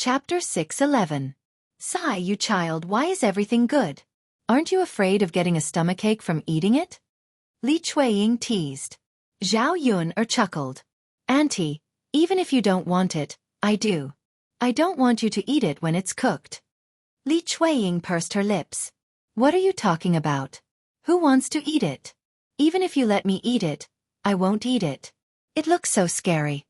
Chapter 6:11. Sigh, you child, why is everything good? Aren't you afraid of getting a stomachache from eating it? Li Chueying teased. Zhao Yun chuckled. Auntie, even if you don't want it, I do. I don't want you to eat it when it's cooked. Li Chueying pursed her lips. What are you talking about? Who wants to eat it? Even if you let me eat it, I won't eat it. It looks so scary.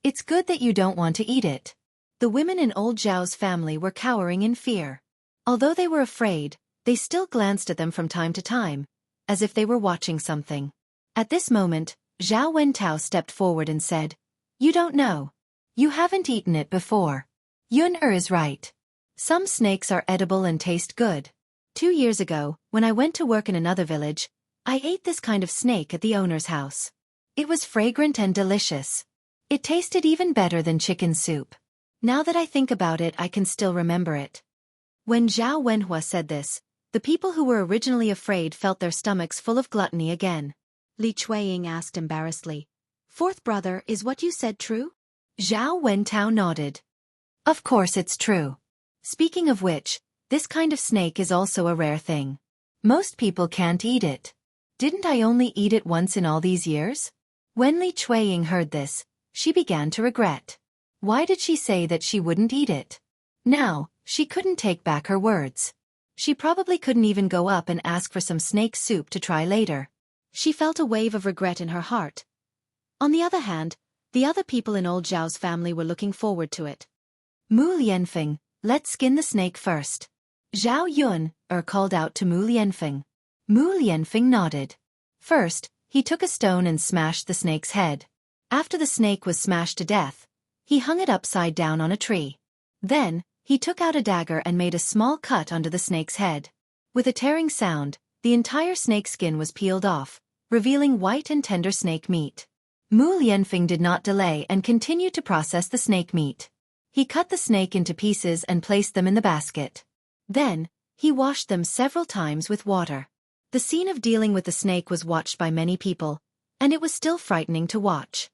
It's good that you don't want to eat it. The women in old Zhao's family were cowering in fear. Although they were afraid, they still glanced at them from time to time, as if they were watching something. At this moment, Zhao Wentao stepped forward and said, You don't know. You haven't eaten it before. Yun is right. Some snakes are edible and taste good. 2 years ago, when I went to work in another village, I ate this kind of snake at the owner's house. It was fragrant and delicious. It tasted even better than chicken soup. Now that I think about it, I can still remember it. When Zhao Wenhua said this, the people who were originally afraid felt their stomachs full of gluttony again. Li Chueying asked embarrassedly, Fourth brother, is what you said true? Zhao Wentao nodded. Of course it's true. Speaking of which, this kind of snake is also a rare thing. Most people can't eat it. Didn't I only eat it once in all these years? When Li Chueying heard this, she began to regret. Why did she say that she wouldn't eat it? Now, she couldn't take back her words. She probably couldn't even go up and ask for some snake soup to try later. She felt a wave of regret in her heart. On the other hand, the other people in old Zhao's family were looking forward to it. Mu Lianfeng, let's skin the snake first. Zhao Yun called out to Mu Lianfeng. Mu Lianfeng nodded. First, he took a stone and smashed the snake's head. After the snake was smashed to death, he hung it upside down on a tree. Then, he took out a dagger and made a small cut under the snake's head. With a tearing sound, the entire snake skin was peeled off, revealing white and tender snake meat. Mu Lianfeng did not delay and continued to process the snake meat. He cut the snake into pieces and placed them in the basket. Then, he washed them several times with water. The scene of dealing with the snake was watched by many people, and it was still frightening to watch.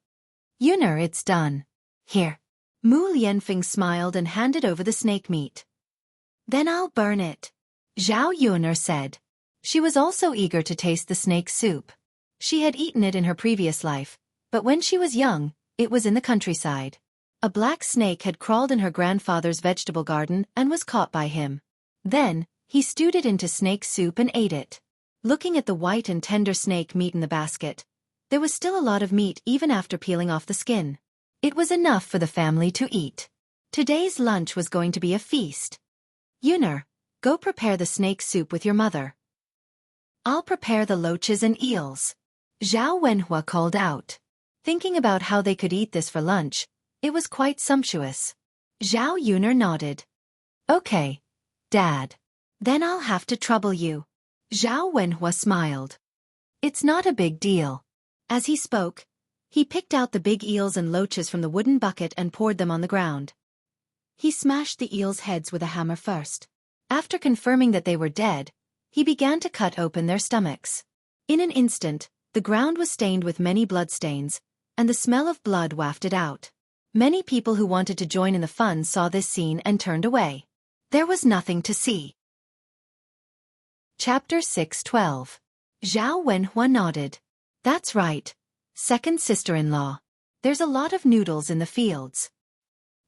Yuner, it's done. Here. Mu Lianfeng smiled and handed over the snake meat. Then I'll burn it. Zhao Yuner said. She was also eager to taste the snake soup. She had eaten it in her previous life, but when she was young, it was in the countryside. A black snake had crawled in her grandfather's vegetable garden and was caught by him. Then, he stewed it into snake soup and ate it. Looking at the white and tender snake meat in the basket, there was still a lot of meat even after peeling off the skin. It was enough for the family to eat. Today's lunch was going to be a feast. Yuner, go prepare the snake soup with your mother. I'll prepare the loaches and eels. Zhao Wenhua called out. Thinking about how they could eat this for lunch, it was quite sumptuous. Zhao Yuner nodded. Okay, Dad. Then I'll have to trouble you. Zhao Wenhua smiled. It's not a big deal. As he spoke, he picked out the big eels and loaches from the wooden bucket and poured them on the ground. He smashed the eels' heads with a hammer first. After confirming that they were dead, he began to cut open their stomachs. In an instant, the ground was stained with many bloodstains, and the smell of blood wafted out. Many people who wanted to join in the fun saw this scene and turned away. There was nothing to see. Chapter 6:12. Zhao Wenhua nodded. That's right. Second sister-in-law. There's a lot of noodles in the fields.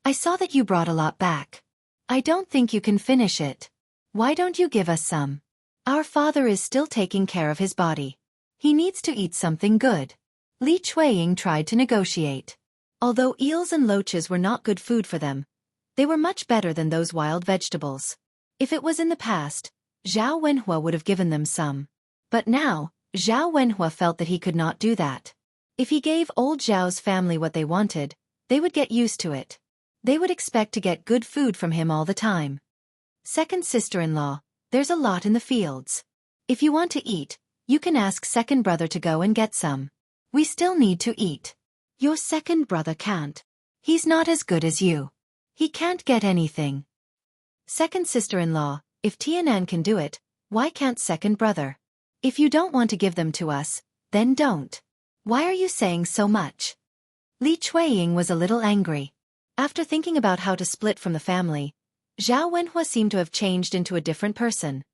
I saw that you brought a lot back. I don't think you can finish it. Why don't you give us some? Our father is still taking care of his body. He needs to eat something good. Li Chueying tried to negotiate. Although eels and loaches were not good food for them, they were much better than those wild vegetables. If it was in the past, Zhao Wenhua would have given them some. But now, Zhao Wenhua felt that he could not do that. If he gave old Zhao's family what they wanted, they would get used to it. They would expect to get good food from him all the time. Second sister-in-law, there's a lot in the fields. If you want to eat, you can ask second brother to go and get some. We still need to eat. Your second brother can't. He's not as good as you. He can't get anything. Second sister-in-law, if Tianan can do it, why can't second brother? If you don't want to give them to us, then don't. Why are you saying so much? Li Chueying was a little angry. After thinking about how to split from the family, Zhao Wenhua seemed to have changed into a different person.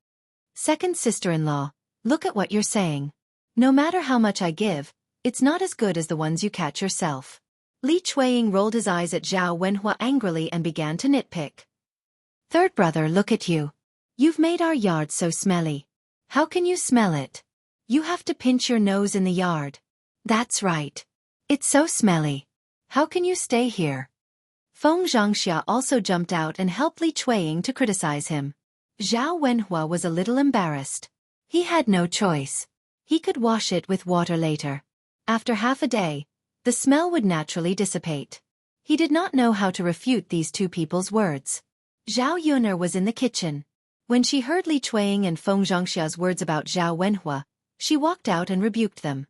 Second sister-in-law, look at what you're saying. No matter how much I give, it's not as good as the ones you catch yourself. Li Chueying rolled his eyes at Zhao Wenhua angrily and began to nitpick. Third brother, look at you. You've made our yard so smelly. How can you smell it? You have to pinch your nose in the yard. That's right. It's so smelly. How can you stay here? Feng Zhangxia also jumped out and helped Li Chueying to criticize him. Zhao Wenhua was a little embarrassed. He had no choice. He could wash it with water later. After half a day, the smell would naturally dissipate. He did not know how to refute these two people's words. Zhao Yuner was in the kitchen. When she heard Li Chueying and Feng Zhangxia's words about Zhao Wenhua, she walked out and rebuked them.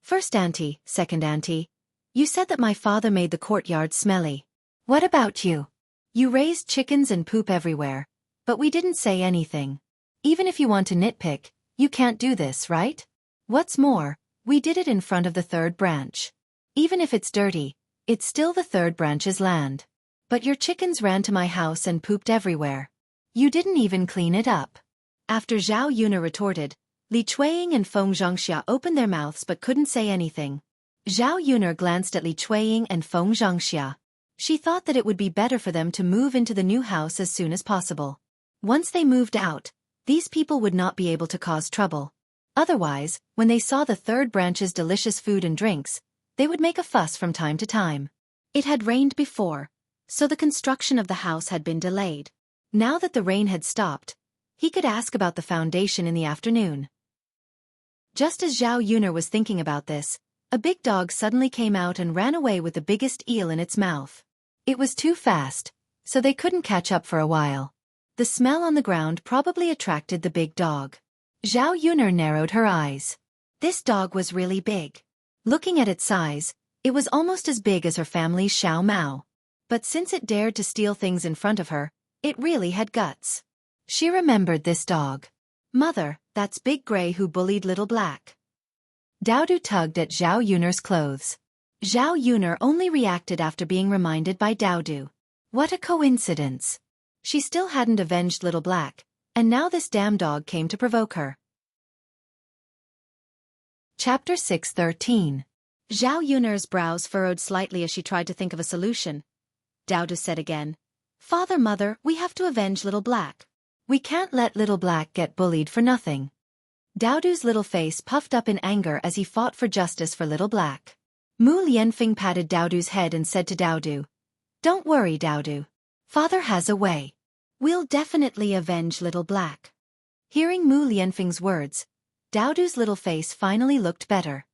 First auntie, second auntie, you said that my father made the courtyard smelly. What about you? You raised chickens and poop everywhere, but we didn't say anything. Even if you want to nitpick, you can't do this, right? What's more, we did it in front of the third branch. Even if it's dirty, it's still the third branch's land. But your chickens ran to my house and pooped everywhere. You didn't even clean it up. After Zhao Yuner retorted, Li Chueying and Feng Zhangxia opened their mouths but couldn't say anything. Zhao Yuner glanced at Li Chueying and Feng Zhangxia. She thought that it would be better for them to move into the new house as soon as possible. Once they moved out, these people would not be able to cause trouble. Otherwise, when they saw the third branch's delicious food and drinks, they would make a fuss from time to time. It had rained before, so the construction of the house had been delayed. Now that the rain had stopped, he could ask about the foundation in the afternoon. Just as Zhao Yuner was thinking about this, a big dog suddenly came out and ran away with the biggest eel in its mouth. It was too fast, so they couldn't catch up for a while. The smell on the ground probably attracted the big dog. Zhao Yuner narrowed her eyes. This dog was really big. Looking at its size, it was almost as big as her family's Xiao Mao. But since it dared to steal things in front of her, it really had guts. She remembered this dog. Mother, that's Big Gray who bullied Little Black. Daodu tugged at Zhao Yuner's clothes. Zhao Yuner only reacted after being reminded by Daodu. What a coincidence. She still hadn't avenged Little Black, and now this damn dog came to provoke her. Chapter 6:13. Zhao Yuner's brows furrowed slightly as she tried to think of a solution. Daodu said again, Father, Mother, we have to avenge Little Black. We can't let Little Black get bullied for nothing. Daodu's little face puffed up in anger as he fought for justice for Little Black. Mu Lianfeng patted Daodu's head and said to Daodu, Don't worry, Daodu. Father has a way. We'll definitely avenge Little Black. Hearing Mu Lianfeng's words, Daodu's little face finally looked better.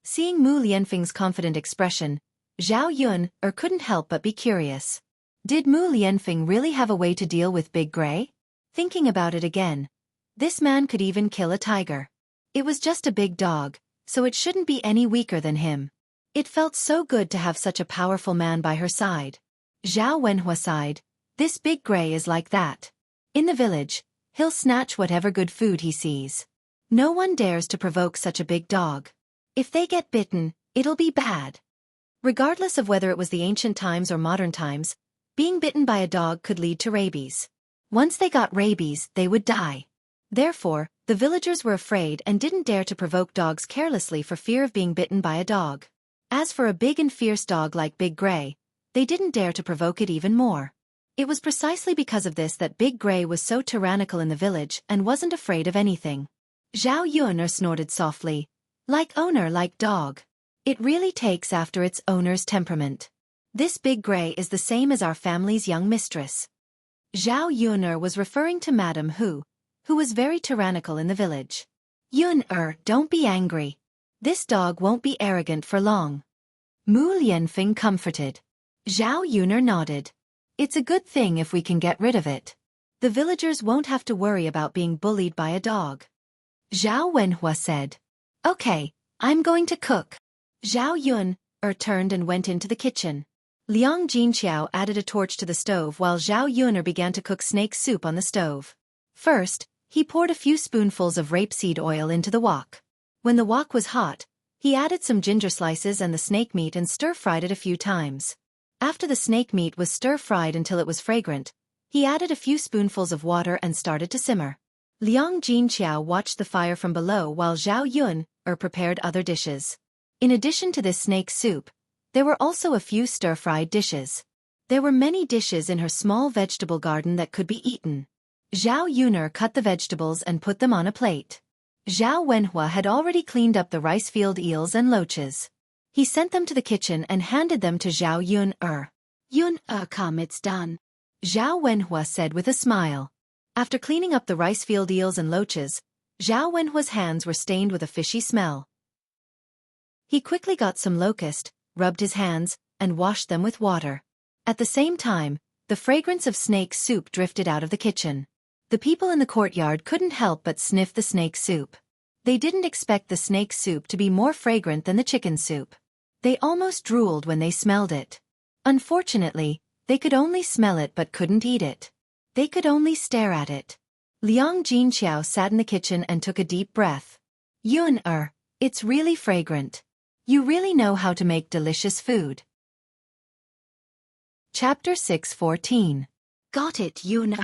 Seeing Mu Lianfeng's confident expression, Zhao Yuner couldn't help but be curious. Did Mu Lianfeng really have a way to deal with Big Gray? Thinking about it again, this man could even kill a tiger. It was just a big dog, so it shouldn't be any weaker than him. It felt so good to have such a powerful man by her side. Zhao Wenhua sighed. This Big Gray is like that. In the village, he'll snatch whatever good food he sees. No one dares to provoke such a big dog. If they get bitten, it'll be bad. Regardless of whether it was the ancient times or modern times, being bitten by a dog could lead to rabies. Once they got rabies, they would die. Therefore, the villagers were afraid and didn't dare to provoke dogs carelessly for fear of being bitten by a dog. As for a big and fierce dog like Big Gray, they didn't dare to provoke it even more. It was precisely because of this that Big Gray was so tyrannical in the village and wasn't afraid of anything. Zhao Yuner snorted softly. Like owner, like dog. It really takes after its owner's temperament. This Big Gray is the same as our family's young mistress. Zhao Yuner was referring to Madame who was very tyrannical in the village. Yuner, don't be angry. This dog won't be arrogant for long. Mu Lianfeng comforted. Zhao Yuner nodded. It's a good thing if we can get rid of it. The villagers won't have to worry about being bullied by a dog. Zhao Wenhua said. Okay, I'm going to cook. Zhao Yuner turned and went into the kitchen. Liang Jinqiao added a torch to the stove while Zhao Yuner began to cook snake soup on the stove. First, he poured a few spoonfuls of rapeseed oil into the wok. When the wok was hot, he added some ginger slices and the snake meat and stir-fried it a few times. After the snake meat was stir-fried until it was fragrant, he added a few spoonfuls of water and started to simmer. Liang Jinqiao watched the fire from below while Zhao Yun prepared other dishes. In addition to this snake soup, there were also a few stir-fried dishes. There were many dishes in her small vegetable garden that could be eaten. Zhao Yun cut the vegetables and put them on a plate. Zhao Wenhua had already cleaned up the rice field eels and loaches. He sent them to the kitchen and handed them to Zhao Yun. Come, it's done, Zhao Wenhua said with a smile. After cleaning up the rice field eels and loaches, Zhao Wenhua's hands were stained with a fishy smell. He quickly got some locust, rubbed his hands, and washed them with water. At the same time, the fragrance of snake soup drifted out of the kitchen. The people in the courtyard couldn't help but sniff the snake soup. They didn't expect the snake soup to be more fragrant than the chicken soup. They almost drooled when they smelled it. Unfortunately, they could only smell it but couldn't eat it. They could only stare at it. Liang Jinqiao sat in the kitchen and took a deep breath. Yun, it's really fragrant. You really know how to make delicious food. Chapter 6:14. Got it, Yun.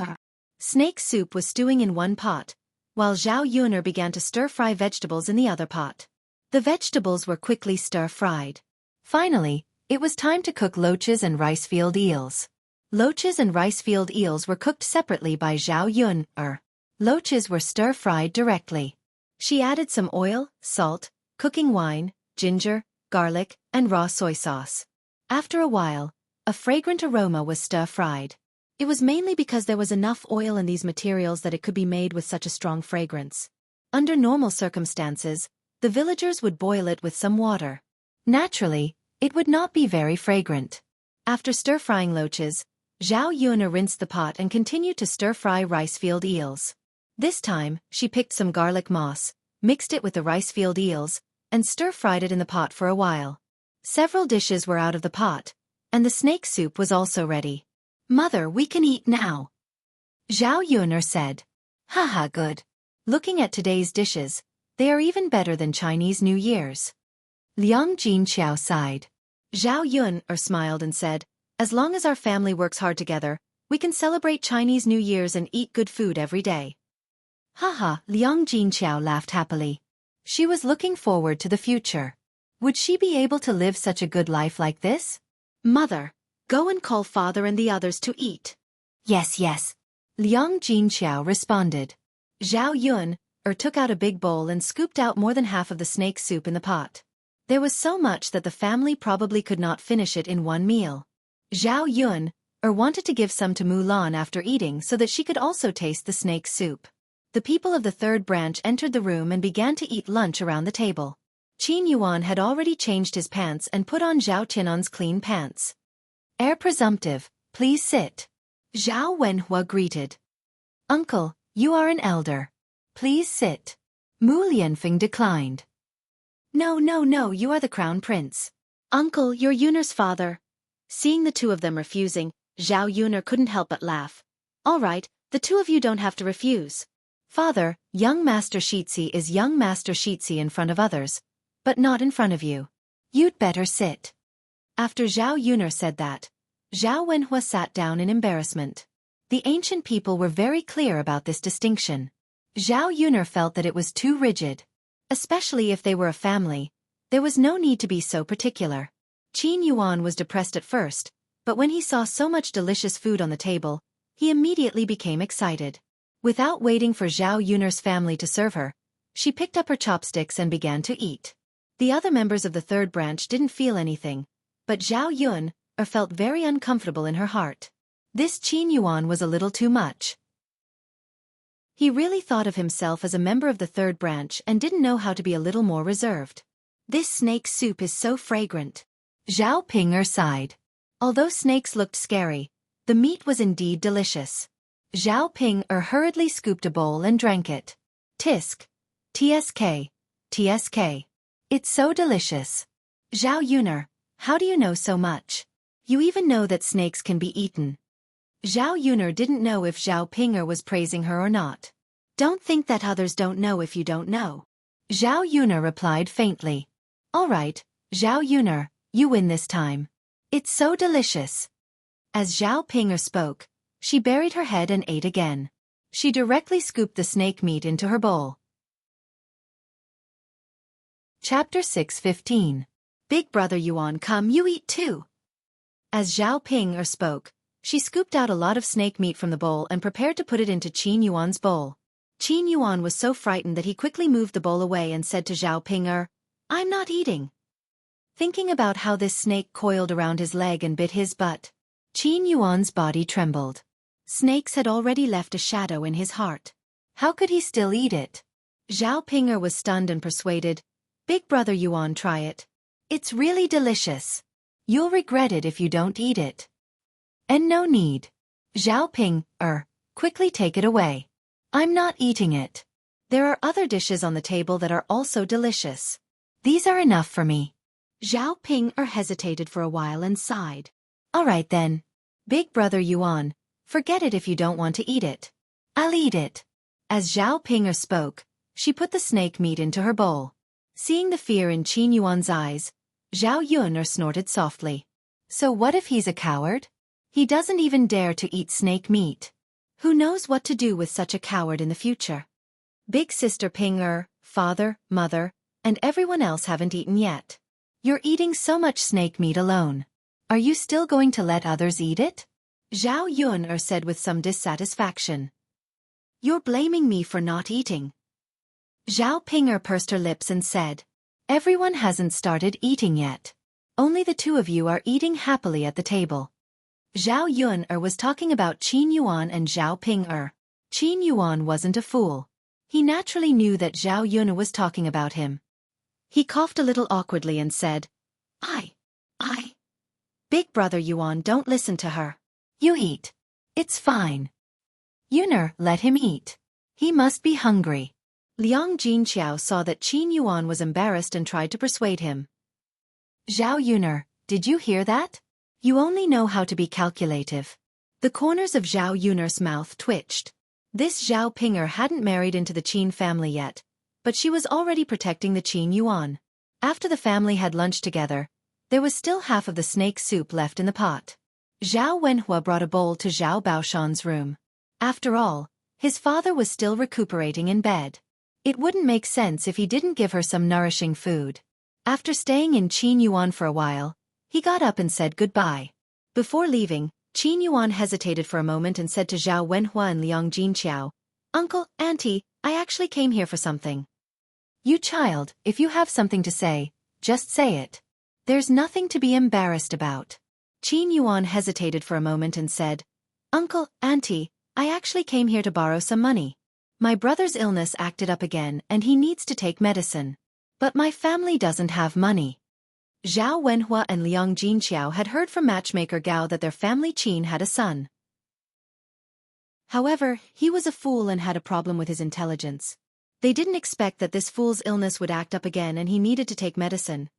Snake soup was stewing in one pot, while Zhao Yun began to stir-fry vegetables in the other pot. The vegetables were quickly stir-fried. Finally, it was time to cook loaches and rice field eels. Loaches and rice field eels were cooked separately by Zhao Yun. Loaches were stir-fried directly. She added some oil, salt, cooking wine, ginger, garlic, and raw soy sauce. After a while, a fragrant aroma was stir-fried. It was mainly because there was enough oil in these materials that it could be made with such a strong fragrance. Under normal circumstances, the villagers would boil it with some water. Naturally, it would not be very fragrant. After stir-frying loaches, Zhao Yun rinsed the pot and continued to stir-fry rice field eels. This time, she picked some garlic moss, mixed it with the rice field eels, and stir-fried it in the pot for a while. Several dishes were out of the pot, and the snake soup was also ready. Mother, we can eat now, Zhao Yun said. Haha, good. Looking at today's dishes, they are even better than Chinese New Year's. Liang Jinqiao sighed. Zhao Yun smiled and said, as long as our family works hard together, we can celebrate Chinese New Year's and eat good food every day. Haha, Liang Jinqiao laughed happily. She was looking forward to the future. Would she be able to live such a good life like this? Mother, go and call father and the others to eat. Yes, yes, Liang Jinqiao responded. Zhao Yun took out a big bowl and scooped out more than half of the snake soup in the pot. There was so much that the family probably could not finish it in one meal. Zhao Yun wanted to give some to Mulan after eating so that she could also taste the snake soup. The people of the third branch entered the room and began to eat lunch around the table. Qin Yuan had already changed his pants and put on Zhao Tianan's clean pants. Heir presumptive, please sit, Zhao Wenhua greeted. Uncle, you are an elder. Please sit. Mu Lianfeng declined. No, you are the crown prince. Uncle, you're Yun'er's father. Seeing the two of them refusing, Zhao Yun couldn't help but laugh. All right, the two of you don't have to refuse. Father, young Master Xueqi is young Master Xueqi in front of others, but not in front of you. You'd better sit. After Zhao Yun said that, Zhao Wenhua sat down in embarrassment. The ancient people were very clear about this distinction. Zhao Yun felt that it was too rigid. Especially if they were a family, there was no need to be so particular. Qin Yuan was depressed at first, but when he saw so much delicious food on the table, he immediately became excited. Without waiting for Zhao Yun's family to serve her, she picked up her chopsticks and began to eat. The other members of the third branch didn't feel anything, but Zhao Yun felt very uncomfortable in her heart. This Qin Yuan was a little too much. He really thought of himself as a member of the third branch and didn't know how to be a little more reserved. This snake soup is so fragrant. Zhao Ping sighed. Although snakes looked scary, the meat was indeed delicious. Zhao Ping hurriedly scooped a bowl and drank it. Tisk. TSK. TSK. It's so delicious. Zhao Yun, how do you know so much? You even know that snakes can be eaten. Zhao Yun didn't know if Zhao Ping was praising her or not. Don't think that others don't know if you don't know. Zhao Yun replied faintly. All right, Zhao Yun, you win this time. It's so delicious. As Zhao Ping'er spoke, she buried her head and ate again. She directly scooped the snake meat into her bowl. Chapter 6:15. Big Brother Yuan, come, you eat too. As Zhao Ping'er spoke, she scooped out a lot of snake meat from the bowl and prepared to put it into Qin Yuan's bowl. Qin Yuan was so frightened that he quickly moved the bowl away and said to Zhao Ping'er, "I'm not eating." Thinking about how this snake coiled around his leg and bit his butt, Qin Yuan's body trembled. Snakes had already left a shadow in his heart. How could he still eat it? Zhao Ping'er was stunned and persuaded, "Big Brother Yuan, try it. It's really delicious. You'll regret it if you don't eat it." "And no need. Zhao Ping'er, quickly take it away. I'm not eating it. There are other dishes on the table that are also delicious. These are enough for me." Zhao Ping'er hesitated for a while and sighed. "All right then. Big Brother Yuan, forget it if you don't want to eat it. I'll eat it." As Zhao Ping'er spoke, she put the snake meat into her bowl. Seeing the fear in Qin Yuan's eyes, Zhao Yuner snorted softly. So what if he's a coward? He doesn't even dare to eat snake meat. Who knows what to do with such a coward in the future? Big Sister Ping'er, father, mother, and everyone else haven't eaten yet. You're eating so much snake meat alone. Are you still going to let others eat it? Zhao Yuner said with some dissatisfaction. You're blaming me for not eating. Zhao Ping'er pursed her lips and said, "Everyone hasn't started eating yet. Only the two of you are eating happily at the table." Zhao Yuner was talking about Qin Yuan and Zhao Ping'er. Qin Yuan wasn't a fool. He naturally knew that Zhao Yuner was talking about him. He coughed a little awkwardly and said, I. Big Brother Yuan, don't listen to her. You eat. It's fine. Yuner, let him eat. He must be hungry. Liang Jinqiao saw that Qin Yuan was embarrassed and tried to persuade him. Zhao Yuner, did you hear that? You only know how to be calculative. The corners of Zhao Yuner's mouth twitched. This Zhao Ping'er hadn't married into the Qin family yet, but she was already protecting the Qin Yuan. After the family had lunch together, there was still half of the snake soup left in the pot. Zhao Wenhua brought a bowl to Zhao Baoshan's room. After all, his father was still recuperating in bed. It wouldn't make sense if he didn't give her some nourishing food. After staying in Qin Yuan for a while, he got up and said goodbye. Before leaving, Qin Yuan hesitated for a moment and said to Zhao Wenhua and Liang Jinqiao, "Uncle, Auntie, I actually came here for something." "You child, if you have something to say, just say it. There's nothing to be embarrassed about." Qin Yuan hesitated for a moment and said, "Uncle, Auntie, I actually came here to borrow some money. My brother's illness acted up again and he needs to take medicine. But my family doesn't have money." Zhao Wenhua and Liang Jinqiao had heard from matchmaker Gao that their family Qin had a son. However, he was a fool and had a problem with his intelligence. They didn't expect that this fool's illness would act up again and he needed to take medicine.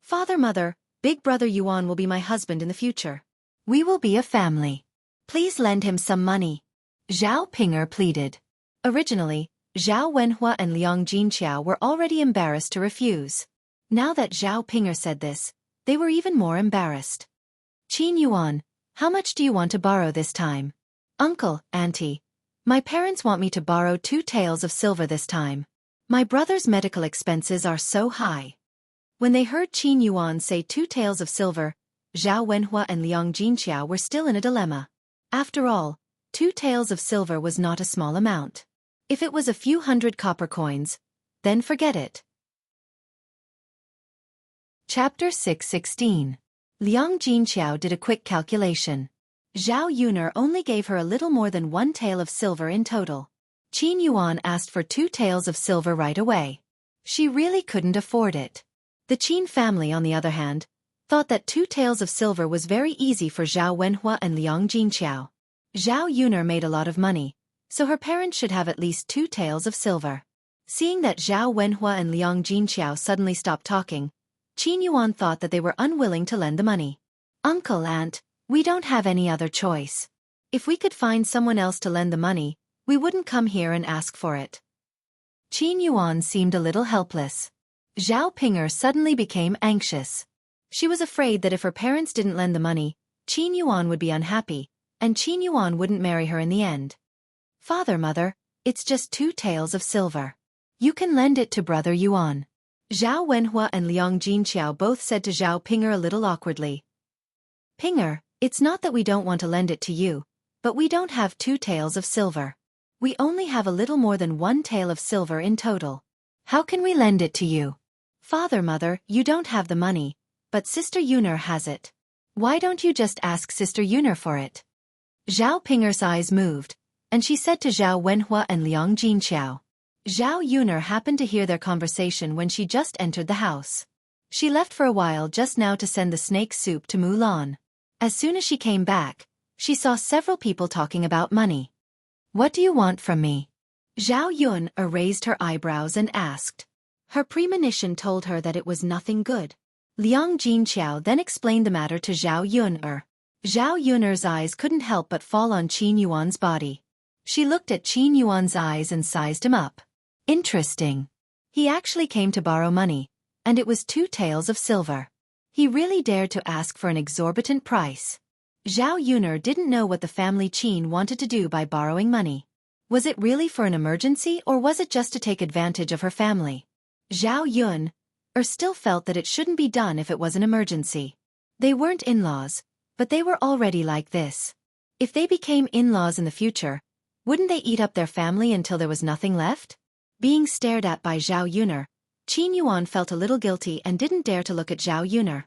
"Father, mother, Big Brother Yuan will be my husband in the future. We will be a family. Please lend him some money," Zhao Ping'er pleaded. Originally, Zhao Wenhua and Liang Jinqiao were already embarrassed to refuse. Now that Zhao Ping'er said this, they were even more embarrassed. "Qin Yuan, how much do you want to borrow this time?" "Uncle, Auntie, my parents want me to borrow 2 taels of silver this time. My brother's medical expenses are so high." When they heard Qin Yuan say 2 taels of silver, Zhao Wenhua and Liang Jinqiao were still in a dilemma. After all, 2 taels of silver was not a small amount. If it was a few hundred copper coins, then forget it. Chapter 6:16. Liang Jinqiao did a quick calculation. Zhao Yuner only gave her a little more than 1 tael of silver in total. Qin Yuan asked for 2 taels of silver right away. She really couldn't afford it. The Qin family, on the other hand, thought that 2 taels of silver was very easy for Zhao Wenhua and Liang Jinqiao. Zhao Yuner made a lot of money, so her parents should have at least 2 taels of silver. Seeing that Zhao Wenhua and Liang Jinqiao suddenly stopped talking, Qin Yuan thought that they were unwilling to lend the money. "Uncle, Aunt, we don't have any other choice. If we could find someone else to lend the money, we wouldn't come here and ask for it." Qin Yuan seemed a little helpless. Zhao Ping'er suddenly became anxious. She was afraid that if her parents didn't lend the money, Qin Yuan would be unhappy, and Qin Yuan wouldn't marry her in the end. Father, mother, it's just 2 taels of silver. You can lend it to brother Yuan. Zhao Wenhua and Liang Jinqiao both said to Zhao Ping'er a little awkwardly. Ping'er, it's not that we don't want to lend it to you, but we don't have 2 taels of silver. We only have a little more than 1 tael of silver in total. How can we lend it to you? Father, mother, you don't have the money, but Sister Yuner has it. Why don't you just ask Sister Yuner for it? Zhao Ping'er's eyes moved, and she said to Zhao Wenhua and Liang Jinqiao. Zhao Yuner happened to hear their conversation when she just entered the house. She left for a while just now to send the snake soup to Mulan. As soon as she came back, she saw several people talking about money. What do you want from me? Zhao Yun raised her eyebrows and asked. Her premonition told her that it was nothing good. Liang Jinqiao then explained the matter to Zhao Yun. Zhao Yun's eyes couldn't help but fall on Qin Yuan's body. She looked at Qin Yuan's eyes and sized him up. Interesting. He actually came to borrow money, and it was 2 taels of silver. He really dared to ask for an exorbitant price. Zhao Yuner didn't know what the family Qin wanted to do by borrowing money. Was it really for an emergency or was it just to take advantage of her family? Zhao Yun still felt that it shouldn't be done if it was an emergency. They weren't in-laws, but they were already like this. If they became in-laws in the future, wouldn't they eat up their family until there was nothing left? Being stared at by Zhao Yuner, Qin Yuan felt a little guilty and didn't dare to look at Zhao Yuner.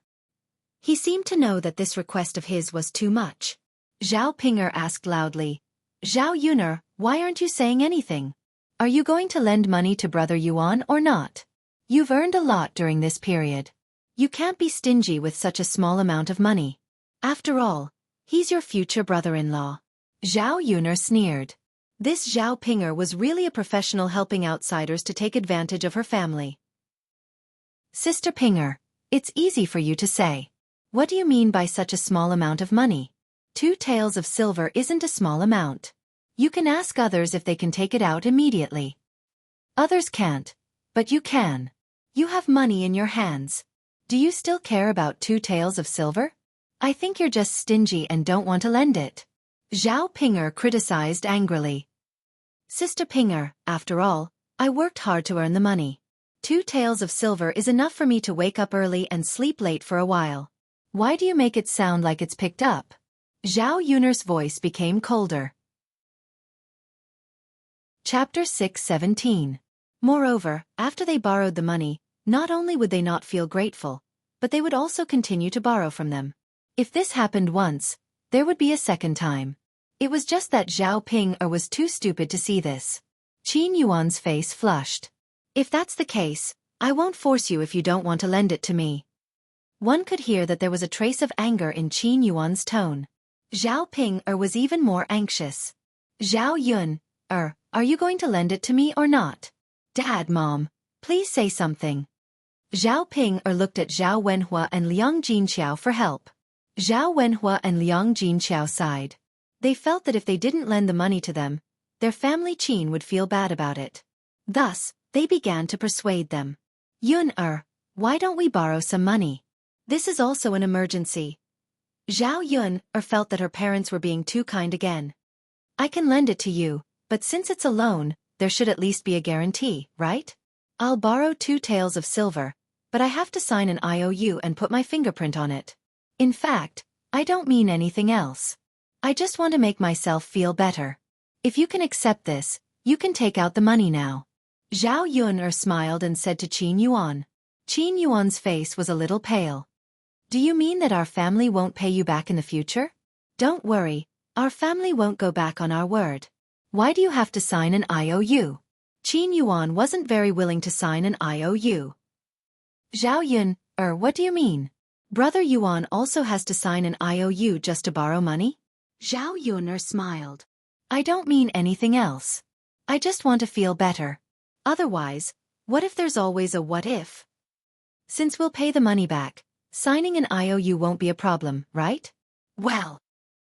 He seemed to know that this request of his was too much. Zhao Ping'er asked loudly, Zhao Yuner, why aren't you saying anything? Are you going to lend money to brother Yuan or not? You've earned a lot during this period. You can't be stingy with such a small amount of money. After all, he's your future brother-in-law. Zhao Yuner sneered. This Zhao Ping'er was really a professional helping outsiders to take advantage of her family. Sister Ping'er, it's easy for you to say. What do you mean by such a small amount of money? 2 taels of silver isn't a small amount. You can ask others if they can take it out immediately. Others can't, but you can. You have money in your hands. Do you still care about 2 taels of silver? I think you're just stingy and don't want to lend it. Zhao Ping'er criticized angrily. Sister Ping'er, after all, I worked hard to earn the money. 2 taels of silver is enough for me to wake up early and sleep late for a while. Why do you make it sound like it's picked up? Zhao Yuner's voice became colder. Chapter 6:17. Moreover, after they borrowed the money, not only would they not feel grateful, but they would also continue to borrow from them. If this happened once, there would be a second time. It was just that Zhao Ping'er was too stupid to see this. Qin Yuan's face flushed. If that's the case, I won't force you if you don't want to lend it to me. One could hear that there was a trace of anger in Qin Yuan's tone. Zhao Ping'er was even more anxious. Zhao Yun, are you going to lend it to me or not? Dad, Mom, please say something. Zhao Ping'er looked at Zhao Wenhua and Liang Jinqiao for help. Zhao Wenhua and Liang Jinqiao sighed. They felt that if they didn't lend the money to them, their family Qin would feel bad about it. Thus, they began to persuade them. Yun, why don't we borrow some money? This is also an emergency. Zhao Yun felt that her parents were being too kind again. I can lend it to you, but since it's a loan, there should at least be a guarantee, right? I'll borrow 2 taels of silver, but I have to sign an IOU and put my fingerprint on it. In fact, I don't mean anything else. I just want to make myself feel better. If you can accept this, you can take out the money now. Zhao Yun smiled and said to Qin Yuan. Qin Yuan's face was a little pale. Do you mean that our family won't pay you back in the future? Don't worry, our family won't go back on our word. Why do you have to sign an IOU? Qin Yuan wasn't very willing to sign an IOU. Zhao Yun, what do you mean? Brother Yuan also has to sign an IOU just to borrow money? Zhao Yun smiled. I don't mean anything else. I just want to feel better. Otherwise, what if there's always a what if? Since we'll pay the money back, signing an IOU won't be a problem, right? Well,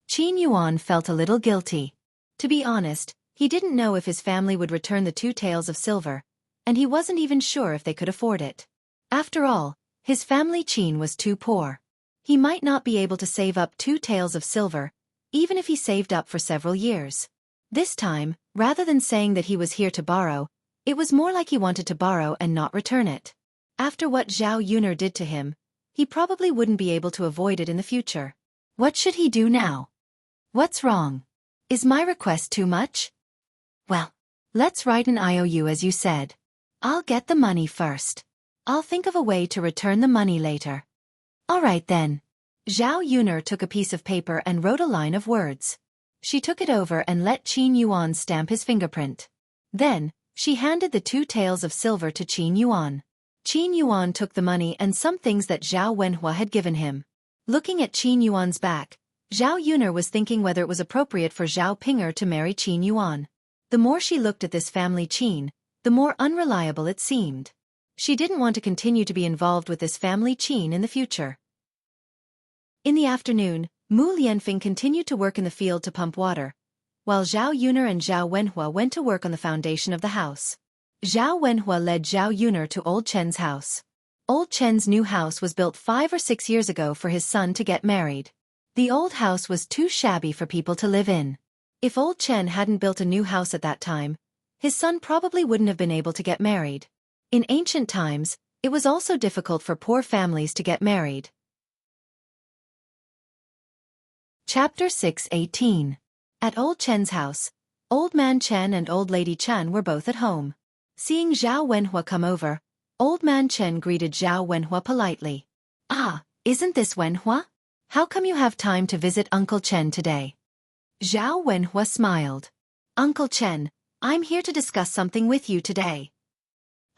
Qin Yuan felt a little guilty. To be honest, he didn't know if his family would return the 2 taels of silver, and he wasn't even sure if they could afford it. After all, His family Qin was too poor. He might not be able to save up 2 taels of silver, even if he saved up for several years. This time, rather than saying that he was here to borrow, it was more like he wanted to borrow and not return it. After what Zhao Yuner did to him, he probably wouldn't be able to avoid it in the future. What should he do now? What's wrong? Is my request too much? Well, let's write an IOU as you said. I'll get the money first. I'll think of a way to return the money later. All right then. Zhao Yuner took a piece of paper and wrote a line of words. She took it over and let Qin Yuan stamp his fingerprint. Then, she handed the 2 taels of silver to Qin Yuan. Qin Yuan took the money and some things that Zhao Wenhua had given him. Looking at Qin Yuan's back, Zhao Yuner was thinking whether it was appropriate for Zhao Pinger to marry Qin Yuan. The more she looked at this family Qin, the more unreliable it seemed. She didn't want to continue to be involved with this family Qin in the future. In the afternoon, Mu Lianfeng continued to work in the field to pump water, while Zhao Yuner and Zhao Wenhua went to work on the foundation of the house. Zhao Wenhua led Zhao Yuner to Old Chen's house. Old Chen's new house was built 5 or 6 years ago for his son to get married. The old house was too shabby for people to live in. If Old Chen hadn't built a new house at that time, his son probably wouldn't have been able to get married. In ancient times, it was also difficult for poor families to get married. Chapter 6:18. At Old Chen's house, Old Man Chen and Old Lady Chen were both at home. Seeing Zhao Wenhua come over, Old Man Chen greeted Zhao Wenhua politely. Ah, isn't this Wenhua? How come you have time to visit Uncle Chen today? Zhao Wenhua smiled. Uncle Chen, I'm here to discuss something with you today.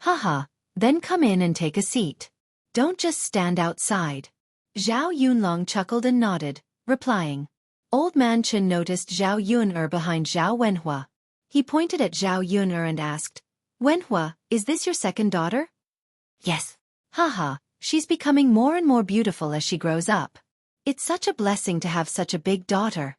Haha, then come in and take a seat. Don't just stand outside. Zhao Yunlong chuckled and nodded, replying. Old Man Chen noticed Zhao Yuner behind Zhao Wenhua. He pointed at Zhao Yuner and asked, Wenhua, is this your second daughter? Yes. Haha, she's becoming more and more beautiful as she grows up. It's such a blessing to have such a big daughter.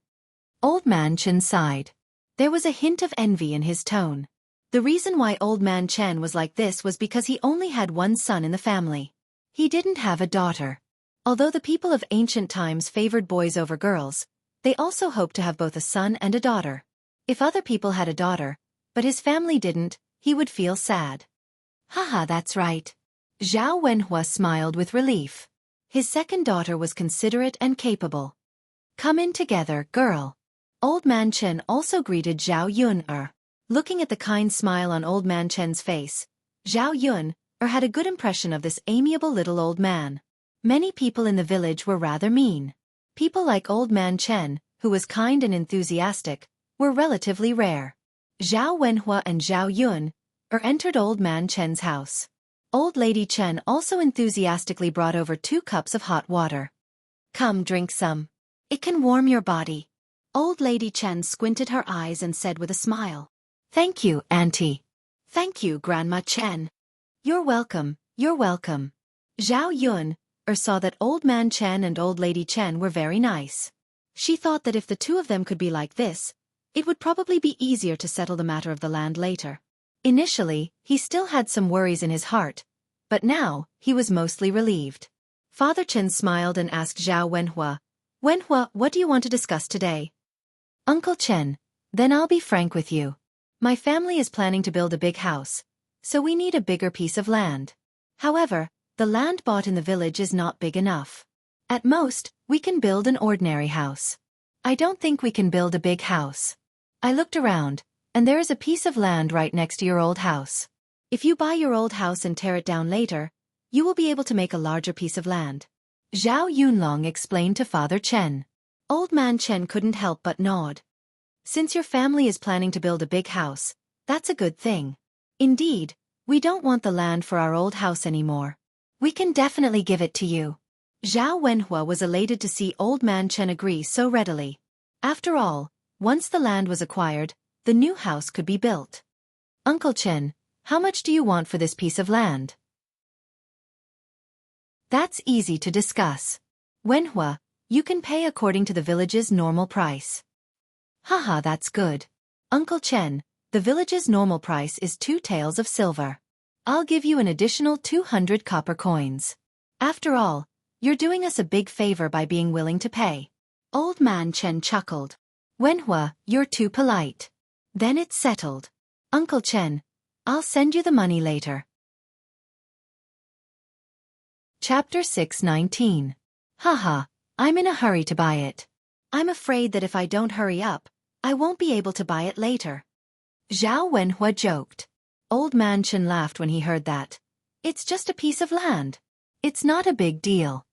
Old Man Chen sighed. There was a hint of envy in his tone. The reason why Old Man Chen was like this was because he only had one son in the family. He didn't have a daughter. Although the people of ancient times favored boys over girls, they also hoped to have both a son and a daughter. If other people had a daughter, but his family didn't, he would feel sad. Haha, that's right. Zhao Wenhua smiled with relief. His second daughter was considerate and capable. Come in together, girl. Old Man Chen also greeted Zhao Yuner. Looking at the kind smile on Old Man Chen's face, Zhao Yuner had a good impression of this amiable little old man. Many people in the village were rather mean. People like Old Man Chen, who was kind and enthusiastic, were relatively rare. Zhao Wenhua and Zhao Yuner entered Old Man Chen's house. Old Lady Chen also enthusiastically brought over 2 cups of hot water. Come, drink some. It can warm your body. Old Lady Chen squinted her eyes and said with a smile. Thank you, Auntie. Thank you, Grandma Chen. You're welcome, you're welcome. Zhao Yuner saw that Old Man Chen and Old Lady Chen were very nice. She thought that if the 2 of them could be like this, it would probably be easier to settle the matter of the land later. Initially, he still had some worries in his heart, but now, he was mostly relieved. Father Chen smiled and asked Zhao Wenhua, Wenhua, what do you want to discuss today? Uncle Chen, then I'll be frank with you. My family is planning to build a big house, so we need a bigger piece of land. However, the land bought in the village is not big enough. At most, we can build an ordinary house. I don't think we can build a big house. I looked around, and there is a piece of land right next to your old house. If you buy your old house and tear it down later, you will be able to make a larger piece of land. Zhao Yunlong explained to Father Chen. Old Man Chen couldn't help but nod. Since your family is planning to build a big house, that's a good thing. Indeed, we don't want the land for our old house anymore. We can definitely give it to you. Zhao Wenhua was elated to see Old Man Chen agree so readily. After all, once the land was acquired, the new house could be built. Uncle Chen, how much do you want for this piece of land? That's easy to discuss. Wenhua, you can pay according to the village's normal price. Haha, that's good. Uncle Chen, the village's normal price is 2 taels of silver. I'll give you an additional 200 copper coins. After all, you're doing us a big favor by being willing to pay. Old Man Chen chuckled. Wenhua, you're too polite. Then it's settled. Uncle Chen, I'll send you the money later. Chapter 619. Haha, I'm in a hurry to buy it. I'm afraid that if I don't hurry up, I won't be able to buy it later. Zhao Wenhua joked. Old Man Chen laughed when he heard that. It's just a piece of land. It's not a big deal.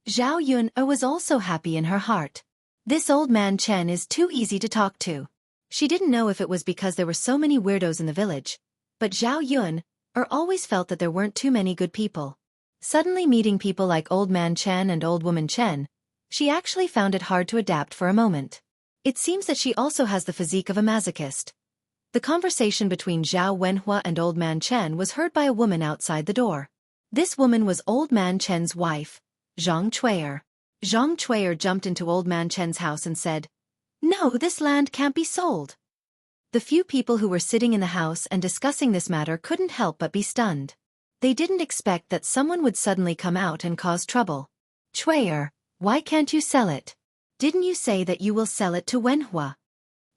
Zhao Yun was also happy in her heart. This Old Man Chen is too easy to talk to. She didn't know if it was because there were so many weirdos in the village, but Zhao Yun always felt that there weren't too many good people. Suddenly meeting people like Old Man Chen and Old Woman Chen, she actually found it hard to adapt for a moment. It seems that she also has the physique of a masochist. The conversation between Zhao Wenhua and Old Man Chen was heard by a woman outside the door. This woman was Old Man Chen's wife, Zhang Chui'er. Zhang Chui'er jumped into Old Man Chen's house and said, "No, this land can't be sold." The few people who were sitting in the house and discussing this matter couldn't help but be stunned. They didn't expect that someone would suddenly come out and cause trouble. Chui'er, why can't you sell it? Didn't you say that you will sell it to Wenhua?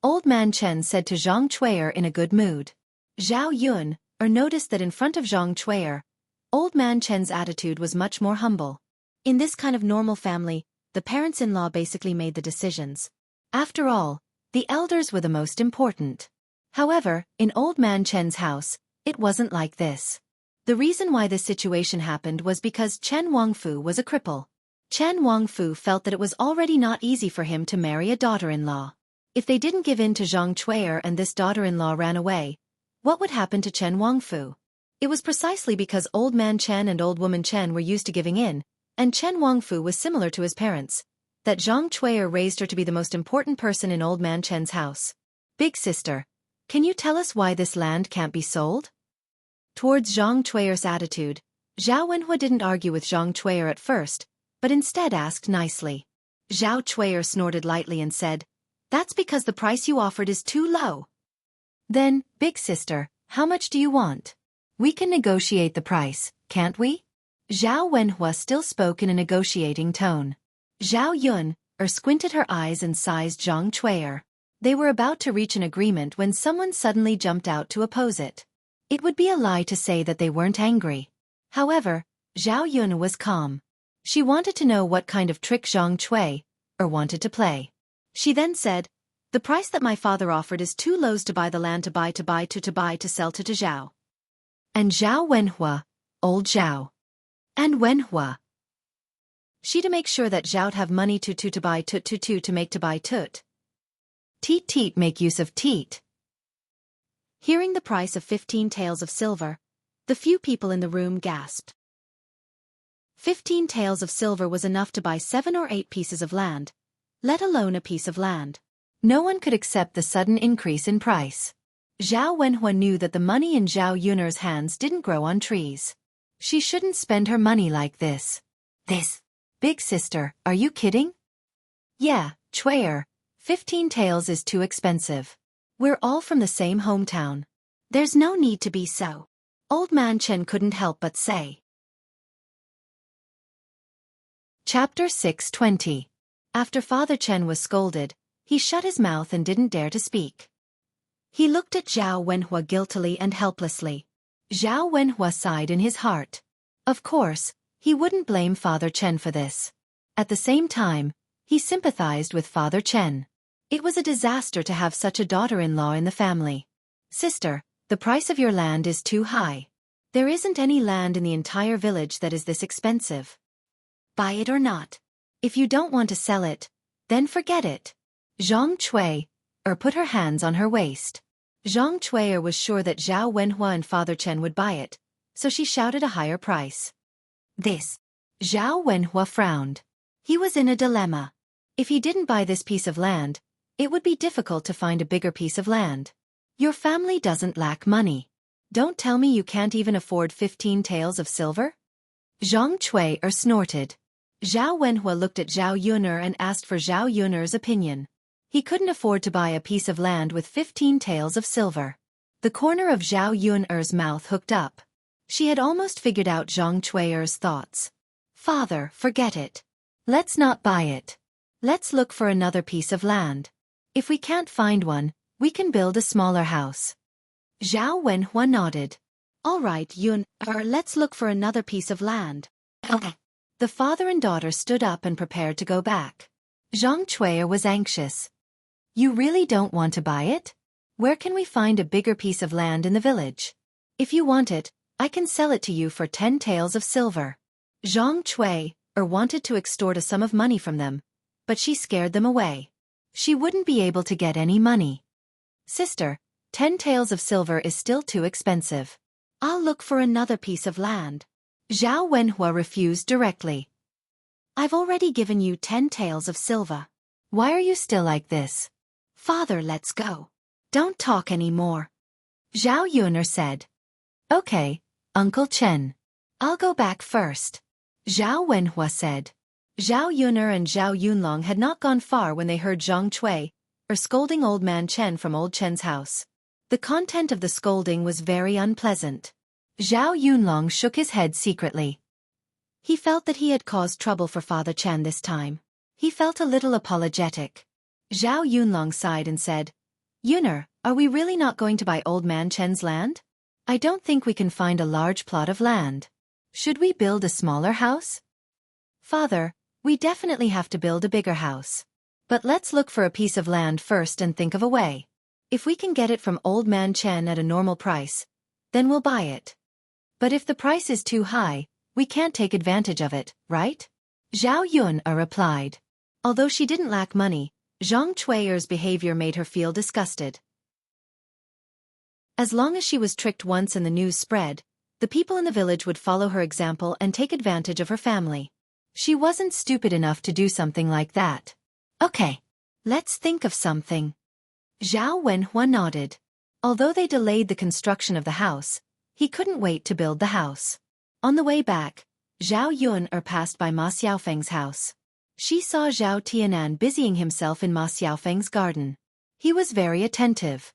Old Man Chen said to Zhang Chui'er in a good mood. Zhao Yun noticed that in front of Zhang Chui'er, Old Man Chen's attitude was much more humble. In this kind of normal family, the parents-in-law basically made the decisions. After all, the elders were the most important. However, in Old Man Chen's house, it wasn't like this. The reason why this situation happened was because Chen Wangfu was a cripple. Chen Wangfu felt that it was already not easy for him to marry a daughter-in-law. If they didn't give in to Zhang Chui'er and this daughter-in-law ran away, what would happen to Chen Wangfu? It was precisely because Old Man Chen and Old Woman Chen were used to giving in, and Chen Wangfu was similar to his parents, that Zhang Chui'er raised her to be the most important person in Old Man Chen's house. Big sister, can you tell us why this land can't be sold? Towards Zhang Chui'er's attitude, Zhao Wenhua didn't argue with Zhang Chui'er at first, but instead asked nicely. Zhao Chui'er snorted lightly and said, "That's because the price you offered is too low." Then, big sister, how much do you want? We can negotiate the price, can't we? Zhao Wenhua still spoke in a negotiating tone. Zhao Yun squinted her eyes and sized Zhang Chui'er. They were about to reach an agreement when someone suddenly jumped out to oppose it. It would be a lie to say that they weren't angry. However, Zhao Yun was calm. She wanted to know what kind of trick Zhang Chui'er wanted to play. She then said, "The price that my father offered is too low to buy the land to sell to Zhao." And Zhao Wenhua, old Zhao. And Wenhua. She to make sure that Zhao'd have money to buy to make to buy tut. Teat make use of teat. Hearing the price of 15 taels of silver, the few people in the room gasped. 15 taels of silver was enough to buy 7 or 8 pieces of land, let alone a piece of land. No one could accept the sudden increase in price. Zhao Wenhua knew that the money in Zhao Yun'er's hands didn't grow on trees. She shouldn't spend her money like this. Big sister, are you kidding? Yeah, Chui'er, 15 taels is too expensive. We're all from the same hometown. There's no need to be so. Old Man Chen couldn't help but say. Chapter 620. After Father Chen was scolded, he shut his mouth and didn't dare to speak. He looked at Zhao Wenhua guiltily and helplessly. Zhao Wenhua sighed in his heart. Of course, he wouldn't blame Father Chen for this. At the same time, he sympathized with Father Chen. It was a disaster to have such a daughter-in-law in the family. Sister, the price of your land is too high. There isn't any land in the entire village that is this expensive. Buy it or not. If you don't want to sell it, then forget it. Zhang Chui'er put her hands on her waist. Zhang Chui'er was sure that Zhao Wenhua and Father Chen would buy it, so she shouted a higher price. Zhao Wenhua frowned. He was in a dilemma. If he didn't buy this piece of land, it would be difficult to find a bigger piece of land. Your family doesn't lack money. Don't tell me you can't even afford 15 taels of silver? Zhang Chui'er snorted. Zhao Wenhua looked at Zhao Yun'er and asked for Zhao Yun'er's opinion. He couldn't afford to buy a piece of land with 15 taels of silver. The corner of Zhao Yun'er's mouth hooked up. She had almost figured out Zhang Chui'er's thoughts. Father, forget it. Let's not buy it. Let's look for another piece of land. If we can't find one, we can build a smaller house. Zhao Wenhua nodded. All right, Yun, let's look for another piece of land. The father and daughter stood up and prepared to go back. Zhang Chuer was anxious. You really don't want to buy it? Where can we find a bigger piece of land in the village? If you want it, I can sell it to you for 10 taels of silver. Zhang Chuer wanted to extort a sum of money from them, but she scared them away. She wouldn't be able to get any money. Sister, 10 taels of silver is still too expensive. I'll look for another piece of land. Zhao Wenhua refused directly. I've already given you 10 taels of silver. Why are you still like this? Father, let's go. Don't talk anymore. Zhao Yuner said. Okay, Uncle Chen. I'll go back first. Zhao Wenhua said. Zhao Yuner and Zhao Yunlong had not gone far when they heard Zhang Chuer scolding old man Chen from old Chen's house. The content of the scolding was very unpleasant. Zhao Yunlong shook his head secretly. He felt that he had caused trouble for Father Chen this time. He felt a little apologetic. Zhao Yunlong sighed and said, Yuner, are we really not going to buy old man Chen's land? I don't think we can find a large plot of land. Should we build a smaller house? Father, we definitely have to build a bigger house. But let's look for a piece of land first and think of a way. If we can get it from old man Chen at a normal price, then we'll buy it. But if the price is too high, we can't take advantage of it, right? Zhao Yun replied. Although she didn't lack money, Zhang Chuer's behavior made her feel disgusted. As long as she was tricked once and the news spread, the people in the village would follow her example and take advantage of her family. She wasn't stupid enough to do something like that. Okay, let's think of something. Zhao Wenhua nodded. Although they delayed the construction of the house, he couldn't wait to build the house. On the way back, Zhao Yun passed by Ma Xiaofeng's house. She saw Zhao Tianan busying himself in Ma Xiaofeng's garden. He was very attentive.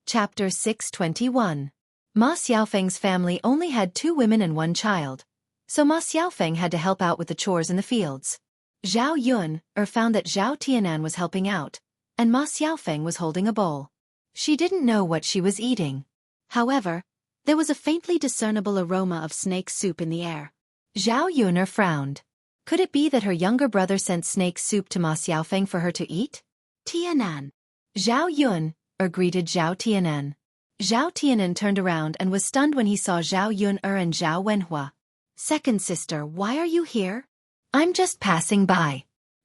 Chapter 621. Ma Xiaofeng's family only had 2 women and 1 child, so Ma Xiaofeng had to help out with the chores in the fields. Zhao Yun found that Zhao Tianan was helping out, and Ma Xiaofeng was holding a bowl. She didn't know what she was eating. However, there was a faintly discernible aroma of snake soup in the air. Zhao Yun frowned. Could it be that her younger brother sent snake soup to Ma Xiaofeng for her to eat? Tianan. Zhao Yun greeted Zhao Tianan. Zhao Tianan turned around and was stunned when he saw Zhao Yun and Zhao Wenhua. Second sister, why are you here? I'm just passing by.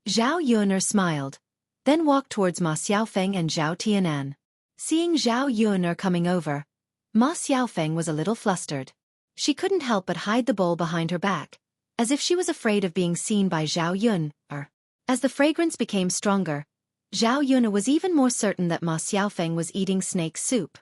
Zhao Yun smiled, then walked towards Ma Xiaofeng and Zhao Tianan. Seeing Zhao Yun coming over, Ma Xiaofeng was a little flustered. She couldn't help but hide the bowl behind her back, as if she was afraid of being seen by Zhao Yun. As the fragrance became stronger, Zhao Yun was even more certain that Ma Xiaofeng was eating snake soup.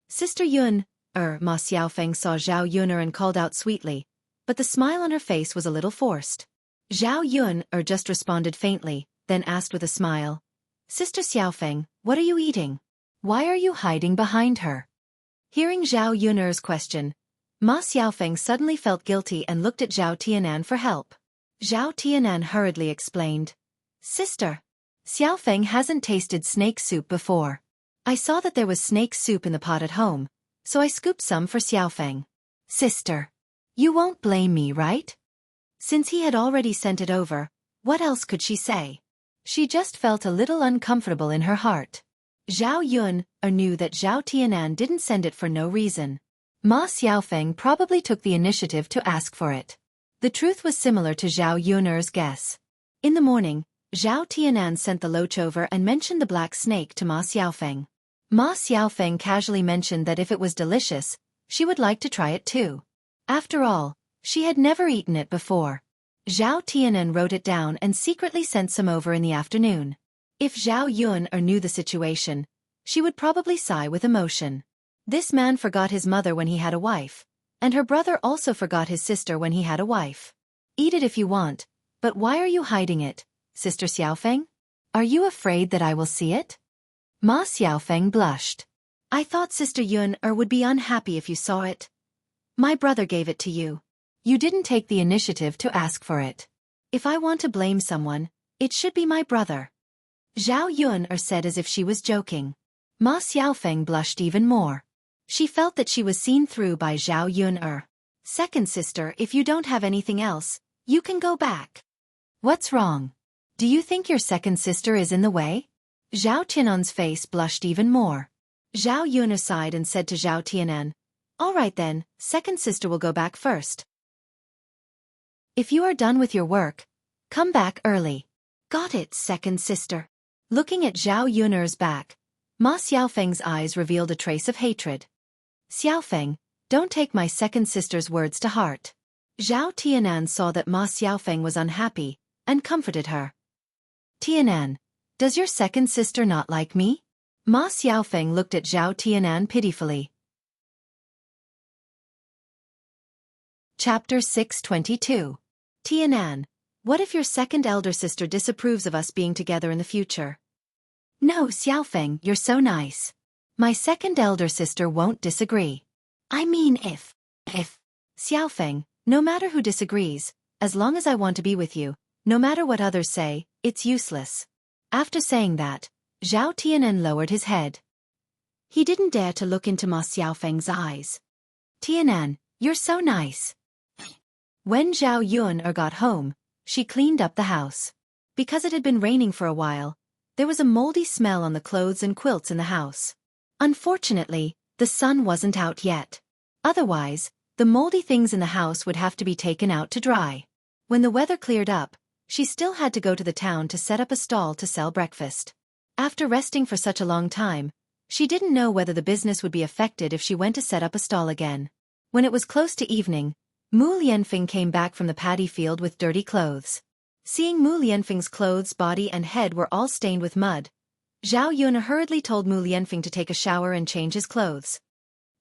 Sister Yun, Ma Xiaofeng saw Zhao Yun and called out sweetly, but the smile on her face was a little forced. Zhao Yun just responded faintly, then asked with a smile, Sister Xiaofeng, what are you eating? Why are you hiding behind her? Hearing Zhao Yun's question, Ma Xiaofeng suddenly felt guilty and looked at Zhao Tianan for help. Zhao Tianan hurriedly explained, Sister, Xiaofeng hasn't tasted snake soup before. I saw that there was snake soup in the pot at home, so I scooped some for Xiaofeng. Sister, you won't blame me, right? Since he had already sent it over, what else could she say? She just felt a little uncomfortable in her heart. Zhao Yun knew that Zhao Tianan didn't send it for no reason. Ma Xiaofeng probably took the initiative to ask for it. The truth was similar to Zhao Yun's guess. In the morning, Zhao Tianan sent the loach over and mentioned the black snake to Ma Xiaofeng. Ma Xiaofeng casually mentioned that if it was delicious, she would like to try it too. After all, she had never eaten it before. Zhao Tianan wrote it down and secretly sent some over in the afternoon. If Zhao Yun knew the situation, she would probably sigh with emotion. This man forgot his mother when he had a wife, and her brother also forgot his sister when he had a wife. Eat it if you want, but why are you hiding it, Sister Xiaofeng? Are you afraid that I will see it? Ma Xiaofeng blushed. I thought Sister Yun would be unhappy if you saw it. My brother gave it to you. You didn't take the initiative to ask for it. If I want to blame someone, it should be my brother. Zhao Yun said as if she was joking. Ma Xiaofeng blushed even more. She felt that she was seen through by Zhao Yun. Second sister, if you don't have anything else, you can go back. What's wrong? Do you think your second sister is in the way? Zhao Tianan's face blushed even more. Zhao Yun sighed and said to Zhao Tianan, all right then, second sister will go back first. If you are done with your work, come back early. Got it, second sister. Looking at Zhao Yun's back, Ma Xiaofeng's eyes revealed a trace of hatred. Xiaofeng, don't take my second sister's words to heart. Zhao Tianan saw that Ma Xiaofeng was unhappy, and comforted her. Tianan, does your second sister not like me? Ma Xiaofeng looked at Zhao Tianan pitifully. Chapter 622. Tianan, what if your second elder sister disapproves of us being together in the future? No, Xiaofeng, you're so nice. My second elder sister won't disagree. I mean if. Xiaofeng, no matter who disagrees, as long as I want to be with you, no matter what others say, it's useless. After saying that, Zhao Tianan lowered his head. He didn't dare to look into Ma Xiaofeng's eyes. Tianan, you're so nice. When Zhao Yun got home, she cleaned up the house. Because it had been raining for a while, there was a moldy smell on the clothes and quilts in the house. Unfortunately, the sun wasn't out yet. Otherwise, the moldy things in the house would have to be taken out to dry. When the weather cleared up, she still had to go to the town to set up a stall to sell breakfast. After resting for such a long time, she didn't know whether the business would be affected if she went to set up a stall again. When it was close to evening, Mu Lianfeng came back from the paddy field with dirty clothes. Seeing Mu Lianfeng's clothes, body and head were all stained with mud, Zhao Yun hurriedly told Mu Lianfeng to take a shower and change his clothes.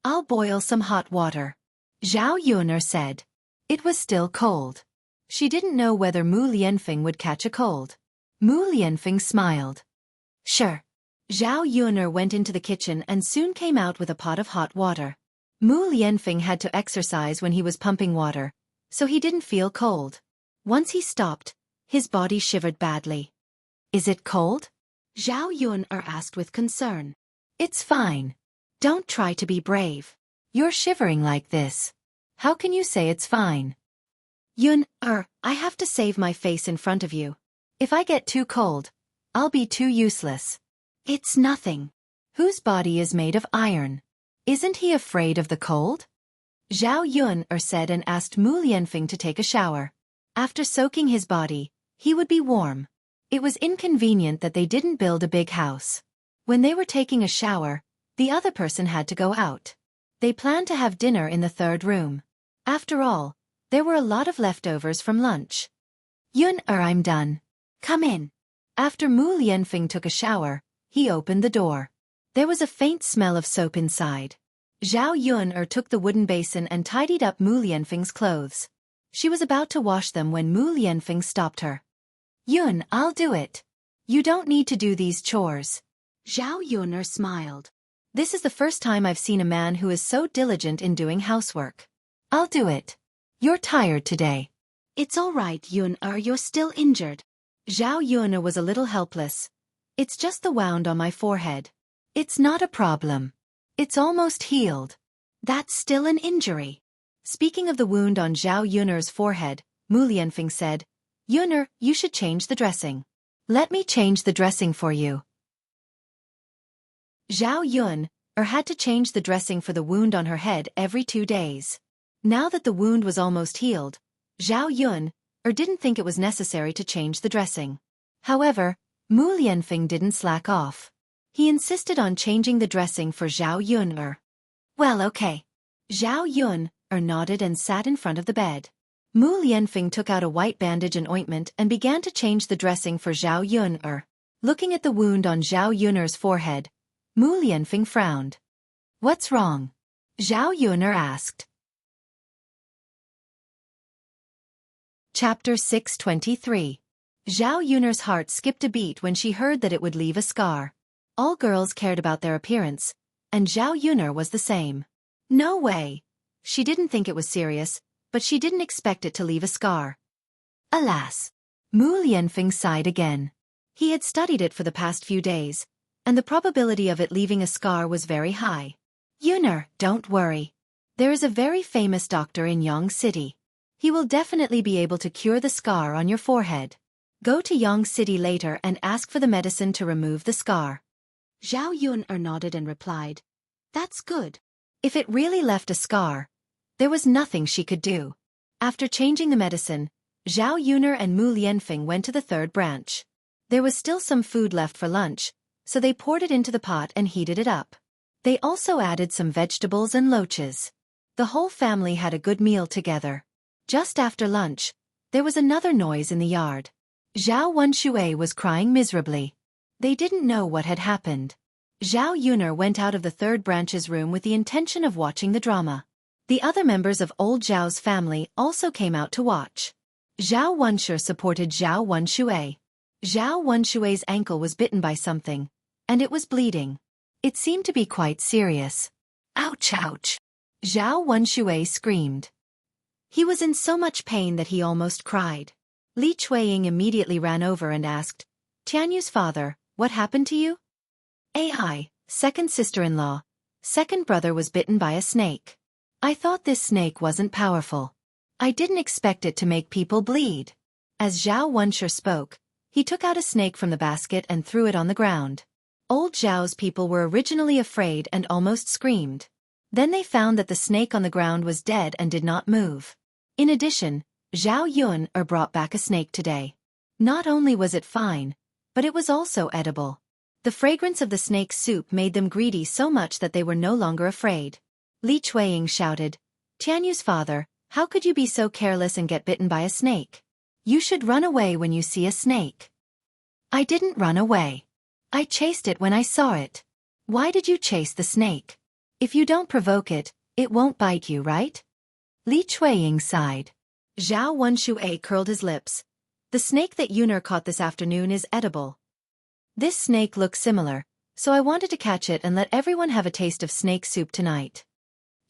I'll boil some hot water, Zhao Yun said. It was still cold. She didn't know whether Mu Lianfeng would catch a cold. Mu Lianfeng smiled. Sure. Zhao Yun went into the kitchen and soon came out with a pot of hot water. Mu Lianfeng had to exercise when he was pumping water, so he didn't feel cold. Once he stopped, his body shivered badly. Is it cold? Zhao Yun asked with concern. It's fine. Don't try to be brave. You're shivering like this. How can you say it's fine? Yun, I have to save my face in front of you. If I get too cold, I'll be too useless. It's nothing. Whose body is made of iron? Isn't he afraid of the cold? Zhao Yun said and asked Mu Lianfeng to take a shower. After soaking his body, he would be warm. It was inconvenient that they didn't build a big house. When they were taking a shower, the other person had to go out. They planned to have dinner in the third room. After all, there were a lot of leftovers from lunch. Yun, I'm done. Come in. After Mu Lianfeng took a shower, he opened the door. There was a faint smell of soap inside. Zhao Yun took the wooden basin and tidied up Mu Lianfeng's clothes. She was about to wash them when Mu Lianfeng stopped her. Yun, I'll do it. You don't need to do these chores. Zhao Yun smiled. This is the first time I've seen a man who is so diligent in doing housework. I'll do it. You're tired today. It's all right, Yun, you're still injured. Zhao Yun was a little helpless. It's just the wound on my forehead. It's not a problem. It's almost healed. That's still an injury. Speaking of the wound on Zhao Yun's forehead, Mu Lianfeng said, Yun, you should change the dressing. Let me change the dressing for you. Zhao Yun had to change the dressing for the wound on her head every 2 days. Now that the wound was almost healed, Zhao Yun didn't think it was necessary to change the dressing. However, Mu Lianfeng didn't slack off. He insisted on changing the dressing for Zhao Yun. Well, okay. Zhao Yun nodded and sat in front of the bed. Mu Lianfeng took out a white bandage and ointment and began to change the dressing for Zhao Yun. Looking at the wound on Zhao Yun's forehead, Mu Lianfeng frowned. What's wrong? Zhao Yun asked. Chapter 623. Zhao Yun's heart skipped a beat when she heard that it would leave a scar. All girls cared about their appearance, and Zhao Yun was the same. No way. She didn't think it was serious, but she didn't expect it to leave a scar. Alas! Mu Lianfeng sighed again. He had studied it for the past few days, and the probability of it leaving a scar was very high. Yuner, don't worry. There is a very famous doctor in Yang City. He will definitely be able to cure the scar on your forehead. Go to Yang City later and ask for the medicine to remove the scar. Zhao Yuner nodded and replied, That's good. If it really left a scar, there was nothing she could do. After changing the medicine, Zhao Yuner and Mu Lianfeng went to the third branch. There was still some food left for lunch, so they poured it into the pot and heated it up. They also added some vegetables and loaches. The whole family had a good meal together. Just after lunch, there was another noise in the yard. Zhao Wenxue was crying miserably. They didn't know what had happened. Zhao Yuner went out of the third branch's room with the intention of watching the drama. The other members of old Zhao's family also came out to watch. Zhao Wenxue supported Zhao Wenxue. Zhao Wenshue's ankle was bitten by something, and it was bleeding. It seemed to be quite serious. Ouch, ouch! Zhao Wenxue screamed. He was in so much pain that he almost cried. Li Chueying immediately ran over and asked, Tianyu's father, what happened to you? Ai, second sister-in-law, second brother was bitten by a snake. I thought this snake wasn't powerful. I didn't expect it to make people bleed. As Zhao Wenxue spoke, he took out a snake from the basket and threw it on the ground. Old Zhao's people were originally afraid and almost screamed. Then they found that the snake on the ground was dead and did not move. In addition, Zhao Yuner brought back a snake today. Not only was it fine, but it was also edible. The fragrance of the snake's soup made them greedy so much that they were no longer afraid. Li Chueying shouted, Tianyu's father, how could you be so careless and get bitten by a snake? You should run away when you see a snake. I didn't run away. I chased it when I saw it. Why did you chase the snake? If you don't provoke it, it won't bite you, right? Li Chueying sighed. Zhao Wenxue curled his lips. The snake that Yuner caught this afternoon is edible. This snake looks similar, so I wanted to catch it and let everyone have a taste of snake soup tonight.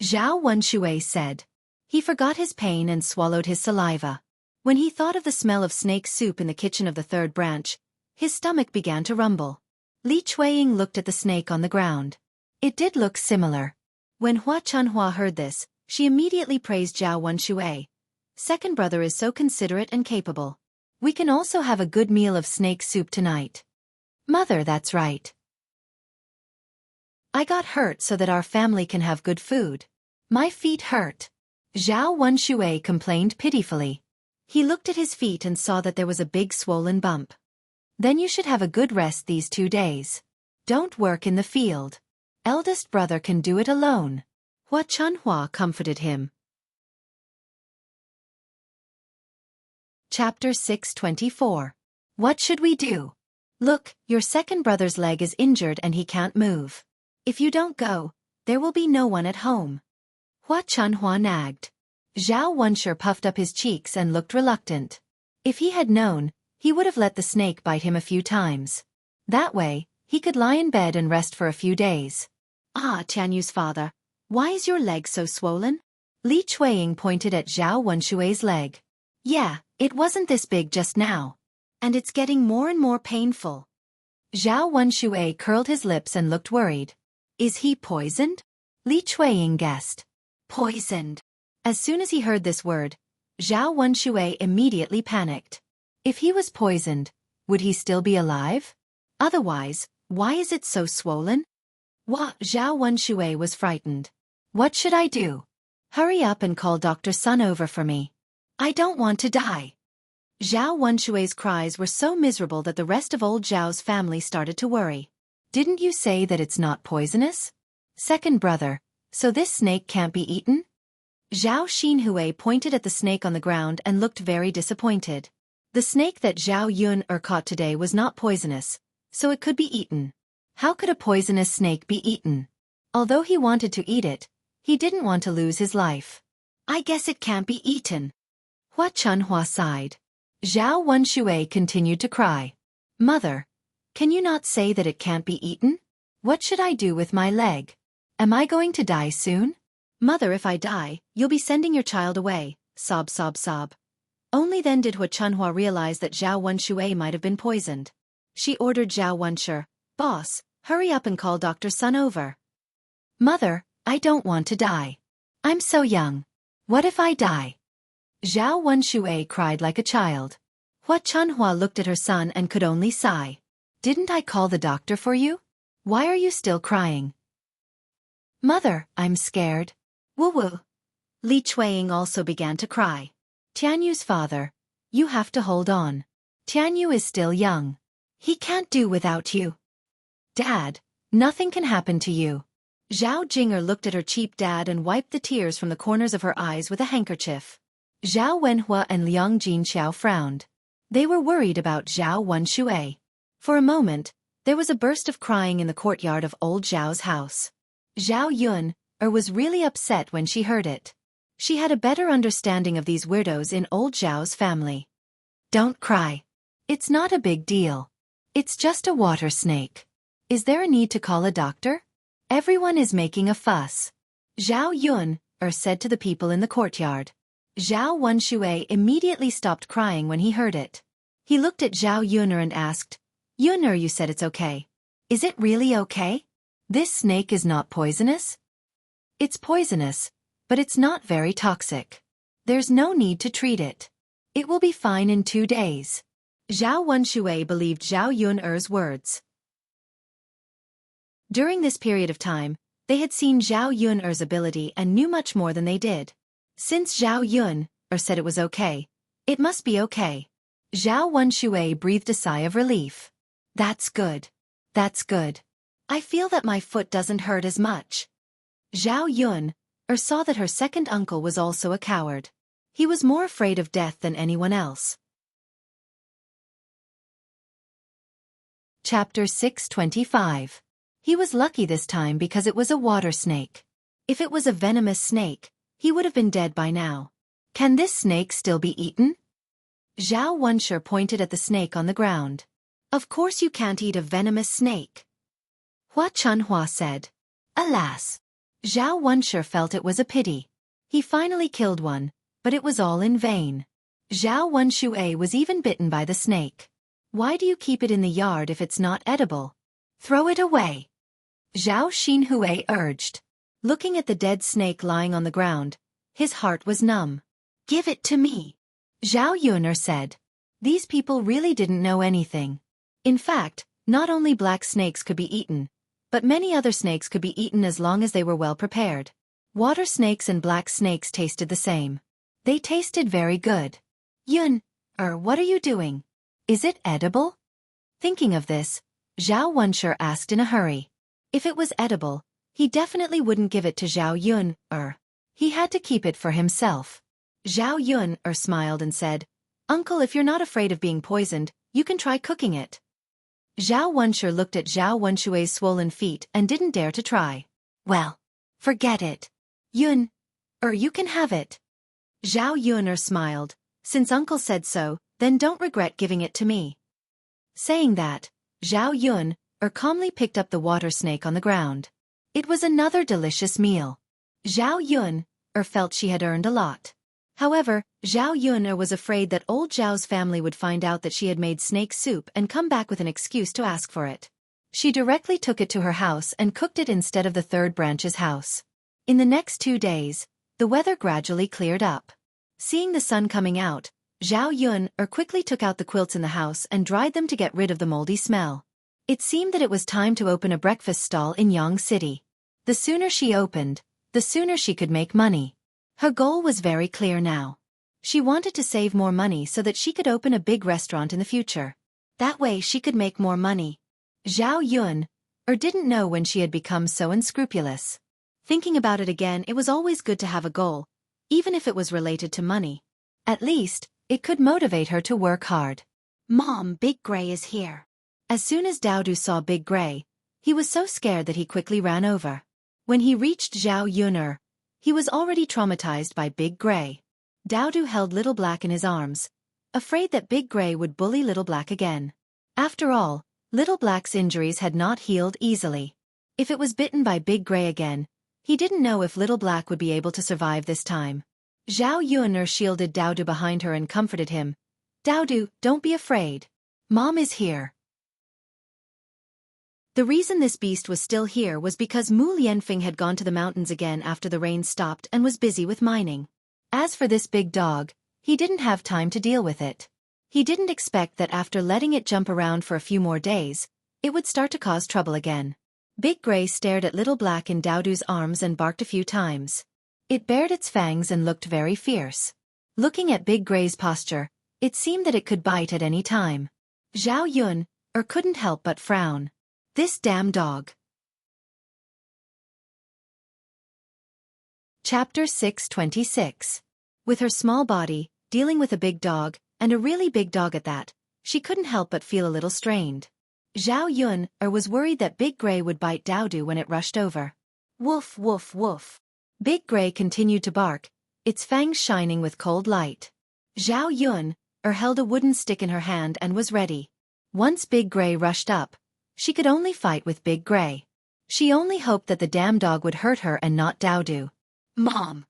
Zhao Wenxue said. He forgot his pain and swallowed his saliva. When he thought of the smell of snake soup in the kitchen of the third branch, his stomach began to rumble. Li Chueying looked at the snake on the ground. It did look similar. When Hua Chunhua heard this, she immediately praised Zhao Wenxue. Second brother is so considerate and capable. We can also have a good meal of snake soup tonight. Mother, that's right. I got hurt so that our family can have good food. My feet hurt. Zhao Wenxue complained pitifully. He looked at his feet and saw that there was a big swollen bump. Then you should have a good rest these 2 days. Don't work in the field. Eldest brother can do it alone. Hua Chunhua comforted him. Chapter 624. What should we do? Look, your second brother's leg is injured and he can't move. If you don't go, there will be no one at home. Hua Chunhua nagged. Zhao Wenxue puffed up his cheeks and looked reluctant. If he had known, he would have let the snake bite him a few times. That way, he could lie in bed and rest for a few days. Ah, Tianyu's father, why is your leg so swollen? Li Chueying pointed at Zhao Wenshue's leg. Yeah, it wasn't this big just now. And it's getting more and more painful. Zhao Wenxue curled his lips and looked worried. Is he poisoned? Li Chueying guessed. Poisoned. As soon as he heard this word, Zhao Wenxue immediately panicked. If he was poisoned, would he still be alive? Otherwise, why is it so swollen? Zhao Wenxue was frightened. What should I do? Hurry up and call Dr. Sun over for me. I don't want to die. Zhao Wenshue's cries were so miserable that the rest of old Zhao's family started to worry. Didn't you say that it's not poisonous? Second brother, so this snake can't be eaten? Zhao Xinhui pointed at the snake on the ground and looked very disappointed. The snake that Zhao Yuner caught today was not poisonous, so it could be eaten. How could a poisonous snake be eaten? Although he wanted to eat it, he didn't want to lose his life. I guess it can't be eaten. Hua Chunhua sighed. Zhao Wenxue continued to cry. Mother, can you not say that it can't be eaten? What should I do with my leg? Am I going to die soon? Mother, if I die, you'll be sending your child away, sob sob sob. Only then did Hua Chunhua realize that Zhao Wenshui might have been poisoned. She ordered Zhao Wenshi, "Boss, hurry up and call Dr. Sun over." "Mother, I don't want to die. I'm so young. What if I die?" Zhao Wenshui cried like a child. Hua Chunhua looked at her son and could only sigh. "Didn't I call the doctor for you? Why are you still crying?" "Mother, I'm scared." "Woo woo." Li Chueying also began to cry. "Tianyu's father, you have to hold on. Tianyu is still young. He can't do without you." "Dad, nothing can happen to you." Zhao Jing'er looked at her cheap dad and wiped the tears from the corners of her eyes with a handkerchief. Zhao Wenhua and Liang Jinxiao frowned. They were worried about Zhao Wenshui. For a moment, there was a burst of crying in the courtyard of old Zhao's house. Zhao Yun was really upset when she heard it. She had a better understanding of these weirdos in old Zhao's family. "Don't cry. It's not a big deal. It's just a water snake. Is there a need to call a doctor? Everyone is making a fuss." Zhao Yun said to the people in the courtyard. Zhao Wenshui immediately stopped crying when he heard it. He looked at Zhao Yun'er and asked, "Yun'er, you said it's okay. Is it really okay? This snake is not poisonous?" "It's poisonous, but it's not very toxic. There's no need to treat it. It will be fine in 2 days." Zhao Wenshui believed Zhao Yun'er's words. During this period of time, they had seen Zhao Yun'er's ability and knew much more than they did. Since Zhao Yun'er said it was okay, it must be okay. Zhao Wenshui breathed a sigh of relief. "That's good. That's good. I feel that my foot doesn't hurt as much." Zhao Yun'er saw that her second uncle was also a coward. He was more afraid of death than anyone else. Chapter 625. He was lucky this time because it was a water snake. If it was a venomous snake, he would have been dead by now. "Can this snake still be eaten?" Zhao Wenshi pointed at the snake on the ground. "Of course you can't eat a venomous snake," Hua Chunhua said. Alas! Zhao Wenshi felt it was a pity. He finally killed one, but it was all in vain. Zhao Wenshui was even bitten by the snake. "Why do you keep it in the yard if it's not edible? Throw it away," Zhao Xinhui urged. Looking at the dead snake lying on the ground, his heart was numb. "Give it to me," Zhao Yun'er said. These people really didn't know anything. In fact, not only black snakes could be eaten, but many other snakes could be eaten as long as they were well prepared. Water snakes and black snakes tasted the same. They tasted very good. "Yun, what are you doing? Is it edible?" Thinking of this, Zhao Wenshi asked in a hurry. If it was edible, he definitely wouldn't give it to Zhao Yun'er. He had to keep it for himself. Zhao Yun'er smiled and said, "Uncle, if you're not afraid of being poisoned, you can try cooking it." Zhao Wenshi looked at Zhao Wenshui's swollen feet and didn't dare to try. "Well, forget it. Yun, you can have it." Zhao Yun'er smiled. "Since Uncle said so, then don't regret giving it to me." Saying that, Zhao Yun'er calmly picked up the water snake on the ground. It was another delicious meal. Zhao Yun'er felt she had earned a lot. However, Zhao Yun'er was afraid that old Zhao's family would find out that she had made snake soup and come back with an excuse to ask for it. She directly took it to her house and cooked it instead of the third branch's house. In the next 2 days, the weather gradually cleared up. Seeing the sun coming out, Zhao Yun'er quickly took out the quilts in the house and dried them to get rid of the moldy smell. It seemed that it was time to open a breakfast stall in Yang City. The sooner she opened, the sooner she could make money. Her goal was very clear now. She wanted to save more money so that she could open a big restaurant in the future. That way she could make more money. Zhao Yun'er didn't know when she had become so unscrupulous. Thinking about it again, it was always good to have a goal, even if it was related to money. At least, it could motivate her to work hard. "Mom, Big Gray is here." As soon as Daodu saw Big Gray, he was so scared that he quickly ran over. When he reached Zhao Yun'er, he was already traumatized by Big Gray. Daodu held Little Black in his arms, afraid that Big Gray would bully Little Black again. After all, Little Black's injuries had not healed easily. If it was bitten by Big Gray again, He didn't know if Little Black would be able to survive this time. Zhao Yuan shielded Daodu behind her and comforted him. Daodu, don't be afraid. Mom is here. The reason this beast was still here was because Mu Lianfeng had gone to the mountains again after the rain stopped and was busy with mining. As for this big dog, he didn't have time to deal with it. He didn't expect that after letting it jump around for a few more days, it would start to cause trouble again. Big Gray stared at Little Black in Daodu's arms and barked a few times. It bared its fangs and looked very fierce. Looking at Big Gray's posture, it seemed that it could bite at any time. Zhao Yun couldn't help but frown. This damn dog. Chapter 626. With her small body, dealing with a big dog, and a really big dog at that, she couldn't help but feel a little strained. Zhao Yun was worried that Big Gray would bite Daodu when it rushed over. Woof woof woof. Big Gray continued to bark, its fangs shining with cold light. Zhao Yun held a wooden stick in her hand and was ready. Once Big Gray rushed up, she could only fight with Big Gray. She only hoped that the damn dog would hurt her and not Daodu. Mom!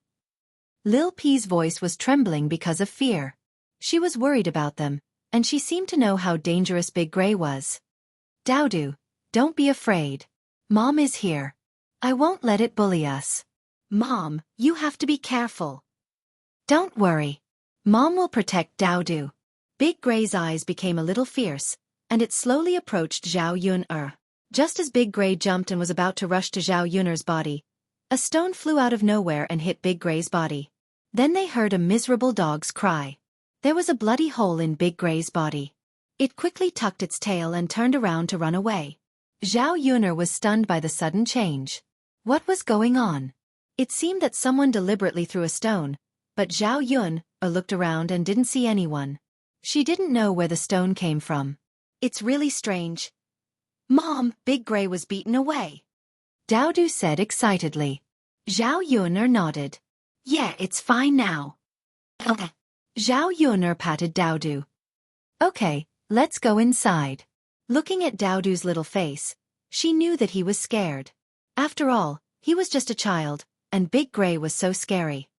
Lil P's voice was trembling because of fear. She was worried about them, and she seemed to know how dangerous Big Gray was. Daodu, don't be afraid. Mom is here. I won't let it bully us. Mom, you have to be careful. Don't worry. Mom will protect Daodu. Big Gray's eyes became a little fierce, and it slowly approached Zhao Yun. Just as Big Gray jumped and was about to rush to Zhao Yun's body, a stone flew out of nowhere and hit Big Gray's body. Then they heard a miserable dog's cry. There was a bloody hole in Big Gray's body. It quickly tucked its tail and turned around to run away. Zhao Yun was stunned by the sudden change. What was going on? It seemed that someone deliberately threw a stone, but Zhao Yun looked around and didn't see anyone. She didn't know where the stone came from. It's really strange. Mom, Big Gray was beaten away. Daodu said excitedly. Zhao Yun nodded. Yeah, it's fine now. Zhao Yun patted Daodu. Okay, let's go inside. Looking at Daodu's little face, she knew that he was scared. After all, he was just a child, and Big Gray was so scary.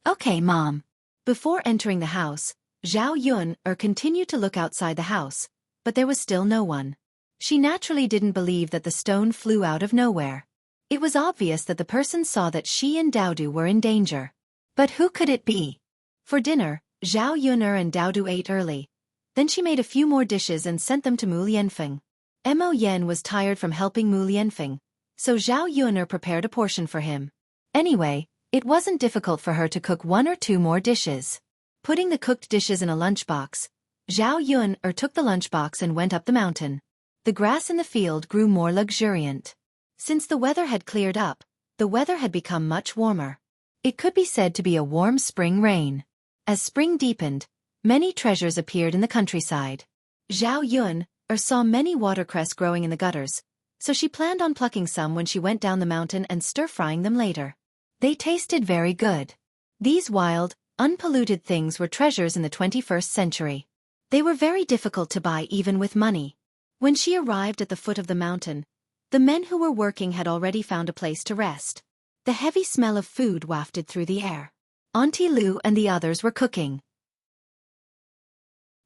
Okay, Mom. Before entering the house, Zhao Yun continued to look outside the house, but there was still no one. She naturally didn't believe that the stone flew out of nowhere. It was obvious that the person saw that she and Daodu were in danger. But who could it be? For dinner, Zhao Yun and Daodu ate early. Then she made a few more dishes and sent them to Mu Lianfeng. Mo Yen was tired from helping Mu Lianfeng, so Zhao Yun prepared a portion for him. Anyway, it wasn't difficult for her to cook 1 or 2 more dishes. Putting the cooked dishes in a lunchbox, Zhao Yun took the lunchbox and went up the mountain. The grass in the field grew more luxuriant. Since the weather had cleared up, the weather had become much warmer. It could be said to be a warm spring rain. As spring deepened, many treasures appeared in the countryside. Zhao Yun saw many watercress growing in the gutters, so she planned on plucking some when she went down the mountain and stir-frying them later. They tasted very good. These wild, unpolluted things were treasures in the 21st century. They were very difficult to buy even with money. When she arrived at the foot of the mountain, the men who were working had already found a place to rest. The heavy smell of food wafted through the air. Auntie Lu and the others were cooking.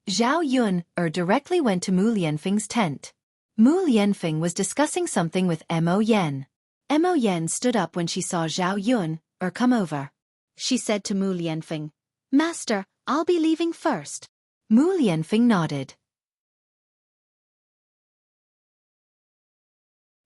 Zhao Yun directly went to Mu Lianfeng's tent. Mu Lianfeng was discussing something with Mo Yen. Mo Yen stood up when she saw Zhao Yun come over. She said to Mu Lianfeng, Master, I'll be leaving first. Mu Lianfeng nodded.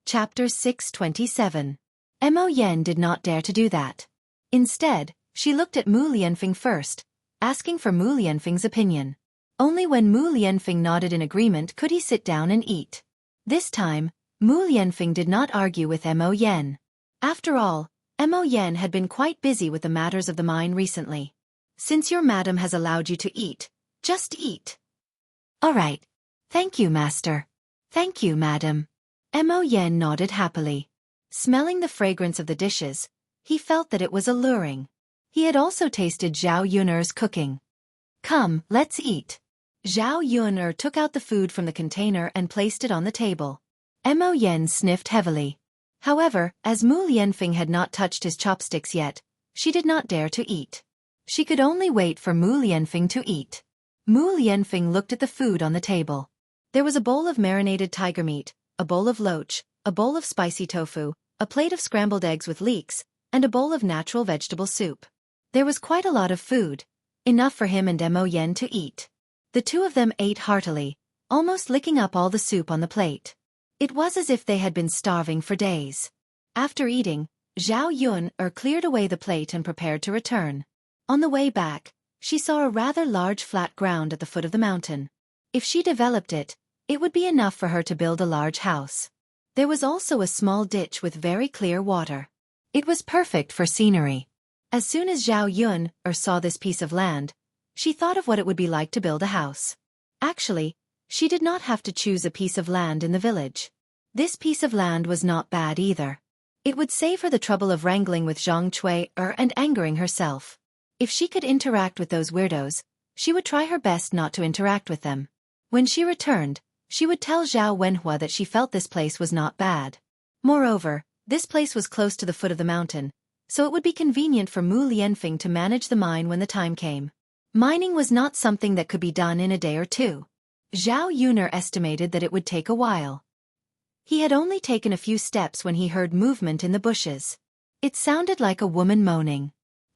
Chapter 627. Mo Yen did not dare to do that. Instead, she looked at Mu Lianfeng first, asking for Mu Lianfeng's opinion. Only when Mu Lianfeng nodded in agreement could he sit down and eat. This time, Mu Lianfeng did not argue with Mo Yen. After all, Mo Yen had been quite busy with the matters of the mine recently. Since your madam has allowed you to eat, just eat. All right. Thank you, master. Thank you, madam. Mo Yen nodded happily. Smelling the fragrance of the dishes, he felt that it was alluring. He had also tasted Zhao Yun's cooking. Come, let's eat. Zhao Yun took out the food from the container and placed it on the table. Mo Yen sniffed heavily. However, as Mu Lianfeng had not touched his chopsticks yet, she did not dare to eat. She could only wait for Mu Lianfeng to eat. Mu Lianfeng looked at the food on the table. There was a bowl of marinated tiger meat, a bowl of loach, a bowl of spicy tofu, a plate of scrambled eggs with leeks, and a bowl of natural vegetable soup. There was quite a lot of food, enough for him and Mo Yen to eat. The two of them ate heartily, almost licking up all the soup on the plate. It was as if they had been starving for days. After eating, Zhao Yun cleared away the plate and prepared to return. On the way back, she saw a rather large flat ground at the foot of the mountain. If she developed it, it would be enough for her to build a large house. There was also a small ditch with very clear water. It was perfect for scenery. As soon as Zhao Yun saw this piece of land, she thought of what it would be like to build a house. Actually, she did not have to choose a piece of land in the village. This piece of land was not bad either. It would save her the trouble of wrangling with Zhang Cui and angering herself. If she could interact with those weirdos, she would try her best not to interact with them. When she returned, she would tell Zhao Wenhua that she felt this place was not bad. Moreover, this place was close to the foot of the mountain, so it would be convenient for Mu Lianfeng to manage the mine when the time came. Mining was not something that could be done in a day or two. Zhao Yuner estimated that it would take a while. He had only taken a few steps when he heard movement in the bushes. It sounded like a woman moaning.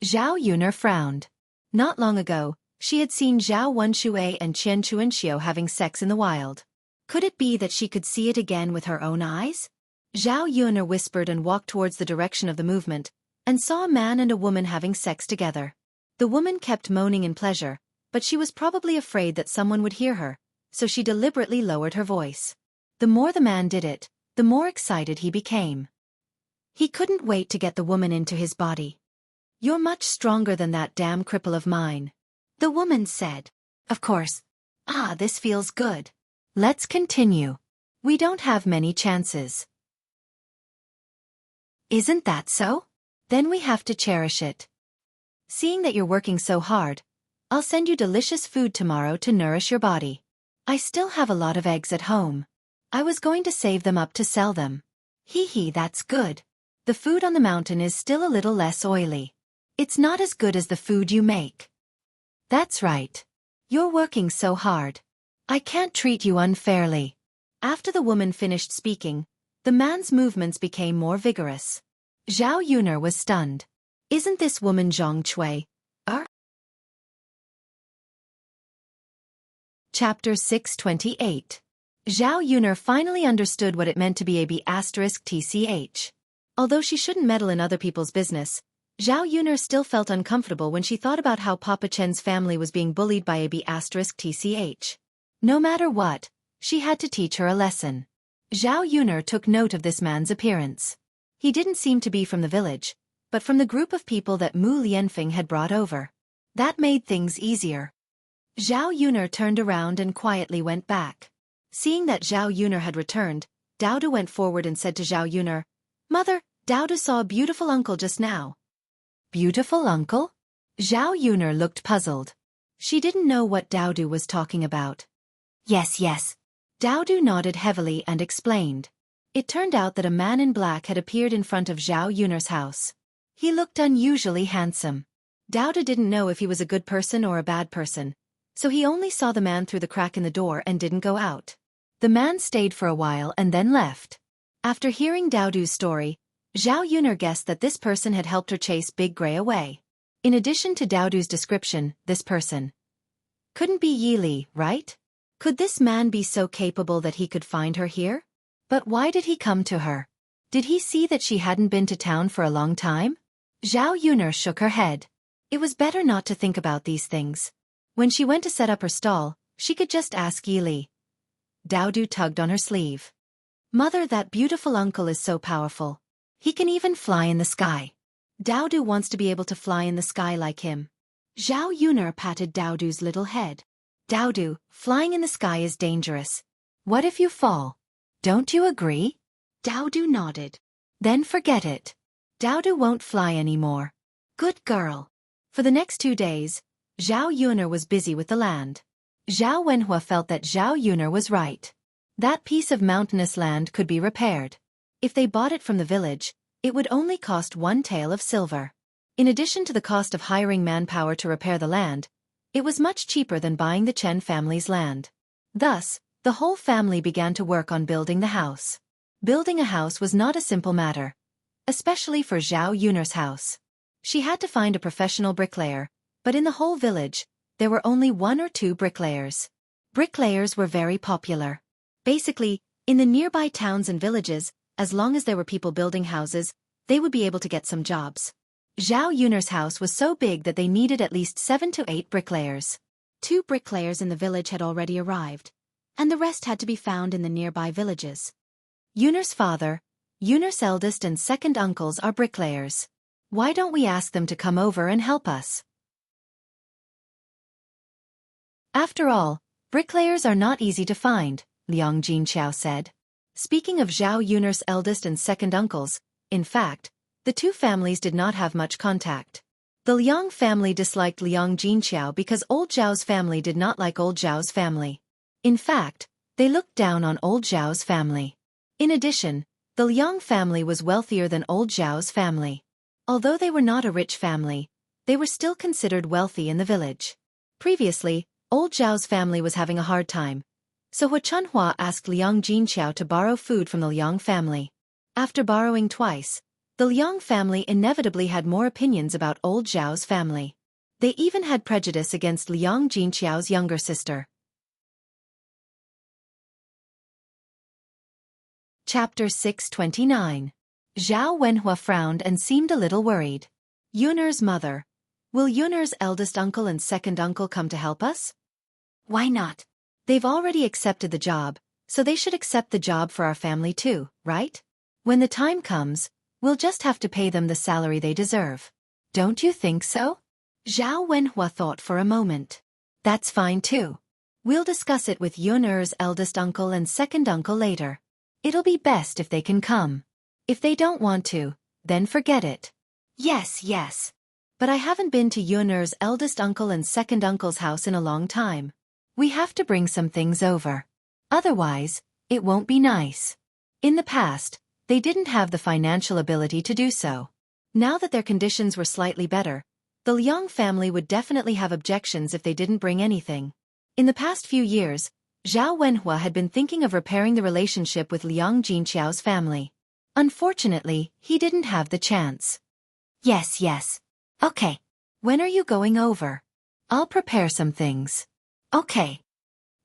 Zhao Yuner frowned. Not long ago, she had seen Zhao Wenxue and Qian Chuanxiu having sex in the wild. Could it be that she could see it again with her own eyes? Zhao Yuner whispered and walked towards the direction of the movement, and saw a man and a woman having sex together. The woman kept moaning in pleasure, but she was probably afraid that someone would hear her, so she deliberately lowered her voice. The more the man did it, the more excited he became. He couldn't wait to get the woman into his body. "You're much stronger than that damn cripple of mine," the woman said. "Of course. This feels good. Let's continue. We don't have many chances." "Isn't that so? Then we have to cherish it. Seeing that you're working so hard, I'll send you delicious food tomorrow to nourish your body. I still have a lot of eggs at home. I was going to save them up to sell them." Hee, that's good. The food on the mountain is still a little less oily. It's not as good as the food you make. That's right. You're working so hard. I can't treat you unfairly. After the woman finished speaking, the man's movements became more vigorous. Zhao Yuner was stunned. Isn't this woman Zhang Cui? Chapter 628. Zhao Yuner finally understood what it meant to be a B*TCH. Although she shouldn't meddle in other people's business, Zhao Yuner still felt uncomfortable when she thought about how Papa Chen's family was being bullied by a B*TCH. No matter what, she had to teach her a lesson. Zhao Yuner took note of this man's appearance. He didn't seem to be from the village, but from the group of people that Mu Lianfeng had brought over. That made things easier. Zhao Yuner turned around and quietly went back. Seeing that Zhao Yuner had returned, Daodu went forward and said to Zhao Yuner, "Mother, Daodu saw a beautiful uncle just now." "Beautiful uncle?" Zhao Yuner looked puzzled. She didn't know what Daodu was talking about. Yes. Daodu nodded heavily and explained. It turned out that a man in black had appeared in front of Zhao Yuner's house. He looked unusually handsome. Daodu didn't know if he was a good person or a bad person, so he only saw the man through the crack in the door and didn't go out. The man stayed for a while and then left. After hearing Daodu's story, Zhao Yuner guessed that this person had helped her chase Big Gray away. In addition to Daodu's description, this person couldn't be Yi Li, right? Could this man be so capable that he could find her here? But why did he come to her? Did he see that she hadn't been to town for a long time? Zhao Yuner shook her head. It was better not to think about these things. When she went to set up her stall, she could just ask Yi Li. Daodu tugged on her sleeve. "Mother, that beautiful uncle is so powerful. He can even fly in the sky. Daodu wants to be able to fly in the sky like him." Zhao Yuner patted Daodu's little head. "Daodu, flying in the sky is dangerous. What if you fall? Don't you agree?" Daodu nodded. "Then forget it. Daodu won't fly anymore." "Good girl." For the next 2 days, Zhao Yuner was busy with the land. Zhao Wenhua felt that Zhao Yuner was right. That piece of mountainous land could be repaired. If they bought it from the village, it would only cost 1 tael of silver. In addition to the cost of hiring manpower to repair the land, it was much cheaper than buying the Chen family's land. Thus, the whole family began to work on building the house. Building a house was not a simple matter, especially for Zhao Yun'er's house. She had to find a professional bricklayer, but in the whole village, there were only 1 or 2 bricklayers. Bricklayers were very popular. Basically, in the nearby towns and villages, as long as there were people building houses, they would be able to get some jobs. Zhao Yun'er's house was so big that they needed at least 7 to 8 bricklayers. 2 bricklayers in the village had already arrived, and the rest had to be found in the nearby villages. Yun'er's father, Yun'er's eldest and second uncles are bricklayers. Why don't we ask them to come over and help us? After all, bricklayers are not easy to find, Liang Jinqiao said. Speaking of Zhao Yun'er's eldest and second uncles, in fact, the 2 families did not have much contact. The Liang family disliked Liang Jinqiao because old Zhao's family did not like old Zhao's family. In fact, they looked down on old Zhao's family. In addition, the Liang family was wealthier than old Zhao's family. Although they were not a rich family, they were still considered wealthy in the village. Previously, old Zhao's family was having a hard time, so Hu Chunhua asked Liang Jinqiao to borrow food from the Liang family. After borrowing twice, the Liang family inevitably had more opinions about old Zhao's family. They even had prejudice against Liang Jinqiao's younger sister. Chapter 629. Zhao Wenhua frowned and seemed a little worried. Yun'er's mother. Will Yun'er's eldest uncle and second uncle come to help us? Why not? They've already accepted the job, so they should accept the job for our family too, right? When the time comes, we'll just have to pay them the salary they deserve. Don't you think so? Zhao Wenhua thought for a moment. That's fine too. We'll discuss it with Yun'er's eldest uncle and second uncle later. It'll be best if they can come. If they don't want to, then forget it. Yes. But I haven't been to Yun'er's eldest uncle and second uncle's house in a long time. We have to bring some things over. Otherwise, it won't be nice. In the past, they didn't have the financial ability to do so. Now that their conditions were slightly better, the Liang family would definitely have objections if they didn't bring anything. In the past few years, Zhao Wenhua had been thinking of repairing the relationship with Liang Jinqiao's family. Unfortunately, he didn't have the chance. Yes. Okay. When are you going over? I'll prepare some things. Okay.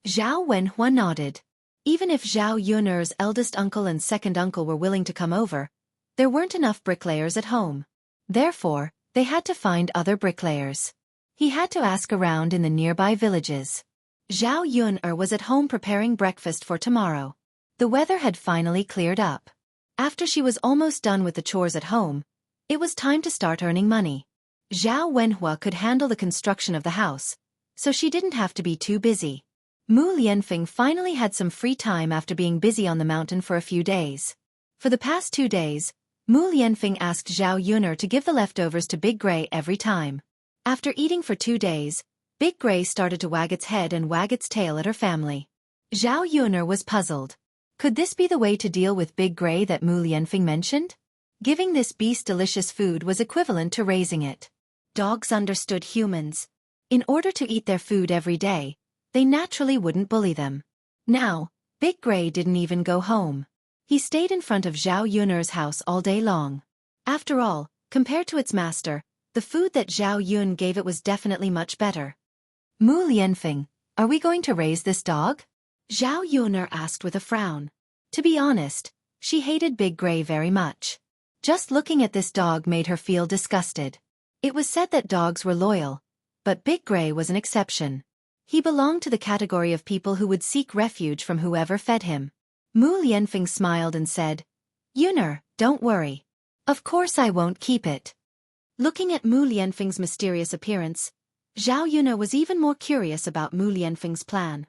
Zhao Wenhua nodded. Even if Zhao Yun'er's eldest uncle and second uncle were willing to come over, there weren't enough bricklayers at home. Therefore, they had to find other bricklayers. He had to ask around in the nearby villages. Zhao Yun'er was at home preparing breakfast for tomorrow. The weather had finally cleared up. After she was almost done with the chores at home, it was time to start earning money. Zhao Wenhua could handle the construction of the house, so she didn't have to be too busy. Mu Lianfeng finally had some free time after being busy on the mountain for a few days. For the past 2 days, Mu Lianfeng asked Zhao Yun'er to give the leftovers to Big Gray every time. After eating for 2 days, Big Gray started to wag its head and wag its tail at her family. Zhao Yun'er was puzzled. Could this be the way to deal with Big Gray that Mu Lianfeng mentioned? Giving this beast delicious food was equivalent to raising it. Dogs understood humans. In order to eat their food every day, they naturally wouldn't bully them. Now, Big Gray didn't even go home. He stayed in front of Zhao Yun'er's house all day long. After all, compared to its master, the food that Zhao Yun gave it was definitely much better. Mu Lianfeng, are we going to raise this dog? Zhao Yun'er asked with a frown. To be honest, she hated Big Gray very much. Just looking at this dog made her feel disgusted. It was said that dogs were loyal, but Big Gray was an exception. He belonged to the category of people who would seek refuge from whoever fed him. Mu Lianfeng smiled and said, Yun'er, don't worry. Of course I won't keep it. Looking at Mu Lianfeng's mysterious appearance, Zhao Yun'er was even more curious about Mu Lianfeng's plan.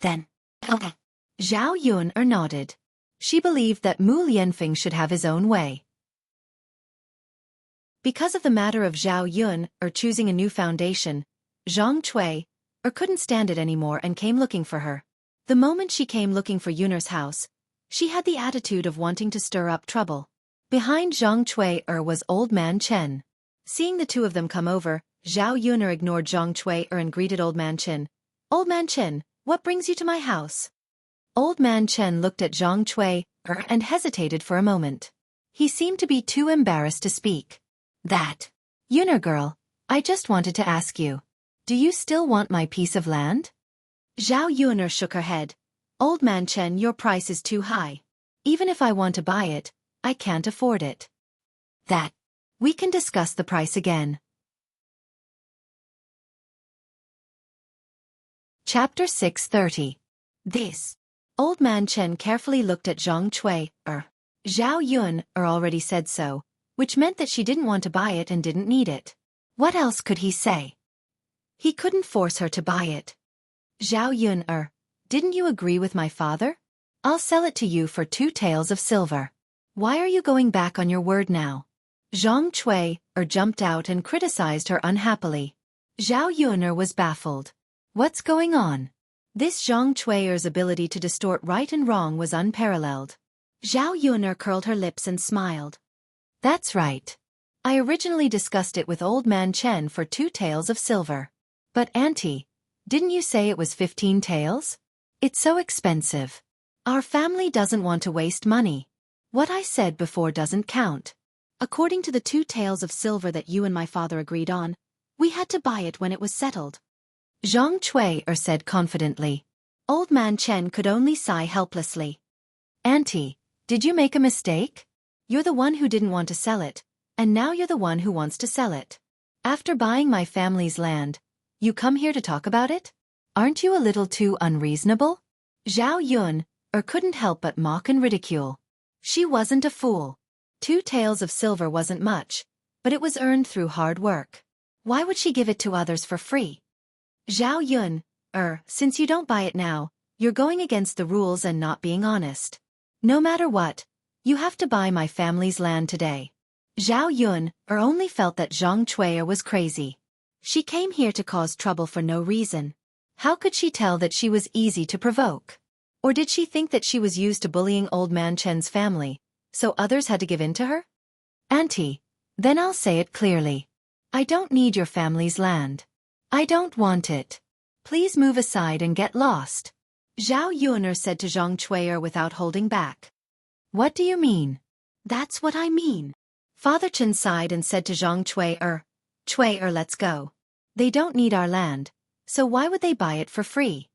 Then, okay. Zhao Yun'er nodded. She believed that Mu Lianfeng should have his own way. Because of the matter of Zhao Yun'er choosing a new foundation, Zhang Xueqi couldn't stand it anymore and came looking for her. The moment she came looking for Yun'er's house, She had the attitude of wanting to stir up trouble. Behind Zhang Cui was Old Man Chen. Seeing the two of them come over, Zhao Yun'er ignored Zhang Cui and greeted Old Man Chen. "Old Man Chen, what brings you to my house?" Old Man Chen looked at Zhang Cui and hesitated for a moment. He seemed to be too embarrassed to speak. "That. Yun'er girl, I just wanted to ask you. Do you still want my piece of land?" Zhao Yun'er shook her head. "Old Man Chen, your price is too high. Even if I want to buy it, I can't afford it." "That. We can discuss the price again." Chapter 630. This. Old Man Chen carefully looked at Zhang Cui. Zhao Yun'er already said so, which meant that she didn't want to buy it and didn't need it. What else could he say? He couldn't force her to buy it. "Zhao Yun'er, didn't you agree with my father? I'll sell it to you for 2 taels of silver. Why are you going back on your word now?" Zhang Cui jumped out and criticized her unhappily. Zhao Yun'er was baffled. What's going on? This Zhang Cui's ability to distort right and wrong was unparalleled. Zhao Yun'er curled her lips and smiled. "That's right. I originally discussed it with Old Man Chen for 2 taels of silver. But Auntie, didn't you say it was 15 taels? It's so expensive. Our family doesn't want to waste money. What I said before doesn't count. According to the 2 taels of silver that you and my father agreed on, we had to buy it when it was settled," Zhang Cui said confidently. Old Man Chen could only sigh helplessly. "Auntie, did you make a mistake? You're the one who didn't want to sell it, and now you're the one who wants to sell it. After buying my family's land, you come here to talk about it? Aren't you a little too unreasonable?" Zhao Yun'er couldn't help but mock and ridicule. She wasn't a fool. 2 taels of silver wasn't much, but it was earned through hard work. Why would she give it to others for free? "Zhao Yun'er, since you don't buy it now, you're going against the rules and not being honest. No matter what, you have to buy my family's land today." Zhao Yun'er only felt that Zhang Cui was crazy. She came here to cause trouble for no reason. How could she tell that she was easy to provoke? Or did she think that she was used to bullying Old Man Chen's family, so others had to give in to her? "Auntie, then I'll say it clearly. I don't need your family's land. I don't want it. Please move aside and get lost," Zhao Yun'er said to Zhang Cui without holding back. "What do you mean?" "That's what I mean." Father Chen sighed and said to Zhang Cui, let's go. They don't need our land, so why would they buy it for free?"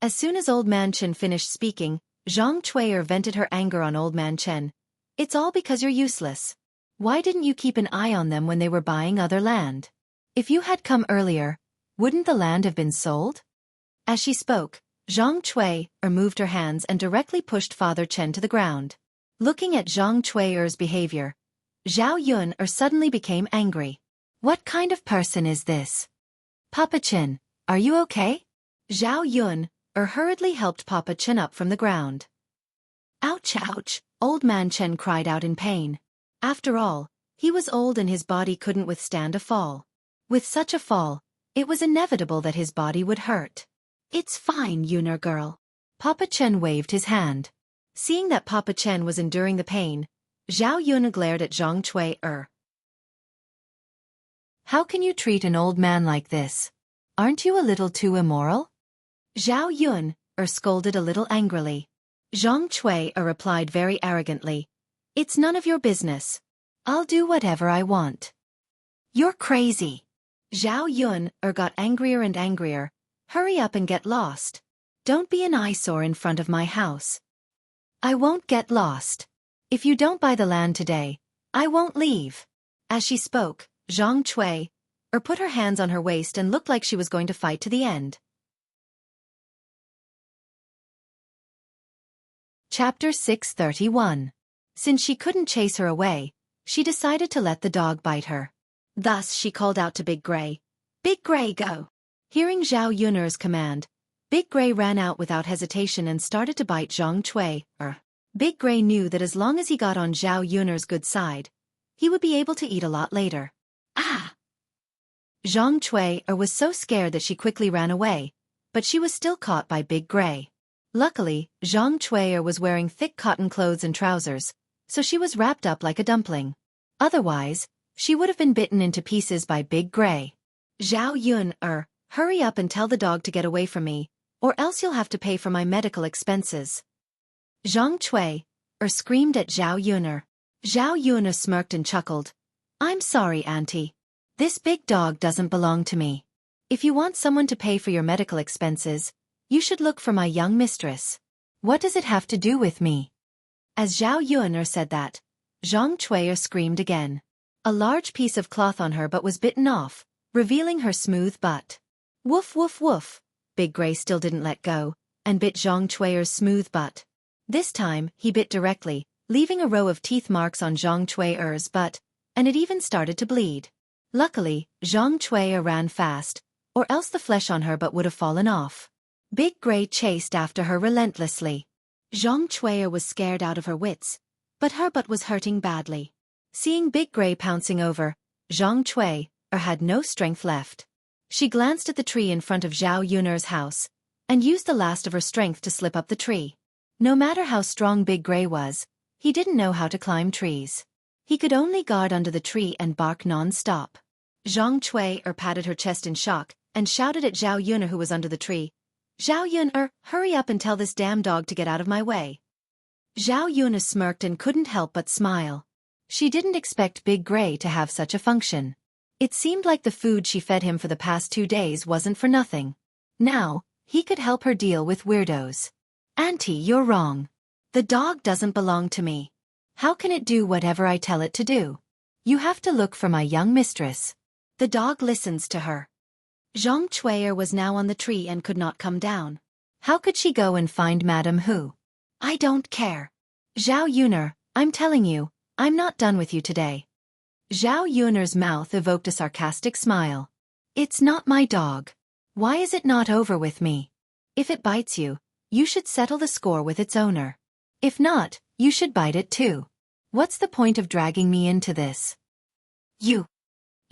As soon as Old Man Chen finished speaking, Zhang Cui vented her anger on Old Man Chen. "It's all because you're useless. Why didn't you keep an eye on them when they were buying other land? If you had come earlier, wouldn't the land have been sold?" As she spoke, Zhang Cui moved her hands and directly pushed Father Chen to the ground. Looking at Zhang Cui's behavior, Zhao Yun'er suddenly became angry. What kind of person is this? "Papa Chen, are you okay?" Zhao Yun'er hurriedly helped Papa Chen up from the ground. "Ouch, ouch," Old Man Chen cried out in pain. After all, he was old and his body couldn't withstand a fall. With such a fall, it was inevitable that his body would hurt. "It's fine, Yun'er girl." Papa Chen waved his hand. Seeing that Papa Chen was enduring the pain, Zhao Yun'er glared at Zhang Cui. "How can you treat an old man like this? Aren't you a little too immoral?" Zhao Yun'er scolded a little angrily. Zhang Cui replied very arrogantly, "It's none of your business. I'll do whatever I want." "You're crazy." Zhao Yun'er got angrier and angrier. "Hurry up and get lost. Don't be an eyesore in front of my house." "I won't get lost. If you don't buy the land today, I won't leave." As she spoke, Zhang Cui put her hands on her waist and looked like she was going to fight to the end. Chapter 631. Since she couldn't chase her away, she decided to let the dog bite her. Thus she called out to Big Gray, "Big Gray, go!" Hearing Zhao Yun'er's command, Big Gray ran out without hesitation and started to bite Zhang Cui. Big Gray knew that as long as he got on Zhao Yun'er's good side, he would be able to eat a lot later. "Ah!" Zhang Cui was so scared that she quickly ran away, but she was still caught by Big Gray. Luckily, Zhang Chui'er was wearing thick cotton clothes and trousers, so she was wrapped up like a dumpling. Otherwise, she would have been bitten into pieces by Big Gray. Zhao Yun, hurry up and tell the dog to get away from me, or else you'll have to pay for my medical expenses. Zhang Chui'er screamed at Zhao Yun. Zhao Yun smirked and chuckled. I'm sorry, Auntie. This big dog doesn't belong to me. If you want someone to pay for your medical expenses, you should look for my young mistress. What does it have to do with me? As Zhao Yun said that, Zhang Chui'er screamed again. A large piece of cloth on her butt was bitten off, revealing her smooth butt. Woof woof woof. Big Gray still didn't let go, and bit Zhang Chui'er's smooth butt. This time, he bit directly, leaving a row of teeth marks on Zhang Chui'er's butt, and it even started to bleed. Luckily, Zhang Chui'er ran fast, or else the flesh on her butt would have fallen off. Big Gray chased after her relentlessly. Zhang Chui'er was scared out of her wits, but her butt was hurting badly. Seeing Big Gray pouncing over, Zhang Chui'er had no strength left. She glanced at the tree in front of Zhao Yun's house, and used the last of her strength to slip up the tree. No matter how strong Big Gray was, he didn't know how to climb trees. He could only guard under the tree and bark non-stop. Zhang Chui'er patted her chest in shock, and shouted at Zhao Yun who was under the tree. Zhao Yun, hurry up and tell this damn dog to get out of my way. Zhao Yun smirked and couldn't help but smile. She didn't expect Big Gray to have such a function. It seemed like the food she fed him for the past 2 days wasn't for nothing. Now, he could help her deal with weirdos. Auntie, you're wrong. The dog doesn't belong to me. How can it do whatever I tell it to do? You have to look for my young mistress. The dog listens to her. Zhang Chui'er was now on the tree and could not come down. How could she go and find Madame Hu? I don't care. Zhao Yun, I'm telling you, I'm not done with you today. Zhao Yun's mouth evoked a sarcastic smile. It's not my dog. Why is it not over with me? If it bites you, you should settle the score with its owner. If not, you should bite it too. What's the point of dragging me into this? You.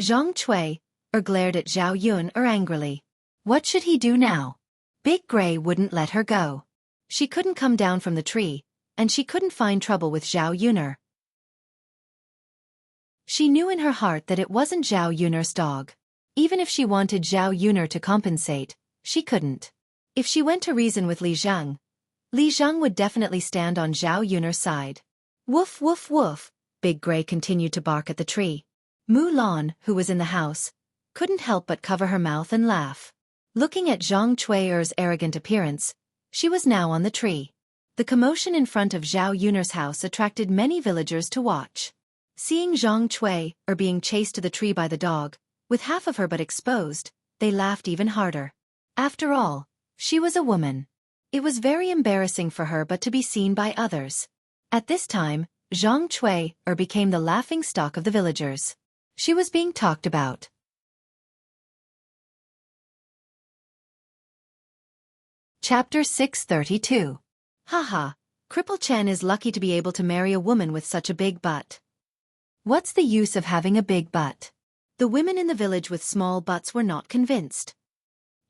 Zhang Chui'er glared at Zhao Yun angrily. What should he do now? Big Gray wouldn't let her go. She couldn't come down from the tree, and she couldn't find trouble with Zhao Yun. She knew in her heart that it wasn't Zhao Yun's dog. Even if she wanted Zhao Yun to compensate, she couldn't. If she went to reason with Li Zhang would definitely stand on Zhao Yun's side. Woof woof woof, Big Gray continued to bark at the tree. Mulan, who was in the house, couldn't help but cover her mouth and laugh. Looking at Zhang Chui'er's arrogant appearance, she was now on the tree. The commotion in front of Zhao Yun's house attracted many villagers to watch. Seeing Zhang Chui'er being chased to the tree by the dog, with half of her butt exposed, they laughed even harder. After all, she was a woman. It was very embarrassing for her but to be seen by others. At this time, Zhang Chui'er became the laughing stock of the villagers. She was being talked about. Chapter 632. Haha, Cripple Chen is lucky to be able to marry a woman with such a big butt. What's the use of having a big butt? The women in the village with small butts were not convinced.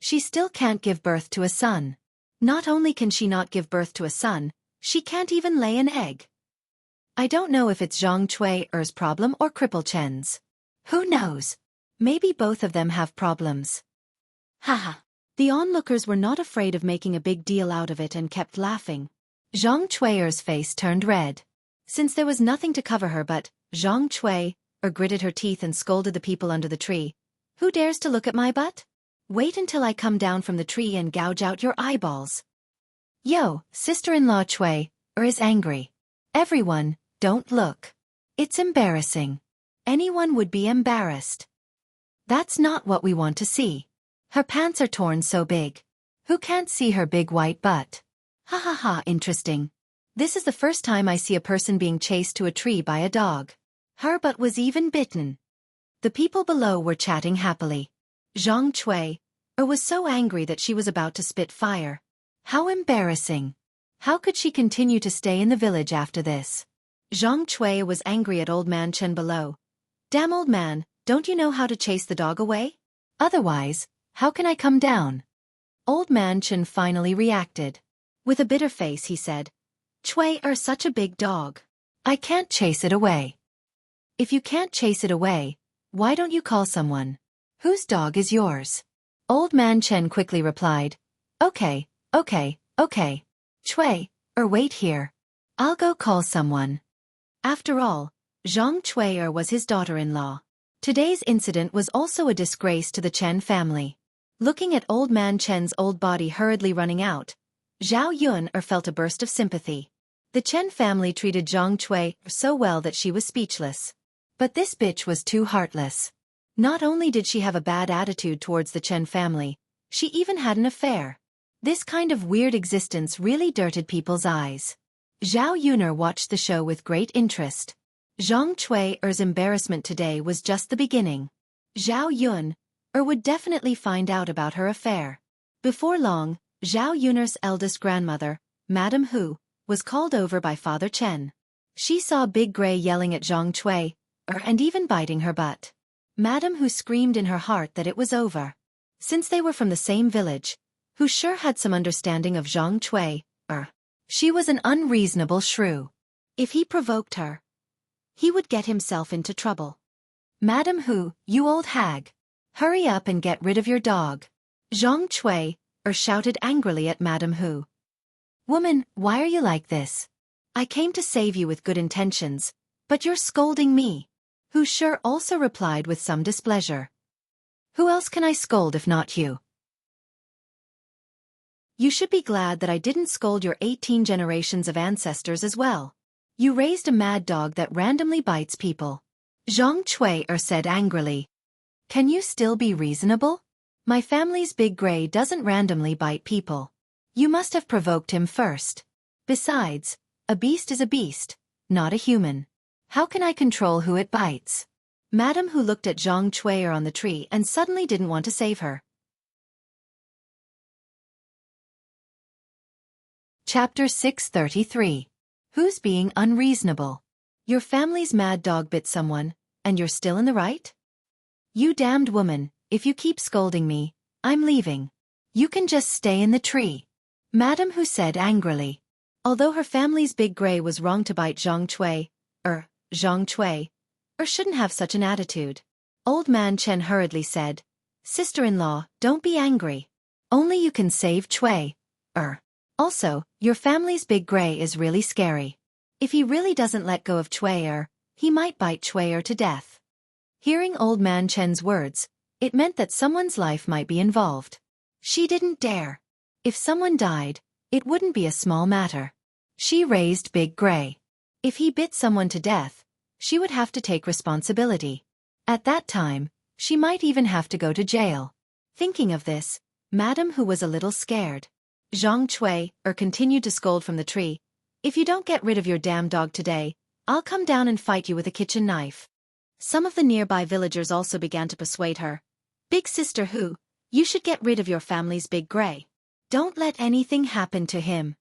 She still can't give birth to a son. Not only can she not give birth to a son, she can't even lay an egg. I don't know if it's Zhang Chui'er's problem or Cripple Chen's. Who knows? Maybe both of them have problems. Haha. The onlookers were not afraid of making a big deal out of it and kept laughing. Zhang Chui'er's face turned red. Since there was nothing to cover her but, Zhang Chui'er gritted her teeth and scolded the people under the tree. Who dares to look at my butt? Wait until I come down from the tree and gouge out your eyeballs. Yo, sister-in-law Chui'er is angry. Everyone, don't look. It's embarrassing. Anyone would be embarrassed. That's not what we want to see. Her pants are torn so big. Who can't see her big white butt? Ha ha ha, interesting. This is the first time I see a person being chased to a tree by a dog. Her butt was even bitten. The people below were chatting happily. Zhang Chui'er was so angry that she was about to spit fire. How embarrassing. How could she continue to stay in the village after this? Zhang Chui'er was angry at Old Man Chen below. Damn old man, don't you know how to chase the dog away? Otherwise, how can I come down? Old Man Chen finally reacted. With a bitter face he said, Xueqi are such a big dog. I can't chase it away. If you can't chase it away, why don't you call someone? Whose dog is yours? Old Man Chen quickly replied, Okay. Xueqi, wait here. I'll go call someone. After all, Xueqi was his daughter-in-law. Today's incident was also a disgrace to the Chen family. Looking at Old Man Chen's old body hurriedly running out, Zhao Yun felt a burst of sympathy. The Chen family treated Xueqi so well that she was speechless. But this bitch was too heartless. Not only did she have a bad attitude towards the Chen family, she even had an affair. This kind of weird existence really dirted people's eyes. Zhao Yun watched the show with great interest. Xueqi's embarrassment today was just the beginning. Zhao Yun would definitely find out about her affair. Before long, Zhao Yun's eldest grandmother, Madame Hu, was called over by Father Chen. She saw Big Gray yelling at Xueqi and even biting her butt. Madame Hu screamed in her heart that it was over. Since they were from the same village, Hu sure had some understanding of Xueqi. She was an unreasonable shrew. If he provoked her, he would get himself into trouble. Madame Hu, you old hag. Hurry up and get rid of your dog. Xueqi shouted angrily at Madame Hu. Woman, why are you like this? I came to save you with good intentions, but you're scolding me. Hu sure also replied with some displeasure. Who else can I scold if not you? You should be glad that I didn't scold your 18 generations of ancestors as well. You raised a mad dog that randomly bites people. Xueqi said angrily. Can you still be reasonable? My family's Big Gray doesn't randomly bite people. You must have provoked him first. Besides, a beast is a beast, not a human. How can I control who it bites? Madame Hu looked at Xueqi on the tree and suddenly didn't want to save her. Chapter 633. Who's being unreasonable? Your family's mad dog bit someone, and you're still in the right? You damned woman, if you keep scolding me, I'm leaving. You can just stay in the tree. Madame Hu said angrily. Although her family's Big Gray was wrong to bite Xueqi shouldn't have such an attitude. Old Man Chen hurriedly said, Sister-in-law, don't be angry. Only you can save Xueqi. Also, your family's Big Gray is really scary. If he really doesn't let go of Xueqi, he might bite Xueqi to death. Hearing Old Man Chen's words, it meant that someone's life might be involved. She didn't dare. If someone died, it wouldn't be a small matter. She raised Big Gray. If he bit someone to death, she would have to take responsibility. At that time, she might even have to go to jail. Thinking of this, Madame Hu was a little scared. Xueqi continued to scold from the tree. If you don't get rid of your damn dog today, I'll come down and fight you with a kitchen knife. Some of the nearby villagers also began to persuade her. Big Sister Hu, you should get rid of your family's Big Gray. Don't let anything happen to him.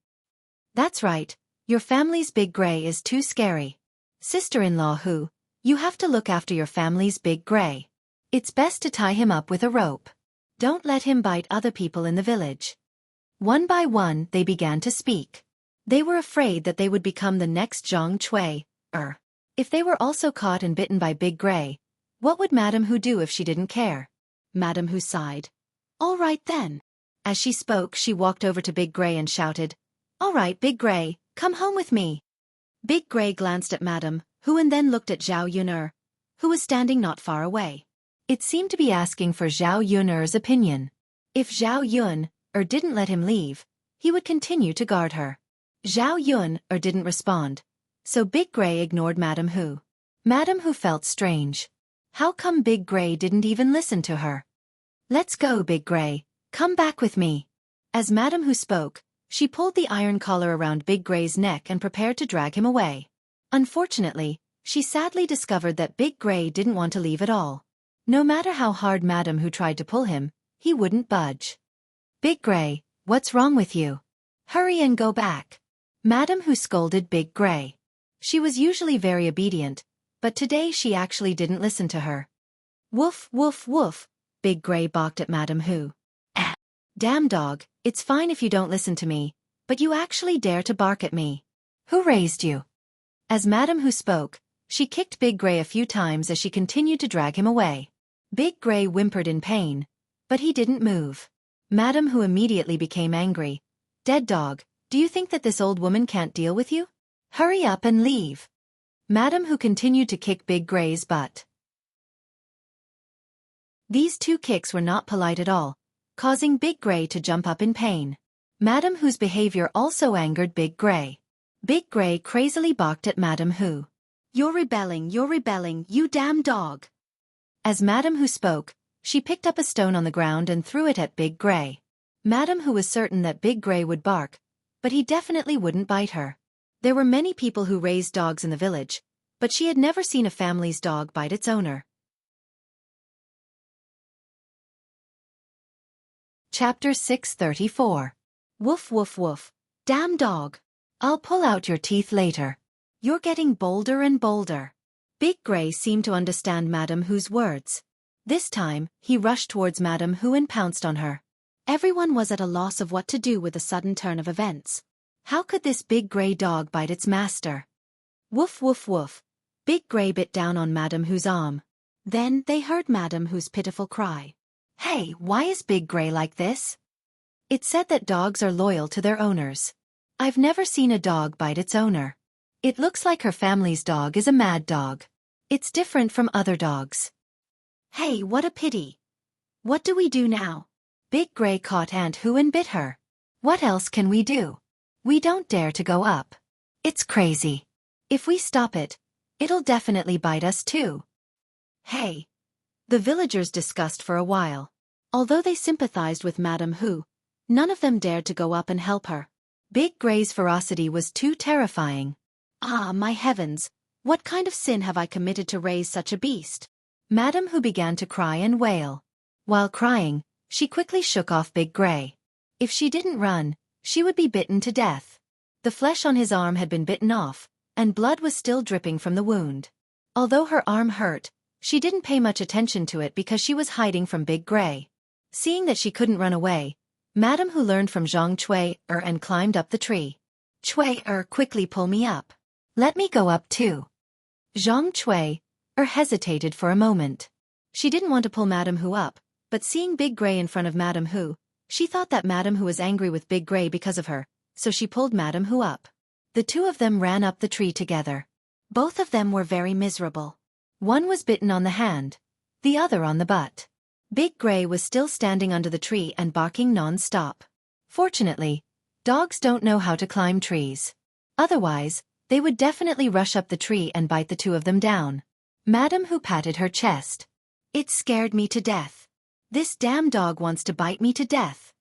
That's right, your family's Big Gray is too scary. Sister-in-law Hu, you have to look after your family's Big Gray. It's best to tie him up with a rope. Don't let him bite other people in the village. One by one they began to speak. They were afraid that they would become the next Xueqi. If they were also caught and bitten by Big Gray, what would Madame Hu do if she didn't care? Madame Hu sighed. All right then. As she spoke, she walked over to Big Gray and shouted, All right, Big Gray, come home with me. Big Gray glanced at Madame Hu and then looked at Zhao Yun, who was standing not far away. It seemed to be asking for Zhao Yun's opinion. If Zhao Yun didn't let him leave, he would continue to guard her. Zhao Yun didn't respond, so Big Gray ignored Madame Hu. Madame Hu felt strange. How come Big Gray didn't even listen to her? Let's go, Big Gray, come back with me. As Madame Hu spoke, she pulled the iron collar around Big Gray's neck and prepared to drag him away. Unfortunately, she sadly discovered that Big Gray didn't want to leave at all. No matter how hard Madame Hu tried to pull him, he wouldn't budge. Big Gray, what's wrong with you? Hurry and go back. Madame Hu scolded Big Gray. She was usually very obedient, but today she actually didn't listen to her. Woof, woof, woof, Big Gray barked at Madame Hu. Damn dog, it's fine if you don't listen to me, But you actually dare to bark at me. Who raised you? As Madam Who spoke, she kicked Big Gray a few times as she continued to drag him away. Big Gray whimpered in pain, but he didn't move. Madam Who immediately became angry. Dead dog, do you think that this old woman can't deal with you? Hurry up and leave. Madam Who continued to kick Big Gray's butt. These two kicks were not polite at all, causing Big Gray to jump up in pain. Madam Who's behavior also angered Big Gray. Big Gray crazily barked at Madam Who. You're rebelling, you damn dog. As Madam Who spoke, she picked up a stone on the ground and threw it at Big Gray. Madam Who was certain that Big Gray would bark, but he definitely wouldn't bite her. There were many people who raised dogs in the village, but she had never seen a family's dog bite its owner. Chapter 634. Woof woof woof. Damn dog. I'll pull out your teeth later. You're getting bolder and bolder. Big Gray seemed to understand Madam Who's words. This time, he rushed towards Madam Who and pounced on her. Everyone was at a loss of what to do with the sudden turn of events. How could this big gray dog bite its master? Woof woof woof. Big Gray bit down on Madam Who's arm. Then they heard Madam Who's pitiful cry. Hey, why is Big Gray like this? It's said that dogs are loyal to their owners. I've never seen a dog bite its owner. It looks like her family's dog is a mad dog. It's different from other dogs. Hey, what a pity. What do we do now? Big Gray caught Aunt Who and bit her. What else can we do? We don't dare to go up. It's crazy. If we stop it, it'll definitely bite us too. Hey. The villagers discussed for a while. Although they sympathized with Madam Who, none of them dared to go up and help her. Big Gray's ferocity was too terrifying. Ah, my heavens, what kind of sin have I committed to raise such a beast? Madam Who began to cry and wail. While crying, she quickly shook off Big Gray. If she didn't run, she would be bitten to death. The flesh on his arm had been bitten off, and blood was still dripping from the wound. Although her arm hurt, she didn't pay much attention to it because she was hiding from Big Gray. Seeing that she couldn't run away, Madam Who learned from Xueqi and climbed up the tree. Xueqi, quickly pull me up. Let me go up too. Xueqi hesitated for a moment. She didn't want to pull Madam Who up, but seeing Big Gray in front of Madam Who, she thought that Madam Who was angry with Big Gray because of her, so she pulled Madam Who up. The two of them ran up the tree together. Both of them were very miserable. One was bitten on the hand, the other on the butt. Big Gray was still standing under the tree and barking non-stop. Fortunately, dogs don't know how to climb trees. Otherwise, they would definitely rush up the tree and bite the two of them down. Madam Who patted her chest. It scared me to death. This damn dog wants to bite me to death.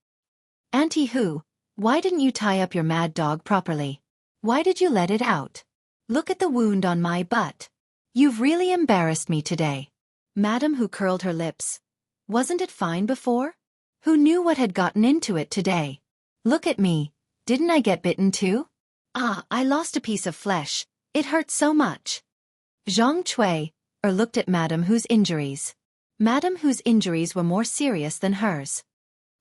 Auntie Who, why didn't you tie up your mad dog properly? Why did you let it out? Look at the wound on my butt. You've really embarrassed me today. Madam Who curled her lips. Wasn't it fine before? Who knew what had gotten into it today? Look at me. Didn't I get bitten too? Ah, I lost a piece of flesh. It hurt so much. Xueqi looked at Madam Who's injuries. Madam Who's injuries were more serious than hers.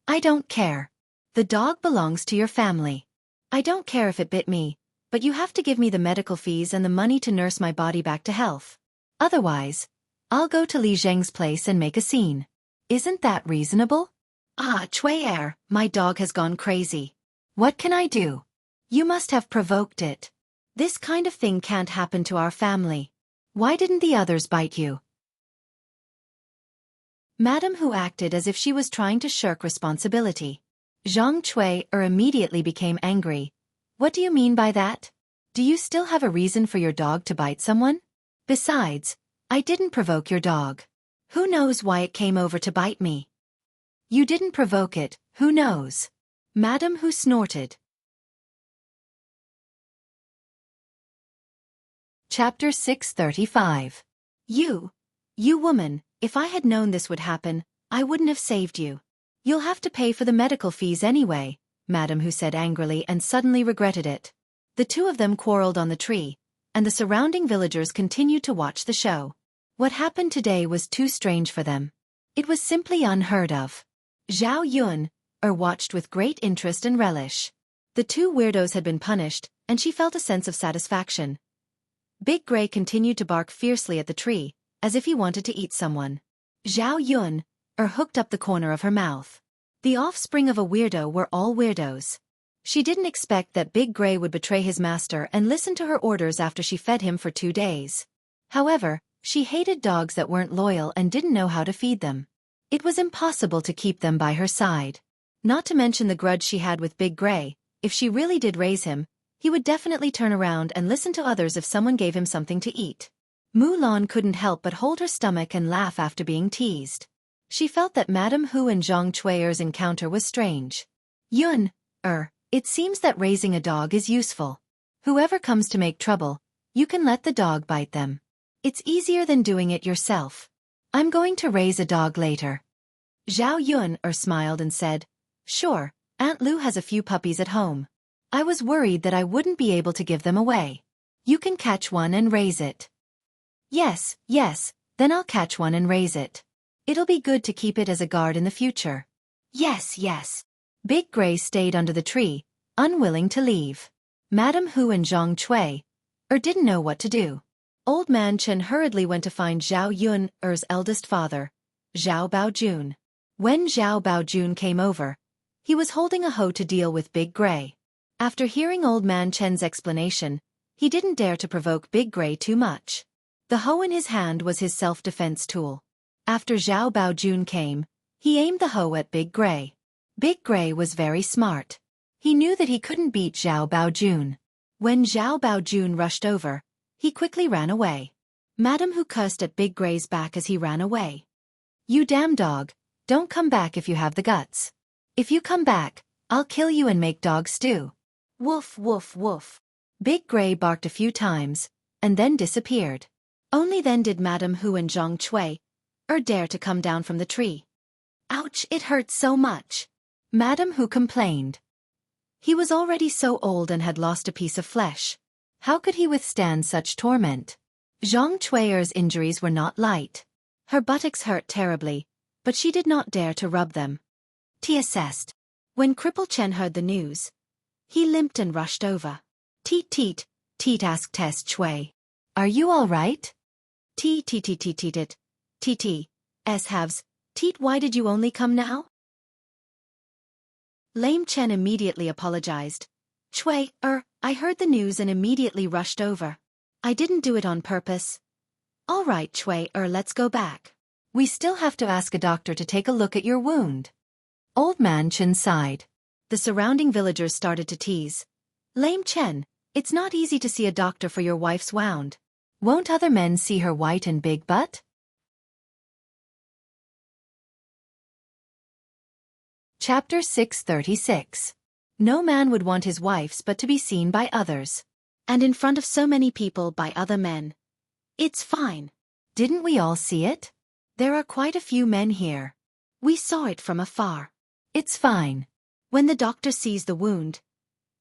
I don't care. The dog belongs to your family. I don't care if it bit me, but you have to give me the medical fees and the money to nurse my body back to health. Otherwise, I'll go to Li Zheng's place and make a scene. Isn't that reasonable? Ah, Xueqi, my dog has gone crazy. What can I do? You must have provoked it. This kind of thing can't happen to our family. Why didn't the others bite you? Madam Who acted as if she was trying to shirk responsibility. Xueqi immediately became angry. What do you mean by that? Do you still have a reason for your dog to bite someone? Besides, I didn't provoke your dog. Who knows why it came over to bite me? You didn't provoke it, who knows? Madam Who snorted. Chapter 635. You woman, if I had known this would happen, I wouldn't have saved you. You'll have to pay for the medical fees anyway, Madam Who said angrily and suddenly regretted it. The two of them quarreled on the tree, and the surrounding villagers continued to watch the show. What happened today was too strange for them. It was simply unheard of. Zhao Yun watched with great interest and relish. The two weirdos had been punished, and she felt a sense of satisfaction. Big Gray continued to bark fiercely at the tree, as if he wanted to eat someone. Zhao Yun hooked up the corner of her mouth. The offspring of a weirdo were all weirdos. She didn't expect that Big Gray would betray his master and listen to her orders after she fed him for 2 days. However, she hated dogs that weren't loyal and didn't know how to feed them. It was impossible to keep them by her side. Not to mention the grudge she had with Big Gray. If she really did raise him, he would definitely turn around and listen to others if someone gave him something to eat. Mulan couldn't help but hold her stomach and laugh after being teased. She felt that Madame Hu and Zhang Chui'er's encounter was strange. Yun, it seems that raising a dog is useful. Whoever comes to make trouble, you can let the dog bite them. It's easier than doing it yourself. I'm going to raise a dog later. Zhao Yun smiled and said, Sure, Aunt Lu has a few puppies at home. I was worried that I wouldn't be able to give them away. You can catch one and raise it. Yes, then I'll catch one and raise it. It'll be good to keep it as a guard in the future. Yes. Big Gray stayed under the tree, unwilling to leave. Madame Hu and Zhang Cui didn't know what to do. Old Man Chen hurriedly went to find Zhao Yun's eldest father, Zhao Baojun. When Zhao Baojun came over, he was holding a hoe to deal with Big Gray. After hearing Old Man Chen's explanation, he didn't dare to provoke Big Gray too much. The hoe in his hand was his self-defense tool. After Zhao Baojun came, he aimed the hoe at Big Gray. Big Gray was very smart. He knew that he couldn't beat Zhao Baojun. When Zhao Baojun rushed over, he quickly ran away. Madame Hu cursed at Big Gray's back as he ran away. You damn dog, don't come back if you have the guts. If you come back, I'll kill you and make dog stew. Woof woof woof. Big Gray barked a few times, and then disappeared. Only then did Madame Hu and Zhang Cui dare to come down from the tree. Ouch, it hurts so much. Madame Hu complained. He was already so old and had lost a piece of flesh. How could he withstand such torment? Zhang Chui'er's injuries were not light. Her buttocks hurt terribly, but she did not dare to rub them. He assessed. When Cripple Chen heard the news, he limped and rushed over. Teet, asked Tess Chui. Are you all right? Teet, halves. Teet, why did you only come now? Lame Chen immediately apologized. Chui, I heard the news and immediately rushed over. I didn't do it on purpose. All right, Chui, let's go back. We still have to ask a doctor to take a look at your wound. Old Man Chen sighed. The surrounding villagers started to tease. Lame Chen, it's not easy to see a doctor for your wife's wound. Won't other men see her white and big butt? Chapter 636. No man would want his wife's but to be seen by others. And in front of so many people by other men. It's fine. Didn't we all see it? There are quite a few men here. We saw it from afar. It's fine. When the doctor sees the wound,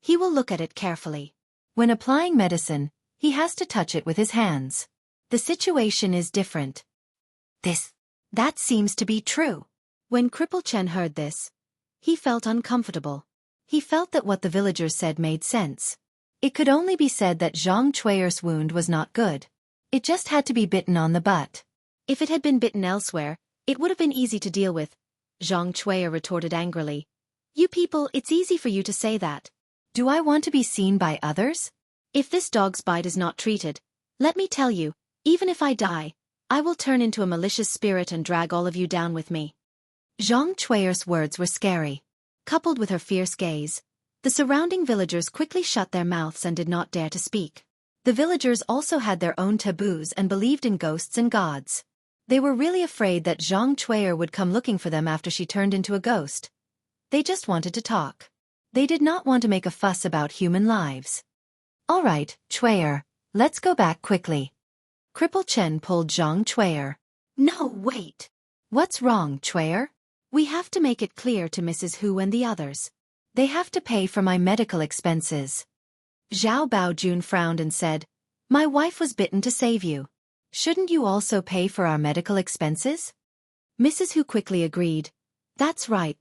he will look at it carefully. When applying medicine, he has to touch it with his hands. The situation is different. That seems to be true. When Cripple Chen heard this, he felt uncomfortable. He felt that what the villagers said made sense. It could only be said that Zhang Chui'er's wound was not good. It just had to be bitten on the butt. If it had been bitten elsewhere, it would have been easy to deal with. Zhang Chui'er retorted angrily. You people, it's easy for you to say that. Do I want to be seen by others? If this dog's bite is not treated, let me tell you, even if I die, I will turn into a malicious spirit and drag all of you down with me. Zhang Chui'er's words were scary. Coupled with her fierce gaze, the surrounding villagers quickly shut their mouths and did not dare to speak. The villagers also had their own taboos and believed in ghosts and gods. They were really afraid that Zhang Chui'er would come looking for them after she turned into a ghost. They just wanted to talk. They did not want to make a fuss about human lives. All right, Chui'er, let's go back quickly. Cripple Chen pulled Zhang Chui'er. No, wait. What's wrong, Chui'er? We have to make it clear to Mrs. Hu and the others. They have to pay for my medical expenses. Zhao Baojun frowned and said, My wife was bitten to save you. Shouldn't you also pay for our medical expenses? Mrs. Hu quickly agreed. That's right.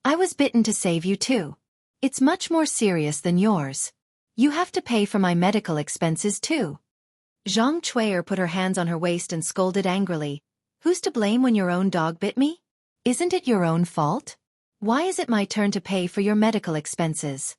I was bitten to save you too. It's much more serious than yours. You have to pay for my medical expenses too. Zhang Chui'er put her hands on her waist and scolded angrily. Who's to blame when your own dog bit me? Isn't it your own fault? Why is it my turn to pay for your medical expenses?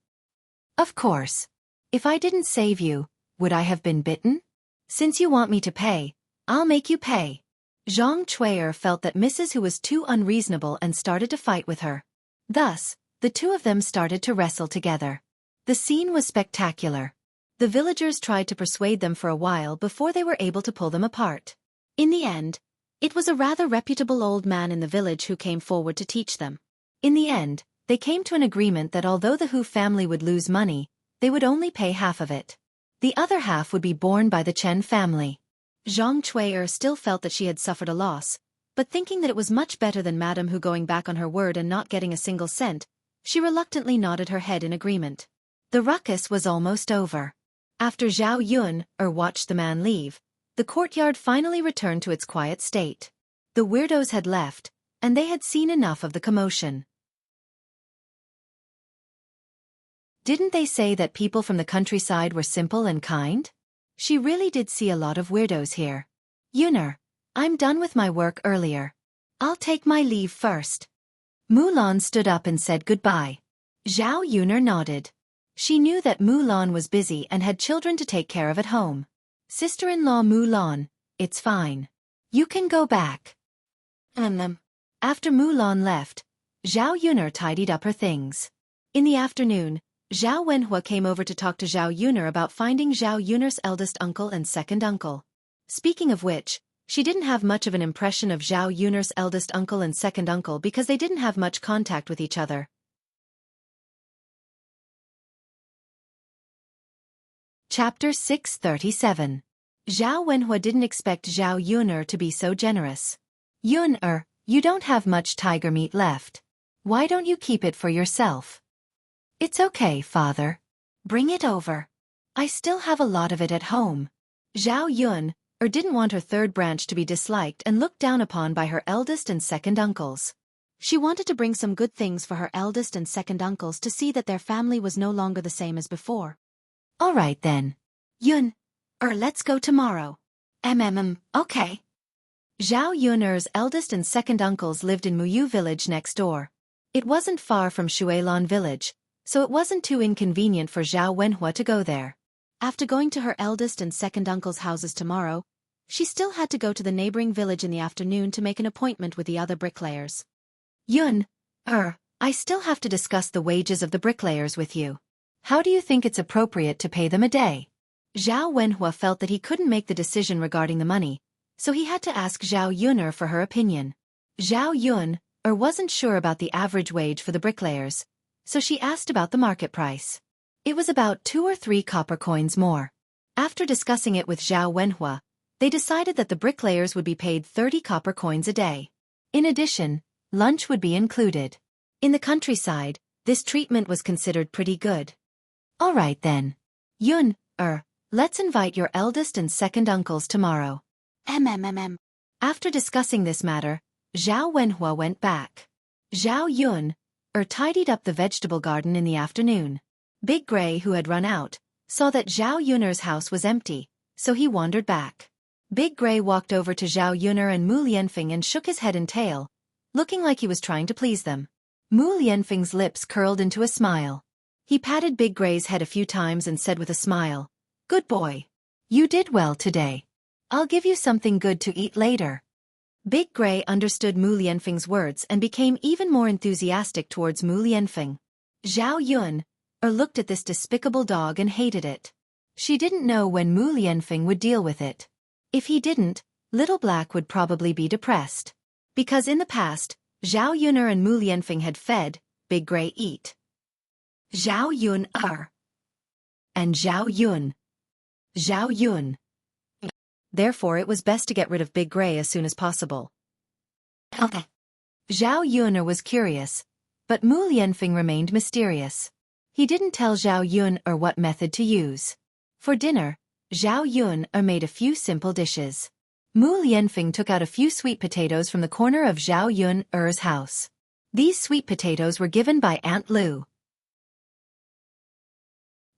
Of course. If I didn't save you, would I have been bitten? Since you want me to pay, I'll make you pay. Zhang Chui'er felt that Mrs. Hu was too unreasonable and started to fight with her. Thus, the two of them started to wrestle together. The scene was spectacular. The villagers tried to persuade them for a while before they were able to pull them apart. In the end, it was a rather reputable old man in the village who came forward to teach them. In the end, they came to an agreement that although the Hu family would lose money, they would only pay half of it. The other half would be borne by the Chen family. Zhang Chui'er still felt that she had suffered a loss, but thinking that it was much better than Madame Hu going back on her word and not getting a single cent, she reluctantly nodded her head in agreement. The ruckus was almost over. After Zhao Yun watched the man leave, the courtyard finally returned to its quiet state. The weirdos had left, and they had seen enough of the commotion. Didn't they say that people from the countryside were simple and kind? She really did see a lot of weirdos here. Yuner, I'm done with my work earlier. I'll take my leave first. Mulan stood up and said goodbye. Zhao Yuner nodded. She knew that Mulan was busy and had children to take care of at home. Sister-in-law Mulan, it's fine. You can go back. After Mulan left, Zhao Yuner tidied up her things. In the afternoon, Zhao Wenhua came over to talk to Zhao Yuner about finding Zhao Yuner's eldest uncle and second uncle. Speaking of which, she didn't have much of an impression of Zhao Yuner's eldest uncle and second uncle because they didn't have much contact with each other. Chapter 637. Zhao Wenhua didn't expect Zhao Yuner to be so generous. Yuner, you don't have much tiger meat left. Why don't you keep it for yourself? It's okay, father. Bring it over. I still have a lot of it at home. Zhao Yuner didn't want her third branch to be disliked and looked down upon by her eldest and second uncles. She wanted to bring some good things for her eldest and second uncles to see that their family was no longer the same as before. All right then. Yuner, let's go tomorrow. Okay. Zhao Yuner's eldest and second uncles lived in Muyu village next door. It wasn't far from Shuilan village, so it wasn't too inconvenient for Zhao Wenhua to go there. After going to her eldest and second uncle's houses tomorrow, she still had to go to the neighboring village in the afternoon to make an appointment with the other bricklayers. Yuner, I still have to discuss the wages of the bricklayers with you. How do you think it's appropriate to pay them a day? Zhao Wenhua felt that he couldn't make the decision regarding the money, so he had to ask Zhao Yuner for her opinion. Zhao Yuner wasn't sure about the average wage for the bricklayers, so she asked about the market price. It was about 2 or 3 copper coins more. After discussing it with Zhao Wenhua, they decided that the bricklayers would be paid 30 copper coins a day. In addition, lunch would be included. In the countryside, this treatment was considered pretty good. All right then. Yuner, let's invite your eldest and second uncles tomorrow. After discussing this matter, Zhao Wenhua went back. Zhao Yuner tidied up the vegetable garden in the afternoon. Big Gray, who had run out, saw that Zhao Yuner's house was empty, so he wandered back. Big Gray walked over to Zhao Yuner and Mu Lianfeng and shook his head and tail, looking like he was trying to please them. Mu Lianfeng's lips curled into a smile. He patted Big Gray's head a few times and said with a smile, "Good boy. You did well today. I'll give you something good to eat later." Big Gray understood Mu Lianfeng's words and became even more enthusiastic towards Mu Lianfeng. Zhao Yuner looked at this despicable dog and hated it. She didn't know when Mu Lianfeng would deal with it. If he didn't, Little Black would probably be depressed. Because in the past, Zhao Yuner and Mu Lianfeng had fed Big Gray eat. Zhao Yuner and Zhao Yuner. Zhao Yuner. Therefore it was best to get rid of Big Gray as soon as possible. Okay. Zhao Yuner was curious, but Mu Lianfeng remained mysterious. He didn't tell Zhao Yuner what method to use. For dinner, Zhao Yuner made a few simple dishes. Mu Lianfeng took out a few sweet potatoes from the corner of Zhao Yuner's house. These sweet potatoes were given by Aunt Lu.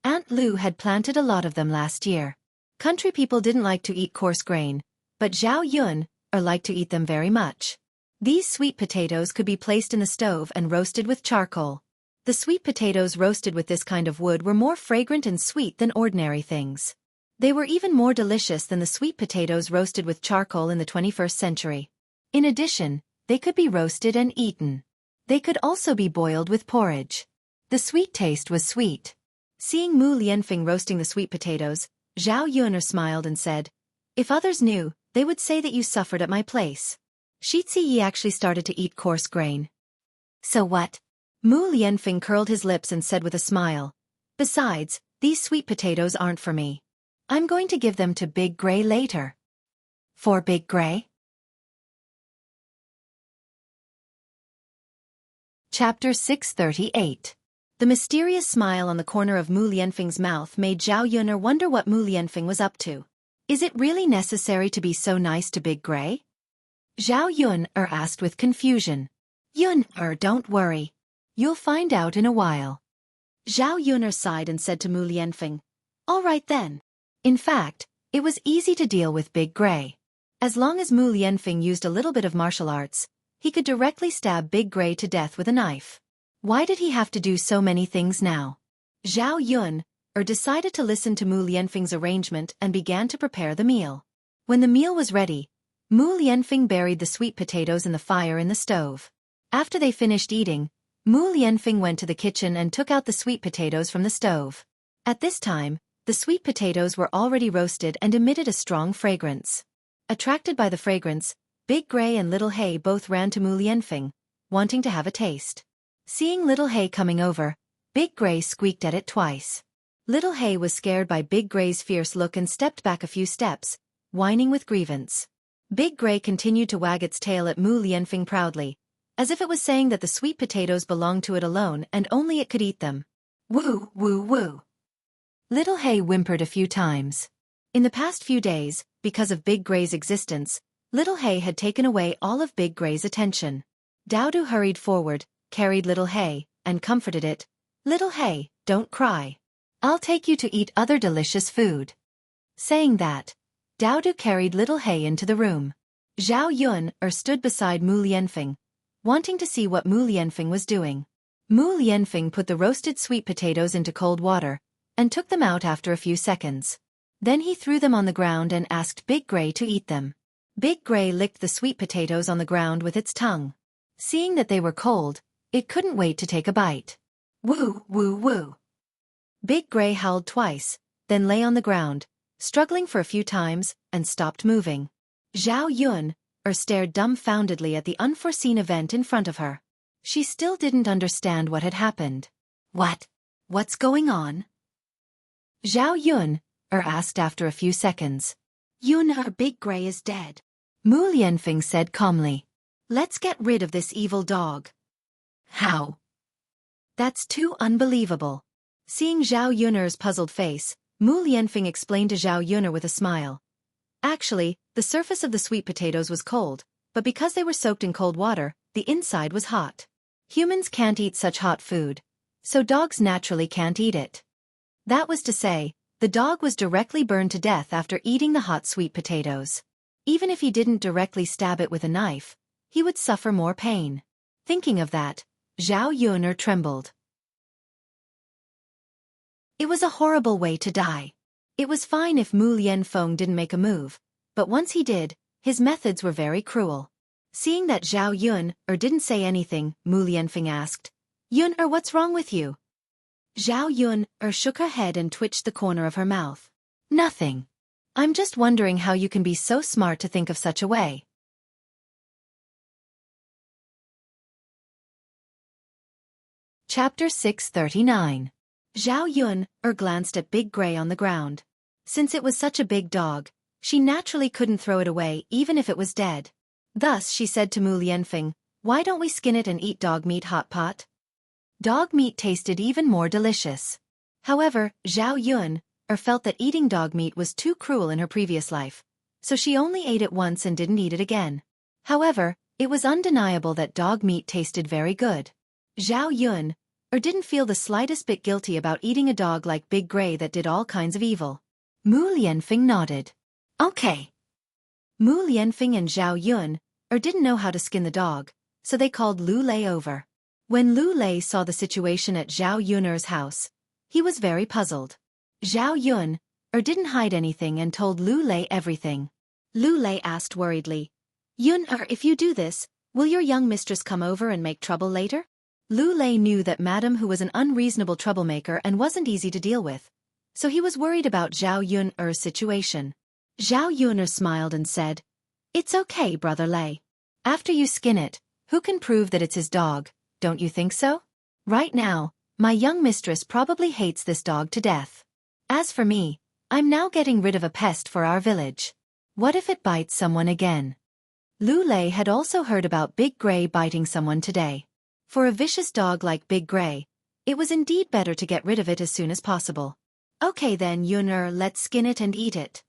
Aunt Lu had planted a lot of them last year. Country people didn't like to eat coarse grain, but Zhao Yun liked to eat them very much. These sweet potatoes could be placed in the stove and roasted with charcoal. The sweet potatoes roasted with this kind of wood were more fragrant and sweet than ordinary things. They were even more delicious than the sweet potatoes roasted with charcoal in the 21st century. In addition, they could be roasted and eaten. They could also be boiled with porridge. The sweet taste was sweet. Seeing Mu Lianfeng roasting the sweet potatoes, Zhao Yun smiled and said, "If others knew, they would say that you suffered at my place." Xueqi actually started to eat coarse grain. "So what?" Mu Lianfeng curled his lips and said with a smile, "Besides, these sweet potatoes aren't for me. I'm going to give them to Big Gray later." "For Big Gray?" Chapter 638. The mysterious smile on the corner of Mu Lianfeng's mouth made Zhao Yun wonder what Mu Lianfeng was up to. Is it really necessary to be so nice to Big Gray? Zhao Yun asked with confusion. "Yun don't worry. You'll find out in a while." Zhao Yun sighed and said to Mu Lianfeng, "All right then." In fact, it was easy to deal with Big Gray. As long as Mu Lianfeng used a little bit of martial arts, he could directly stab Big Gray to death with a knife. Why did he have to do so many things now? Zhao Yun decided to listen to Mu Lianfeng's arrangement and began to prepare the meal. When the meal was ready, Mu Lianfeng buried the sweet potatoes in the fire in the stove. After they finished eating, Mu Lianfeng went to the kitchen and took out the sweet potatoes from the stove. At this time, the sweet potatoes were already roasted and emitted a strong fragrance. Attracted by the fragrance, Big Gray and Little Hay both ran to Mu Lianfeng, wanting to have a taste. Seeing Little Hay coming over, Big Gray squeaked at it twice. Little Hay was scared by Big Gray's fierce look and stepped back a few steps, whining with grievance. Big Gray continued to wag its tail at Mu Lianfeng proudly, as if it was saying that the sweet potatoes belonged to it alone and only it could eat them. "Woo, woo, woo." Little Hay whimpered a few times. In the past few days, because of Big Gray's existence, Little Hay had taken away all of Big Gray's attention. Daodu hurried forward, carried Little Hay, and comforted it. "Little Hay, don't cry. I'll take you to eat other delicious food." Saying that, Daodu carried Little Hay into the room. Zhao Yun stood beside Mu Lianfeng, wanting to see what Mu Lianfeng was doing. Mu Lianfeng put the roasted sweet potatoes into cold water, and took them out after a few seconds. Then he threw them on the ground and asked Big Gray to eat them. Big Gray licked the sweet potatoes on the ground with its tongue. Seeing that they were cold, it couldn't wait to take a bite. "Woo, woo, woo." Big Gray howled twice, then lay on the ground, struggling for a few times, and stopped moving. Zhao Yun stared dumbfoundedly at the unforeseen event in front of her. She still didn't understand what had happened. What's going on?" Zhao Yun asked after a few seconds. "Yun Big Gray is dead," Mu Lianfeng said calmly. "Let's get rid of this evil dog." "How?" "That's too unbelievable." Seeing Zhao Yun's puzzled face, Mu Lianfeng explained to Zhao Yun with a smile. Actually, the surface of the sweet potatoes was cold, but because they were soaked in cold water, the inside was hot. Humans can't eat such hot food, so dogs naturally can't eat it. That was to say, the dog was directly burned to death after eating the hot sweet potatoes. Even if he didn't directly stab it with a knife, he would suffer more pain. Thinking of that, Zhao Yun trembled. It was a horrible way to die. It was fine if Mu Lianfeng didn't make a move, but once he did, his methods were very cruel. Seeing that Zhao Yun didn't say anything, Mu Lianfeng asked, "Yun what's wrong with you?" Zhao Yun shook her head and twitched the corner of her mouth. "Nothing. I'm just wondering how you can be so smart to think of such a way." Chapter 639. Zhao Yun glanced at Big Gray on the ground. Since it was such a big dog, she naturally couldn't throw it away even if it was dead. Thus she said to Mu Lianfeng, "Why don't we skin it and eat dog meat hot pot?" Dog meat tasted even more delicious. However, Zhao Yun felt that eating dog meat was too cruel in her previous life, so she only ate it once and didn't eat it again. However, it was undeniable that dog meat tasted very good. Zhao Yun or didn't feel the slightest bit guilty about eating a dog like Big Gray that did all kinds of evil. Mu Lianfeng nodded. Okay. Mu Lianfeng and Zhao Yun, didn't know how to skin the dog, so they called Lu Lei over. When Lu Lei saw the situation at Zhao Yun's house, he was very puzzled. Zhao Yun, didn't hide anything and told Lu Lei everything. Lu Lei asked worriedly, Yun, if you do this, will your young mistress come over and make trouble later? Lu Lei knew that Madame Hu was an unreasonable troublemaker and wasn't easy to deal with, so he was worried about Zhao Yun's situation. Zhao Yun smiled and said, It's okay, Brother Lei. After you skin it, who can prove that it's his dog, don't you think so? Right now, my young mistress probably hates this dog to death. As for me, I'm now getting rid of a pest for our village. What if it bites someone again? Lu Lei had also heard about Big Gray biting someone today. For a vicious dog like Big Gray, it was indeed better to get rid of it as soon as possible. Okay then, Yun'er, let's skin it and eat it.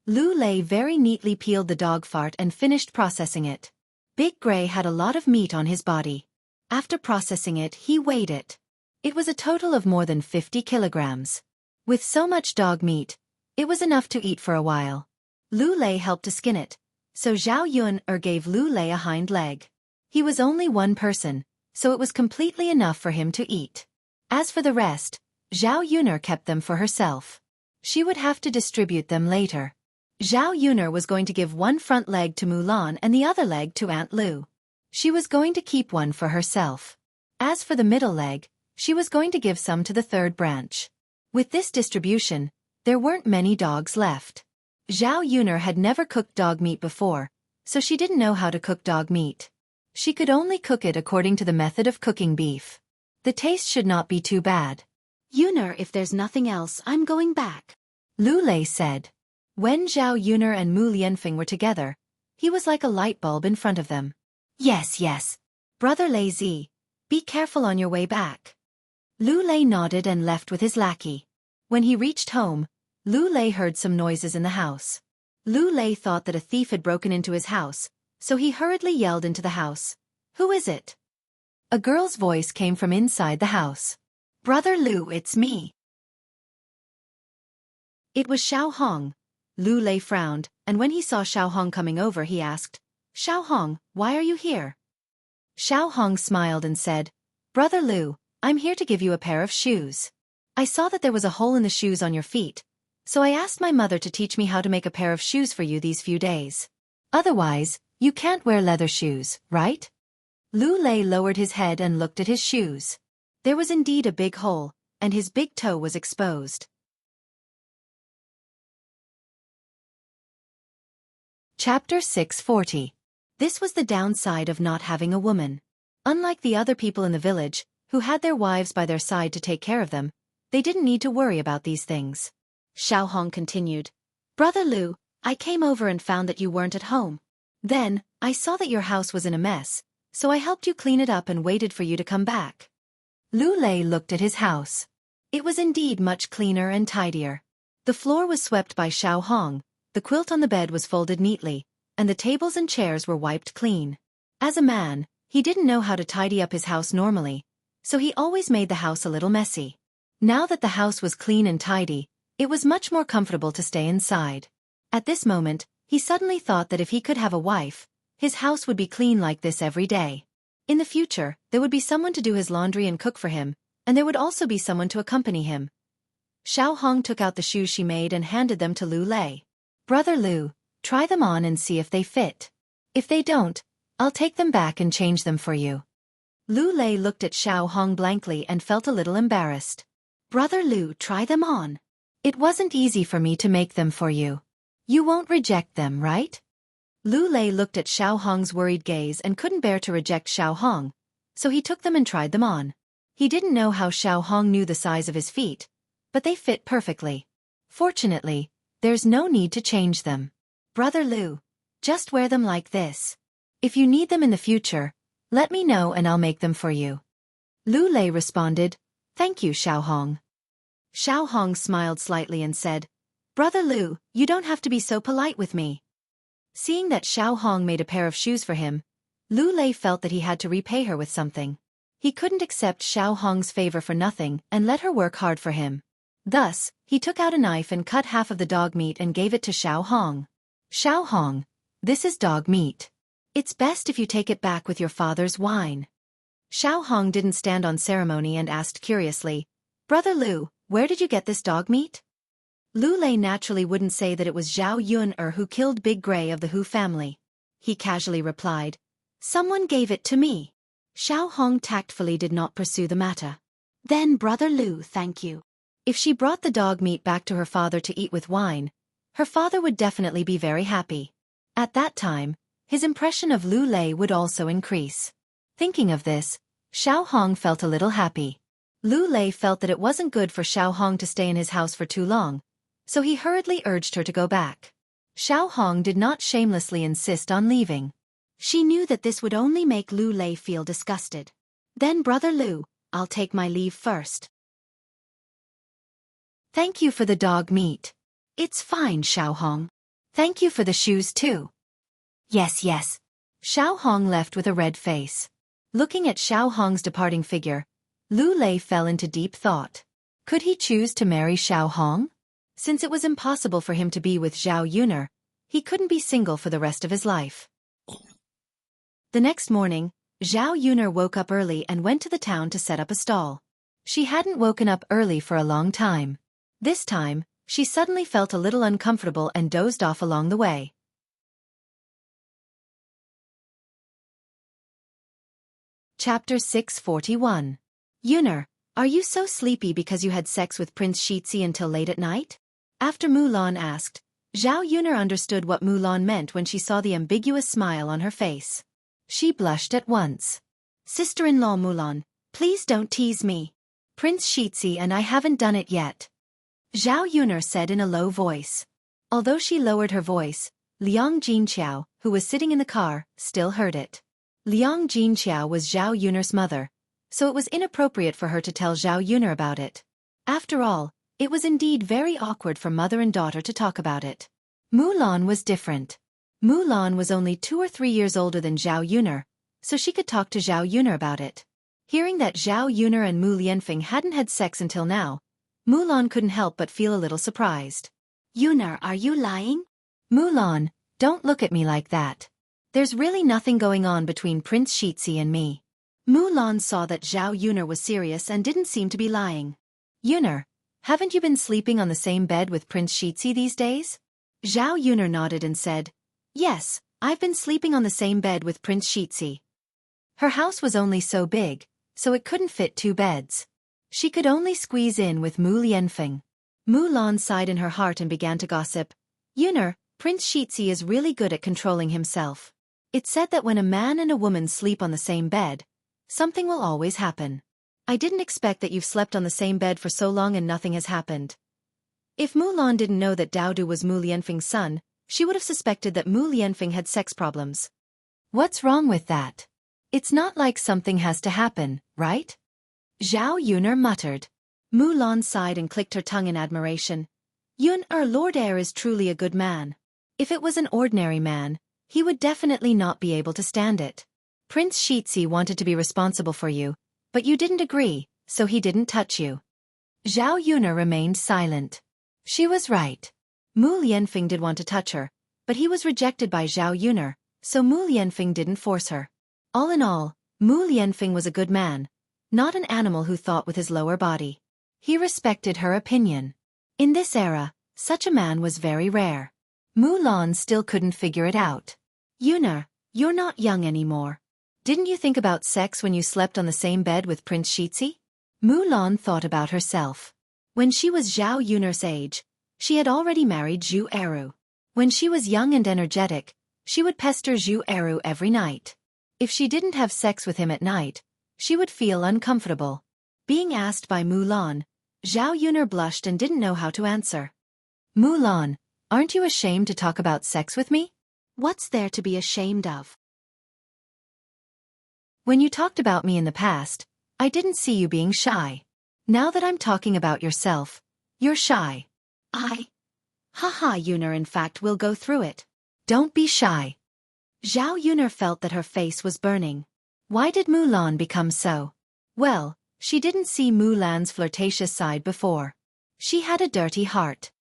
Lu Lei very neatly peeled the dog fart and finished processing it. Big Gray had a lot of meat on his body. After processing it, he weighed it. It was a total of more than 50 kilograms. With so much dog meat, it was enough to eat for a while. Lu Lei helped to skin it, so Zhao Yun gave Lu Lei a hind leg. He was only one person, so it was completely enough for him to eat. As for the rest, Zhao Yun kept them for herself. She would have to distribute them later. Zhao Yun was going to give one front leg to Mulan and the other leg to Aunt Lu. She was going to keep one for herself. As for the middle leg, she was going to give some to the third branch. With this distribution, there weren't many dogs left. Zhao Yun had never cooked dog meat before, so she didn't know how to cook dog meat. She could only cook it according to the method of cooking beef. The taste should not be too bad. Yun, if there's nothing else, I'm going back, Lu Lei said. When Zhao Yun and Mu Lianfeng were together, he was like a light bulb in front of them. Yes. Brother Lei Zi, be careful on your way back. Lu Lei nodded and left with his lackey. When he reached home, Lu Lei heard some noises in the house. Lu Lei thought that a thief had broken into his house, so he hurriedly yelled into the house. Who is it? A girl's voice came from inside the house. Brother Lu, it's me. It was Xiao Hong. Lu Lei frowned, and when he saw Xiao Hong coming over he asked, Xiao Hong, why are you here? Xiao Hong smiled and said, Brother Lu, I'm here to give you a pair of shoes. I saw that there was a hole in the shoes on your feet, so I asked my mother to teach me how to make a pair of shoes for you these few days. Otherwise, you can't wear leather shoes, right? Lu Lei lowered his head and looked at his shoes. There was indeed a big hole, and his big toe was exposed. Chapter 640. This was the downside of not having a woman. Unlike the other people in the village, who had their wives by their side to take care of them, they didn't need to worry about these things. Xiao Hong continued. Brother Lu, I came over and found that you weren't at home. Then, I saw that your house was in a mess, so I helped you clean it up and waited for you to come back. Lu Lei looked at his house. It was indeed much cleaner and tidier. The floor was swept by Xiao Hong, the quilt on the bed was folded neatly, and the tables and chairs were wiped clean. As a man, he didn't know how to tidy up his house normally, so he always made the house a little messy. Now that the house was clean and tidy, it was much more comfortable to stay inside. At this moment, he suddenly thought that if he could have a wife, his house would be clean like this every day. In the future, there would be someone to do his laundry and cook for him, and there would also be someone to accompany him. Xiao Hong took out the shoes she made and handed them to Lu Lei. Brother Lu, try them on and see if they fit. If they don't, I'll take them back and change them for you. Lu Lei looked at Xiao Hong blankly and felt a little embarrassed. Brother Lu, try them on. It wasn't easy for me to make them for you. You won't reject them, right? Lu Lei looked at Xiao Hong's worried gaze and couldn't bear to reject Xiao Hong, so he took them and tried them on. He didn't know how Xiao Hong knew the size of his feet, but they fit perfectly. Fortunately, there's no need to change them. Brother Lu, just wear them like this. If you need them in the future, let me know and I'll make them for you. Lu Lei responded, Thank you, Xiao Hong. Xiao Hong smiled slightly and said, Brother Lu, you don't have to be so polite with me. Seeing that Xiao Hong made a pair of shoes for him, Lu Lei felt that he had to repay her with something. He couldn't accept Xiao Hong's favor for nothing and let her work hard for him. Thus, he took out a knife and cut half of the dog meat and gave it to Xiao Hong. Xiao Hong, this is dog meat. It's best if you take it back with your father's wine. Xiao Hong didn't stand on ceremony and asked curiously, Brother Lu, where did you get this dog meat? Lu Lei naturally wouldn't say that it was Zhao Yun who killed Big Gray of the Hu family. He casually replied, Someone gave it to me. Xiao Hong tactfully did not pursue the matter. Then Brother Lu, thank you. If she brought the dog meat back to her father to eat with wine, her father would definitely be very happy. At that time, his impression of Lu Lei would also increase. Thinking of this, Xiao Hong felt a little happy. Lu Lei felt that it wasn't good for Xiao Hong to stay in his house for too long, so he hurriedly urged her to go back. Xiao Hong did not shamelessly insist on leaving. She knew that this would only make Lu Lei feel disgusted. Then Brother Lu, I'll take my leave first. Thank you for the dog meat. It's fine, Xiao Hong. Thank you for the shoes too. Yes. Xiao Hong left with a red face. Looking at Xiao Hong's departing figure, Lu Lei fell into deep thought. Could he choose to marry Xiao Hong? Since it was impossible for him to be with Zhao Yun, he couldn't be single for the rest of his life. The next morning, Zhao Yun woke up early and went to the town to set up a stall. She hadn't woken up early for a long time. This time, she suddenly felt a little uncomfortable and dozed off along the way. Chapter 641. Yuner, are you so sleepy because you had sex with Prince Xueqi until late at night? After Mulan asked, Zhao Yuner understood what Mulan meant when she saw the ambiguous smile on her face. She blushed at once. Sister-in-law Mulan, please don't tease me. Prince Xueqi and I haven't done it yet. Zhao Yuner said in a low voice. Although she lowered her voice, Liang Jinqiao, who was sitting in the car, still heard it. Liang Jinqiao was Zhao Yuner's mother, so it was inappropriate for her to tell Zhao Yuner about it. After all, it was indeed very awkward for mother and daughter to talk about it. Mulan was different. Mulan was only 2 or 3 years older than Zhao Yuner, so she could talk to Zhao Yuner about it. Hearing that Zhao Yuner and Mu Lianfeng hadn't had sex until now, Mulan couldn't help but feel a little surprised. Yuner, are you lying? Mulan, don't look at me like that. There's really nothing going on between Prince Xueqi and me. Mulan saw that Zhao Yuner was serious and didn't seem to be lying. Yuner, haven't you been sleeping on the same bed with Prince Xueqi these days? Zhao Yuner nodded and said, Yes, I've been sleeping on the same bed with Prince Xueqi. Her house was only so big, so it couldn't fit 2 beds. She could only squeeze in with Mu Lianfeng. Mulan sighed in her heart and began to gossip. Yuner, Prince Xueqi is really good at controlling himself. It's said that when a man and a woman sleep on the same bed, something will always happen. I didn't expect that you've slept on the same bed for so long and nothing has happened. If Mulan didn't know that Daodu was Mu Lianfeng's son, she would have suspected that Mu Lianfeng had sex problems. What's wrong with that? It's not like something has to happen, right? Zhao Yuner muttered. Mulan sighed and clicked her tongue in admiration. Lord Heir is truly a good man. If it was an ordinary man, he would definitely not be able to stand it. Prince Xueqi wanted to be responsible for you, but you didn't agree, so he didn't touch you. Zhao Yuner remained silent. She was right. Mu Lianfeng did want to touch her, but he was rejected by Zhao Yuner, so Mu Lianfeng didn't force her. All in all, Mu Lianfeng was a good man, not an animal who thought with his lower body. He respected her opinion. In this era, such a man was very rare. Mulan still couldn't figure it out. Yuner, you're not young anymore. Didn't you think about sex when you slept on the same bed with Prince Xueqi? Mulan thought about herself. When she was Zhao Yuner's age, she had already married Zhu Eru. When she was young and energetic, she would pester Zhu Eru every night. If she didn't have sex with him at night, she would feel uncomfortable. Being asked by Mulan, Zhao Yuner blushed and didn't know how to answer. Mulan, aren't you ashamed to talk about sex with me? What's there to be ashamed of? When you talked about me in the past, I didn't see you being shy. Now that I'm talking about yourself, you're shy. Haha, Yuner, in fact we'll go through it. Don't be shy. Zhao Yuner felt that her face was burning. Why did Mulan become so? Well, she didn't see Mulan's flirtatious side before. She had a dirty heart.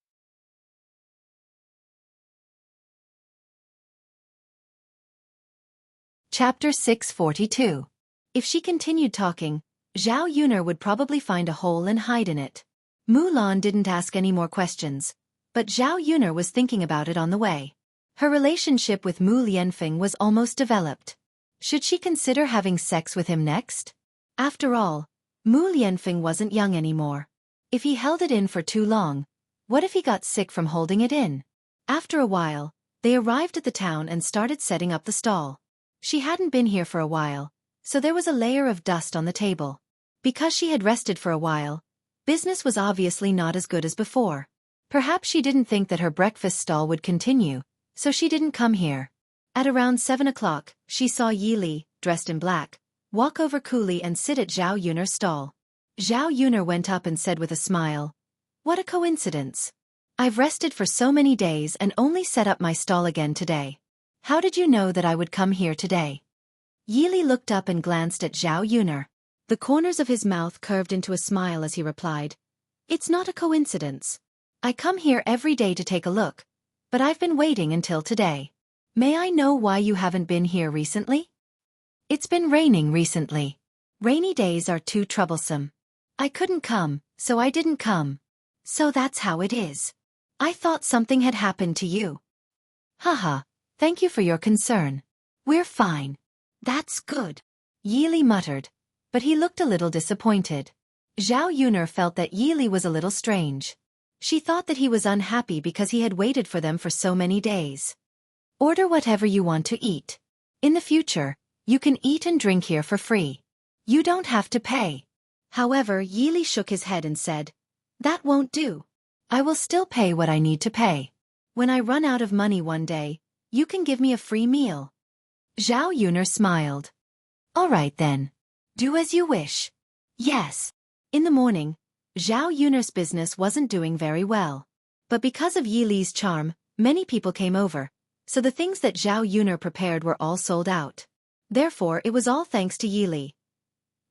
Chapter 642. If she continued talking, Zhao Yuner would probably find a hole and hide in it. Mulan didn't ask any more questions, but Zhao Yuner was thinking about it on the way. Her relationship with Mu Lianfeng was almost developed. Should she consider having sex with him next? After all, Mu Lianfeng wasn't young anymore. If he held it in for too long, what if he got sick from holding it in? After a while, they arrived at the town and started setting up the stall. She hadn't been here for a while, so there was a layer of dust on the table. Because she had rested for a while, business was obviously not as good as before. Perhaps she didn't think that her breakfast stall would continue, so she didn't come here. At around 7 o'clock, she saw Yi Li, dressed in black, walk over coolly and sit at Zhao Yuner's stall. Zhao Yuner went up and said with a smile, "What a coincidence. I've rested for so many days and only set up my stall again today. How did you know that I would come here today?" Yi Li looked up and glanced at Zhao Yuner. The corners of his mouth curved into a smile as he replied, "It's not a coincidence. I come here every day to take a look, but I've been waiting until today. May I know why you haven't been here recently?" "It's been raining recently. Rainy days are too troublesome. I couldn't come, so I didn't come. So that's how it is. I thought something had happened to you." "Haha, thank you for your concern. We're fine." "That's good," Yi Li muttered, but he looked a little disappointed. Zhao Yuner felt that Yi Li was a little strange. She thought that he was unhappy because he had waited for them for so many days. "Order whatever you want to eat. In the future, you can eat and drink here for free. You don't have to pay." However, Yi Li shook his head and said, "That won't do. I will still pay what I need to pay. When I run out of money one day, you can give me a free meal." Zhao Yuner smiled. "All right then. Do as you wish." Yes. In the morning, Zhao Yuner's business wasn't doing very well. But because of Yi Li's charm, many people came over, so the things that Zhao Yuner prepared were all sold out. Therefore, it was all thanks to Yi Li.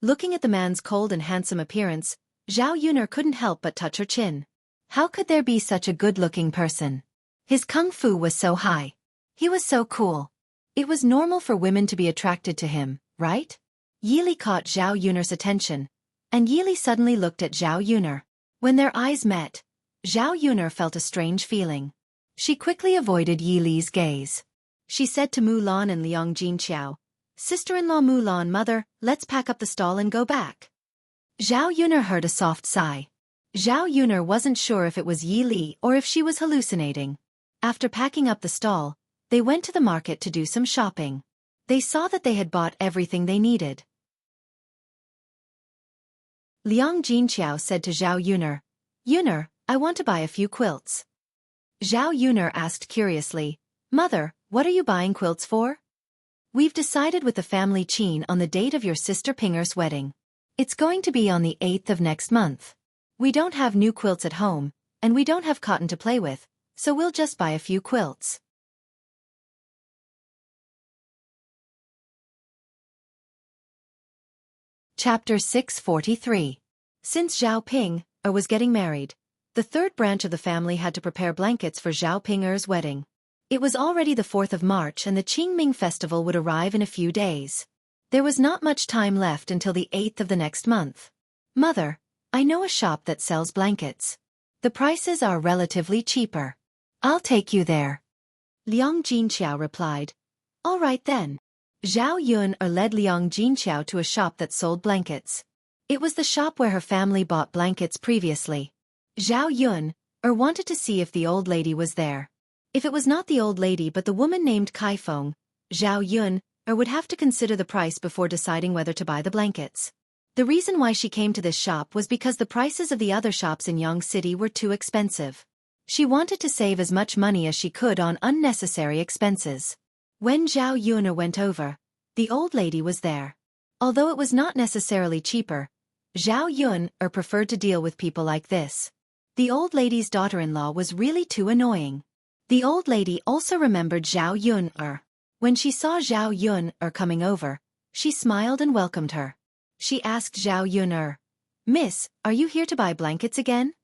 Looking at the man's cold and handsome appearance, Zhao Yuner couldn't help but touch her chin. How could there be such a good-looking person? His kung fu was so high. He was so cool. It was normal for women to be attracted to him, right? Yi Li caught Zhao Yuner's attention, and Yi Li suddenly looked at Zhao Yuner. When their eyes met, Zhao Yuner felt a strange feeling. She quickly avoided Yi Li's gaze. She said to Mulan and Liang Jinqiao, "Sister-in-law Mulan, mother, let's pack up the stall and go back." Zhao Yuner heard a soft sigh. Zhao Yuner wasn't sure if it was Yi Li or if she was hallucinating. After packing up the stall, they went to the market to do some shopping. They saw that they had bought everything they needed. Liang Jinqiao said to Zhao Yuner, "Yuner, I want to buy a few quilts." Zhao Yuner asked curiously, "Mother, what are you buying quilts for?" "We've decided with the family Qin on the date of your sister Pinger's wedding. It's going to be on the 8th of next month. We don't have new quilts at home, and we don't have cotton to play with, so we'll just buy a few quilts." Chapter 643. Since Zhao Ping was getting married, the third branch of the family had to prepare blankets for Zhao Pinger's wedding. It was already the 4th of March and the Qingming festival would arrive in a few days. There was not much time left until the 8th of the next month. "Mother, I know a shop that sells blankets. The prices are relatively cheaper. I'll take you there." Liang Jinqiao replied, "All right then." Zhao Yuner led Liang Jinqiao to a shop that sold blankets. It was the shop where her family bought blankets previously. Zhao Yuner wanted to see if the old lady was there. If it was not the old lady but the woman named Kaifeng, Zhao Yuner would have to consider the price before deciding whether to buy the blankets. The reason why she came to this shop was because the prices of the other shops in Yang City were too expensive. She wanted to save as much money as she could on unnecessary expenses. When Zhao Yuner went over, the old lady was there. Although it was not necessarily cheaper, Zhao Yuner preferred to deal with people like this. The old lady's daughter-in-law was really too annoying. The old lady also remembered Zhao Yuner. When she saw Zhao Yuner coming over, she smiled and welcomed her. She asked Zhao Yuner. Miss, are you here to buy blankets again?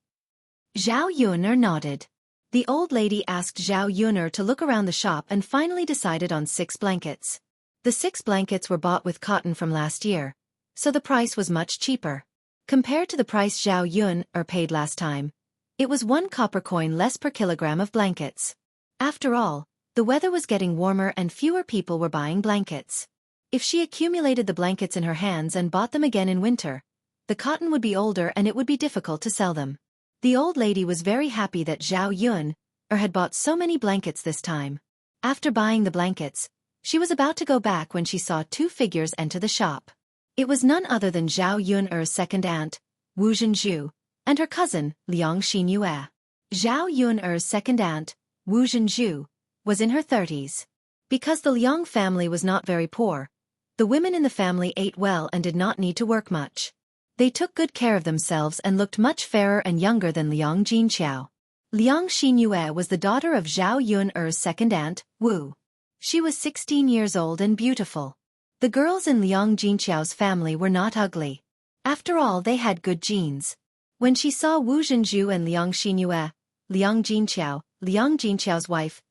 Zhao Yuner nodded. The old lady asked Zhao Yuner to look around the shop and finally decided on 6 blankets. The 6 blankets were bought with cotton from last year, so the price was much cheaper. Compared to the price Zhao Yuner paid last time, it was 1 copper coin less per kilogram of blankets. After all, the weather was getting warmer and fewer people were buying blankets. If she accumulated the blankets in her hands and bought them again in winter, the cotton would be older and it would be difficult to sell them. The old lady was very happy that Zhao Yuner had bought so many blankets this time. After buying the blankets, she was about to go back when she saw 2 figures enter the shop. It was none other than Zhao Yuner's second aunt, Wu Zhenju, and her cousin, Liang Xinyue. Zhao Yuner's second aunt, Wu Zhenju, was in her 30s. Because the Liang family was not very poor, the women in the family ate well and did not need to work much. They took good care of themselves and looked much fairer and younger than Liang Jinqiao. Liang Xinyue was the daughter of Zhao Yuner's second aunt, Wu. She was 16 years old and beautiful. The girls in Liang Jinqiao's family were not ugly. After all, they had good genes. When she saw Wu Zhenju and Liang Xinyue, Liang Jinqiao's wife,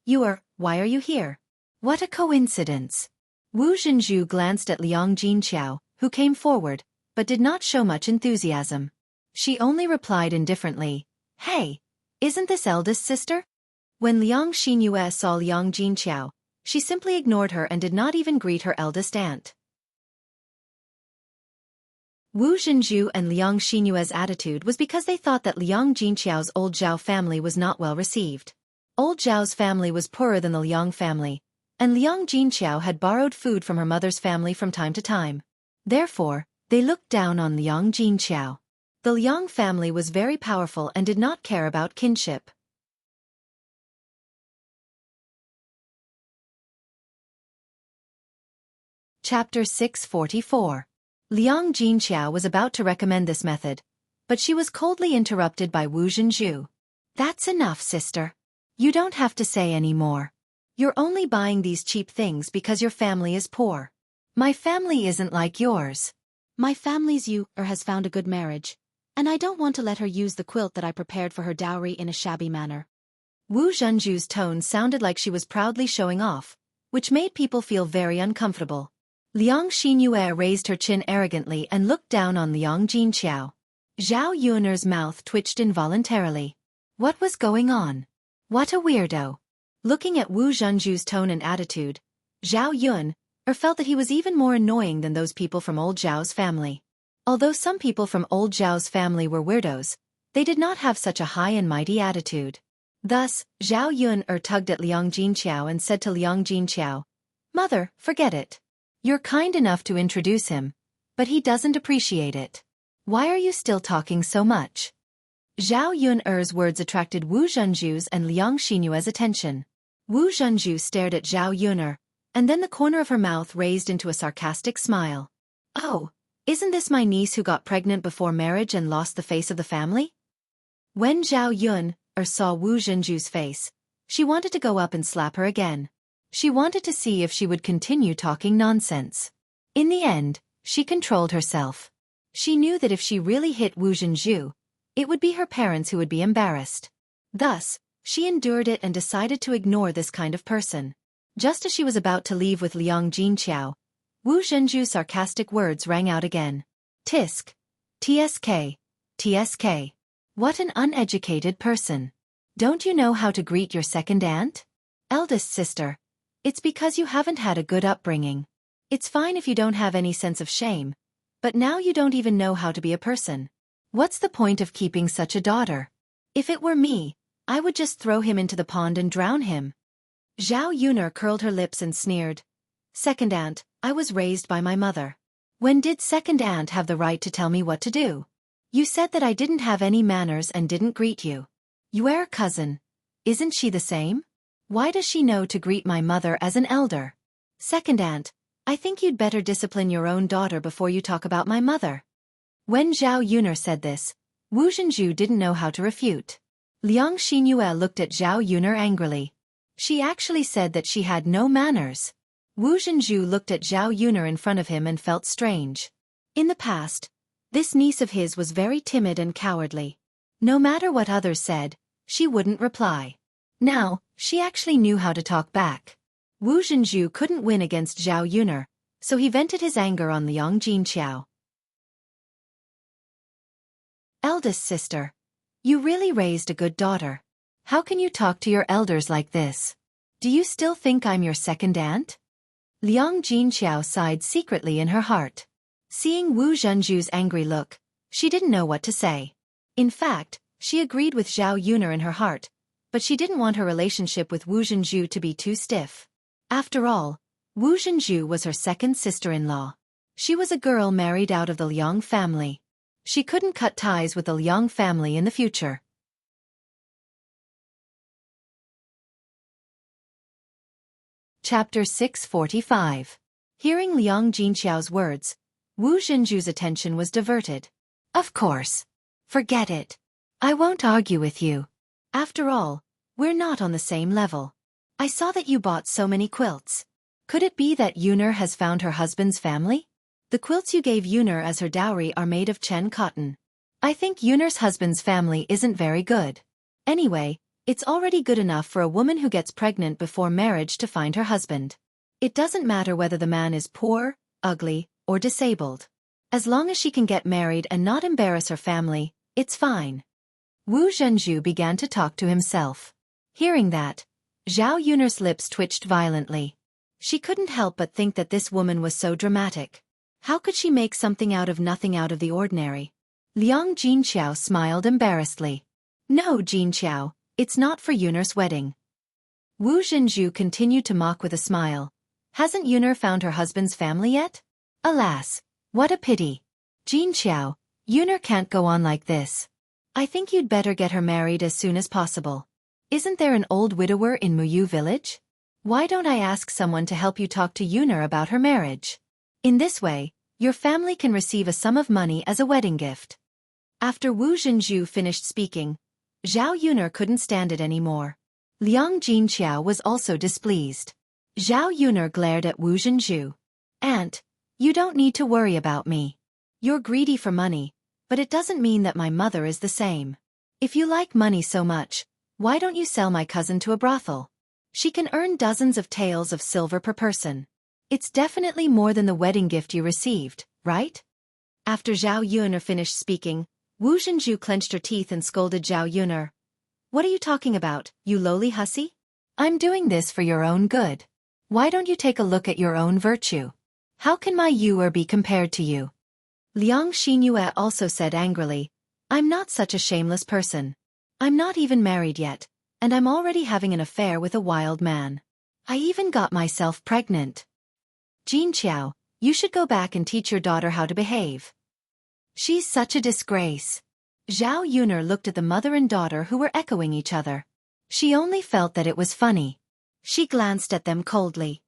why are you here? What a coincidence. Wu Zhenju glanced at Liang Jinqiao, who came forward, but did not show much enthusiasm. She only replied indifferently, Hey, isn't this eldest sister? When Liang Xinyue saw Liang Jinqiao, she simply ignored her and did not even greet her eldest aunt. Wu Zhenju and Liang Xinyue's attitude was because they thought that Liang Jinqiao's old Zhao family was not well received. Old Zhao's family was poorer than the Liang family, and Liang Jinqiao had borrowed food from her mother's family from time to time. Therefore, they looked down on Liang Jinqiao. The Liang family was very powerful and did not care about kinship. Chapter 644. Liang Jinqiao was about to recommend this method, but she was coldly interrupted by Wu Zhenju. That's enough, sister. You don't have to say any more. You're only buying these cheap things because your family is poor. My family isn't like yours. My family's has found a good marriage, and I don't want to let her use the quilt that I prepared for her dowry in a shabby manner. Wu Zhenju's tone sounded like she was proudly showing off, which made people feel very uncomfortable. Liang Xinyue raised her chin arrogantly and looked down on Liang Jinqiao. Zhao Yuner's mouth twitched involuntarily. What was going on? What a weirdo. Looking at Wu Zhenju's tone and attitude, Zhao Yuner felt that he was even more annoying than those people from old Zhao's family. Although some people from old Zhao's family were weirdos, they did not have such a high and mighty attitude. Thus, Zhao Yuner tugged at Liang Jinqiao and said to Liang Jinqiao, Mother, forget it. You're kind enough to introduce him, but he doesn't appreciate it. Why are you still talking so much? Zhao Yuner's words attracted Wu Zhenju's and Liang Xinyue's attention. Wu Zhenju stared at Zhao Yuner, and then the corner of her mouth raised into a sarcastic smile. Oh, isn't this my niece who got pregnant before marriage and lost the face of the family? When Zhao Yuner saw Wu Zhenju's face, she wanted to go up and slap her again. She wanted to see if she would continue talking nonsense. In the end, she controlled herself. She knew that if she really hit Wu Zhenju, it would be her parents who would be embarrassed. Thus, she endured it and decided to ignore this kind of person. Just as she was about to leave with Liang Jinqiao, Wu Zhenju's sarcastic words rang out again. Tisk. TSK. TSK. What an uneducated person. Don't you know how to greet your second aunt? Eldest sister. It's because you haven't had a good upbringing. It's fine if you don't have any sense of shame, but now you don't even know how to be a person. What's the point of keeping such a daughter? If it were me, I would just throw him into the pond and drown him. Zhao Yuner curled her lips and sneered. Second aunt, I was raised by my mother. When did second aunt have the right to tell me what to do? You said that I didn't have any manners and didn't greet you. Your cousin. Isn't she the same? Why does she know to greet my mother as an elder? Second aunt, I think you'd better discipline your own daughter before you talk about my mother. When Zhao Yuner said this, Wu Zhenju didn't know how to refute. Liang Xinyue looked at Zhao Yuner angrily. She actually said that she had no manners. Wu Zhenju looked at Zhao Yuner in front of him and felt strange. In the past, this niece of his was very timid and cowardly. No matter what others said, she wouldn't reply. Now, she actually knew how to talk back. Wu Zhenju couldn't win against Zhao Yuner, so he vented his anger on Liang Jinqiao. Eldest sister. You really raised a good daughter. How can you talk to your elders like this? Do you still think I'm your second aunt? Liang Jinqiao sighed secretly in her heart. Seeing Wu Zhenju's angry look, she didn't know what to say. In fact, she agreed with Zhao Yuner in her heart, but she didn't want her relationship with Wu Zhenju to be too stiff. After all, Wu Zhenju was her second sister-in-law. She was a girl married out of the Liang family. She couldn't cut ties with the Liang family in the future. Chapter 645. Hearing Liang Jinqiao's words, Wu Zhenju's attention was diverted. Of course. Forget it. I won't argue with you. After all, we're not on the same level. I saw that you bought so many quilts. Could it be that Yuner has found her husband's family? The quilts you gave Yuner as her dowry are made of Chen cotton. I think Yuner's husband's family isn't very good. Anyway, it's already good enough for a woman who gets pregnant before marriage to find her husband. It doesn't matter whether the man is poor, ugly, or disabled. As long as she can get married and not embarrass her family, it's fine. Wu Zhenju began to talk to himself. Hearing that, Zhao Yuner's lips twitched violently. She couldn't help but think that this woman was so dramatic. How could she make something out of nothing out of the ordinary? Liang Jinqiao smiled embarrassedly. No, Jinqiao, it's not for Yuner's wedding. Wu Zhenju continued to mock with a smile. Hasn't Yuner found her husband's family yet? Alas, what a pity. Jinqiao, Yuner can't go on like this. I think you'd better get her married as soon as possible. Isn't there an old widower in Muyu village? Why don't I ask someone to help you talk to Yuner about her marriage? In this way, your family can receive a sum of money as a wedding gift. After Wu Zhenju finished speaking, Zhao Yuner couldn't stand it anymore. Liang Jinqiao was also displeased. Zhao Yuner glared at Wu Zhenju. Aunt, you don't need to worry about me. You're greedy for money, but it doesn't mean that my mother is the same. If you like money so much, why don't you sell my cousin to a brothel? She can earn dozens of taels of silver per person. It's definitely more than the wedding gift you received, right? After Zhao Yuner finished speaking, Wu Zhenju clenched her teeth and scolded Zhao Yuner. What are you talking about, you lowly hussy? I'm doing this for your own good. Why don't you take a look at your own virtue? How can my Yuer be compared to you? Liang Xinyue also said angrily, I'm not such a shameless person. I'm not even married yet, and I'm already having an affair with a wild man. I even got myself pregnant. Jinqiao, you should go back and teach your daughter how to behave. She's such a disgrace. Zhao Yuner looked at the mother and daughter who were echoing each other. She only felt that it was funny. She glanced at them coldly.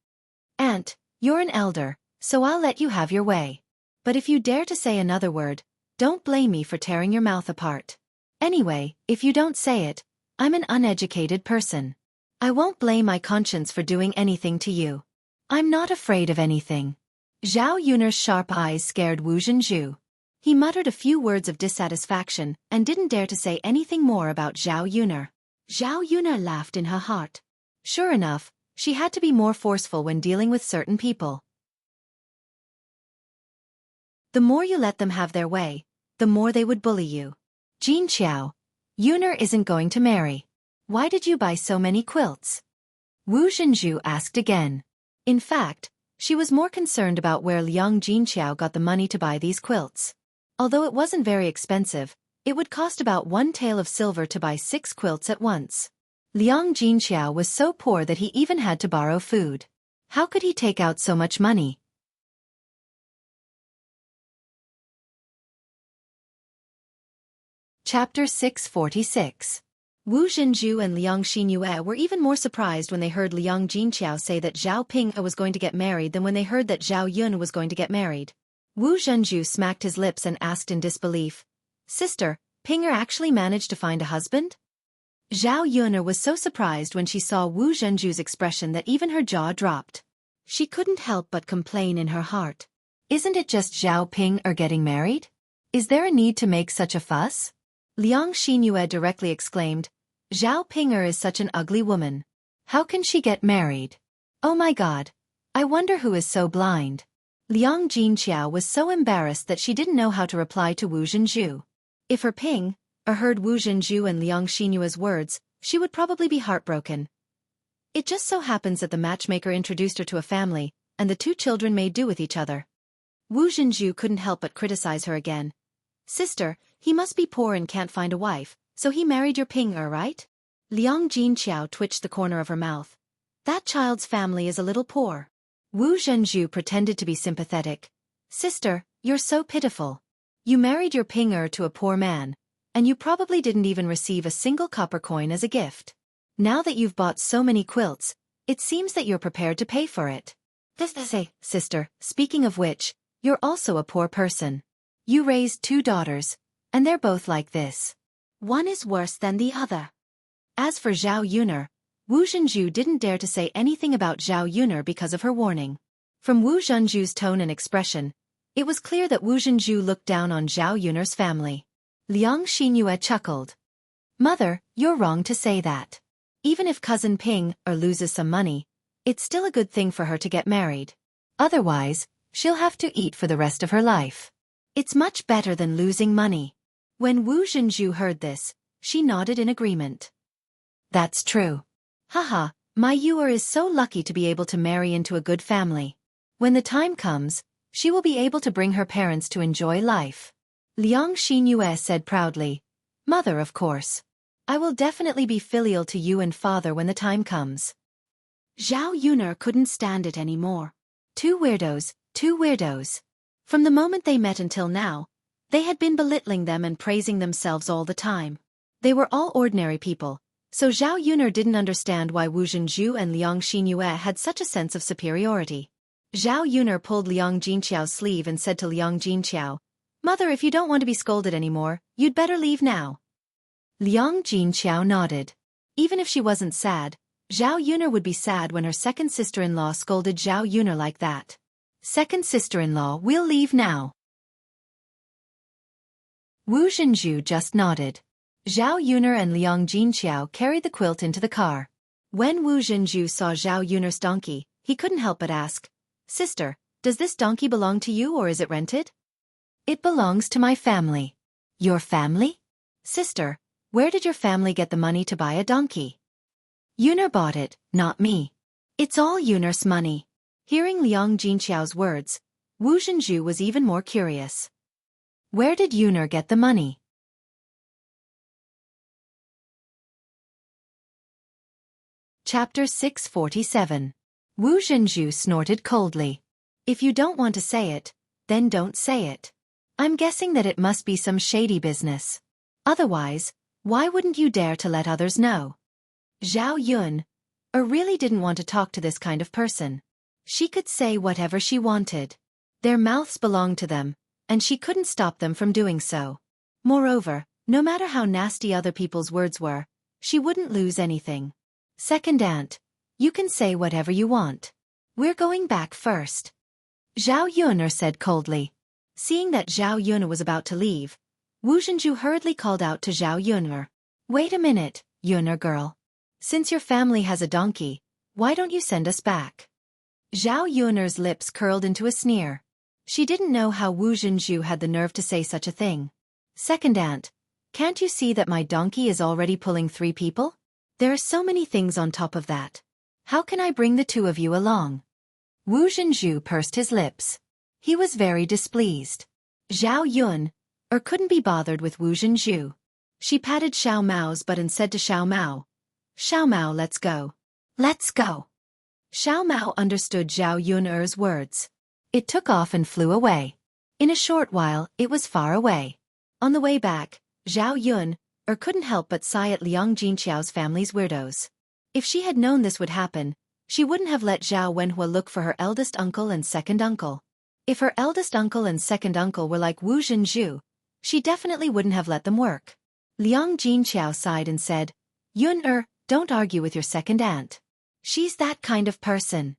Aunt, you're an elder, so I'll let you have your way. But if you dare to say another word, don't blame me for tearing your mouth apart. Anyway, if you don't say it, I'm an uneducated person. I won't blame my conscience for doing anything to you. I'm not afraid of anything. Zhao Yuner's sharp eyes scared Wu Zhenju. He muttered a few words of dissatisfaction and didn't dare to say anything more about Zhao Yuner. Zhao Yuner laughed in her heart. Sure enough, she had to be more forceful when dealing with certain people. The more you let them have their way, the more they would bully you. Jinqiao, Yuner isn't going to marry. Why did you buy so many quilts? Wu Zhenju asked again. In fact, she was more concerned about where Liang Jinqiao got the money to buy these quilts. Although it wasn't very expensive, it would cost about 1 tael of silver to buy 6 quilts at once. Liang Jinqiao was so poor that he even had to borrow food. How could he take out so much money? Chapter 646. Wu Zhenju and Liang Xinyue were even more surprised when they heard Liang Jinqiao say that Zhao Ping'e was going to get married than when they heard that Zhao Yun was going to get married. Wu Zhenju smacked his lips and asked in disbelief, Sister, Ping'e actually managed to find a husband? Zhao Yun was so surprised when she saw Wu Zhenju's expression that even her jaw dropped. She couldn't help but complain in her heart. Isn't it just Zhao Ping are getting married? Is there a need to make such a fuss? Liang Xinyue directly exclaimed, Zhao Ping'er is such an ugly woman. How can she get married? Oh my god. I wonder who is so blind. Liang Jinqiao was so embarrassed that she didn't know how to reply to Wu Zhenju. If her Ping heard Wu Zhenju and Liang Xinyue's words, she would probably be heartbroken. It just so happens that the matchmaker introduced her to a family, and the two children made do with each other. Wu Zhenju couldn't help but criticize her again. Sister, he must be poor and can't find a wife, so he married your Ping-er, right? Liang Jinqiao twitched the corner of her mouth. That child's family is a little poor. Wu Zhenju pretended to be sympathetic. Sister, you're so pitiful. You married your Ping-er to a poor man, and you probably didn't even receive a single copper coin as a gift. Now that you've bought so many quilts, it seems that you're prepared to pay for it. Sister, speaking of which, you're also a poor person. You raised 2 daughters, and they're both like this. One is worse than the other. As for Zhao Yuner, Wu Zhenju didn't dare to say anything about Zhao Yuner because of her warning. From Wu Zhenju's tone and expression, it was clear that Wu Zhenju looked down on Zhao Yuner's family. Liang Xinyue chuckled. Mother, you're wrong to say that. Even if cousin Ping loses some money, it's still a good thing for her to get married. Otherwise, she'll have to eat for the rest of her life. It's much better than losing money. When Wu Zhenju heard this, she nodded in agreement. That's true. Haha, my Yuer is so lucky to be able to marry into a good family. When the time comes, she will be able to bring her parents to enjoy life. Liang Xinyue said proudly. Mother, of course. I will definitely be filial to you and father when the time comes. Zhao Yuner couldn't stand it anymore. 2 weirdos, 2 weirdos. From the moment they met until now, they had been belittling them and praising themselves all the time. They were all ordinary people, so Zhao Yuner didn't understand why Wu Zhenju and Liang Xinyue had such a sense of superiority. Zhao Yuner pulled Liang Jinqiao's sleeve and said to Liang Jinqiao, Mother, if you don't want to be scolded anymore, you'd better leave now. Liang Jinqiao nodded. Even if she wasn't sad, Zhao Yuner would be sad when her second sister-in-law scolded Zhao Yuner like that. Second sister-in-law, we'll leave now. Wu Zhenju just nodded. Zhao Yuner and Liang Jinqiao carried the quilt into the car. When Wu Zhenju saw Zhao Yuner's donkey, he couldn't help but ask, Sister, does this donkey belong to you or is it rented? It belongs to my family. Your family? Sister, where did your family get the money to buy a donkey? Yuner bought it, not me. It's all Yuner's money. Hearing Liang Jinqiao's words, Wu Zhenju was even more curious. Where did Yuner get the money? Chapter 647. Wu Zhenju snorted coldly. If you don't want to say it, then don't say it. I'm guessing that it must be some shady business. Otherwise, why wouldn't you dare to let others know? Zhao Yun really didn't want to talk to this kind of person. She could say whatever she wanted. Their mouths belonged to them, and she couldn't stop them from doing so. Moreover, no matter how nasty other people's words were, she wouldn't lose anything. Second aunt, you can say whatever you want. We're going back first. Zhao Yun said coldly. Seeing that Zhao Yun was about to leave, Wu Zhenju hurriedly called out to Zhao Yun. Wait a minute, Yun girl. Since your family has a donkey, why don't you send us back? Zhao Yun's lips curled into a sneer. She didn't know how Wu Zhenju had the nerve to say such a thing. Second aunt, can't you see that my donkey is already pulling 3 people? There are so many things on top of that. How can I bring the 2 of you along? Wu Zhenju pursed his lips. He was very displeased. Zhao Yun couldn't be bothered with Wu Zhenju. She patted Xiao Mao's butt and said to Xiao Mao, Xiao Mao, let's go. Let's go. Xiao Mao understood Zhao Yun's words. It took off and flew away. In a short while, it was far away. On the way back, Zhao Yun couldn't help but sigh at Liang Jinqiao's family's weirdos. If she had known this would happen, she wouldn't have let Zhao Wenhua look for her eldest uncle and second uncle. If her eldest uncle and second uncle were like Wu Zhenju, she definitely wouldn't have let them work. Liang Jinqiao sighed and said, Yun don't argue with your second aunt. She's that kind of person.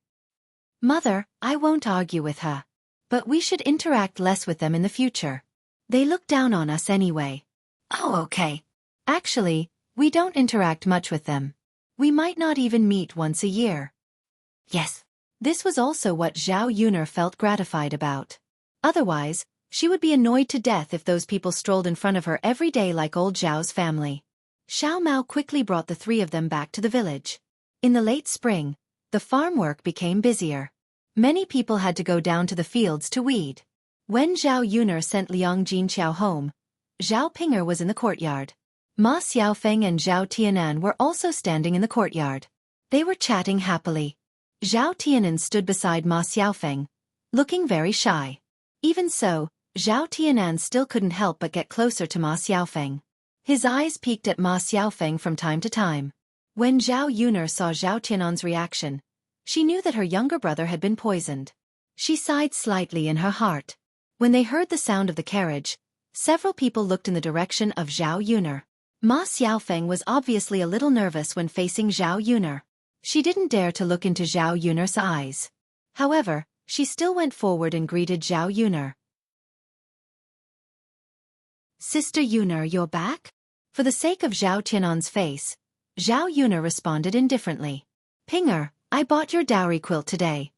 Mother, I won't argue with her. But we should interact less with them in the future. They look down on us anyway. Oh, okay. Actually, we don't interact much with them. We might not even meet once a year. Yes. This was also what Zhao Yuner felt gratified about. Otherwise, she would be annoyed to death if those people strolled in front of her every day like old Zhao's family. Xiao Mao quickly brought the three of them back to the village. In the late spring, the farm work became busier. Many people had to go down to the fields to weed. When Zhao Yuner sent Liang Jinqiao home, Zhao Ping'er was in the courtyard. Ma Xiaofeng and Zhao Tianan were also standing in the courtyard. They were chatting happily. Zhao Tianan stood beside Ma Xiaofeng, looking very shy. Even so, Zhao Tianan still couldn't help but get closer to Ma Xiaofeng. His eyes peeked at Ma Xiaofeng from time to time. When Zhao Yuner saw Zhao Tianan's reaction, she knew that her younger brother had been poisoned. She sighed slightly in her heart. When they heard the sound of the carriage, several people looked in the direction of Zhao Yuner. Ma Xiaofeng was obviously a little nervous when facing Zhao Yuner. She didn't dare to look into Zhao Yuner's eyes. However, she still went forward and greeted Zhao Yuner. Sister Yuner, you're back? For the sake of Zhao Tianan's face, Zhao Yuner responded indifferently. Ping'er, I bought your dowry quilt today.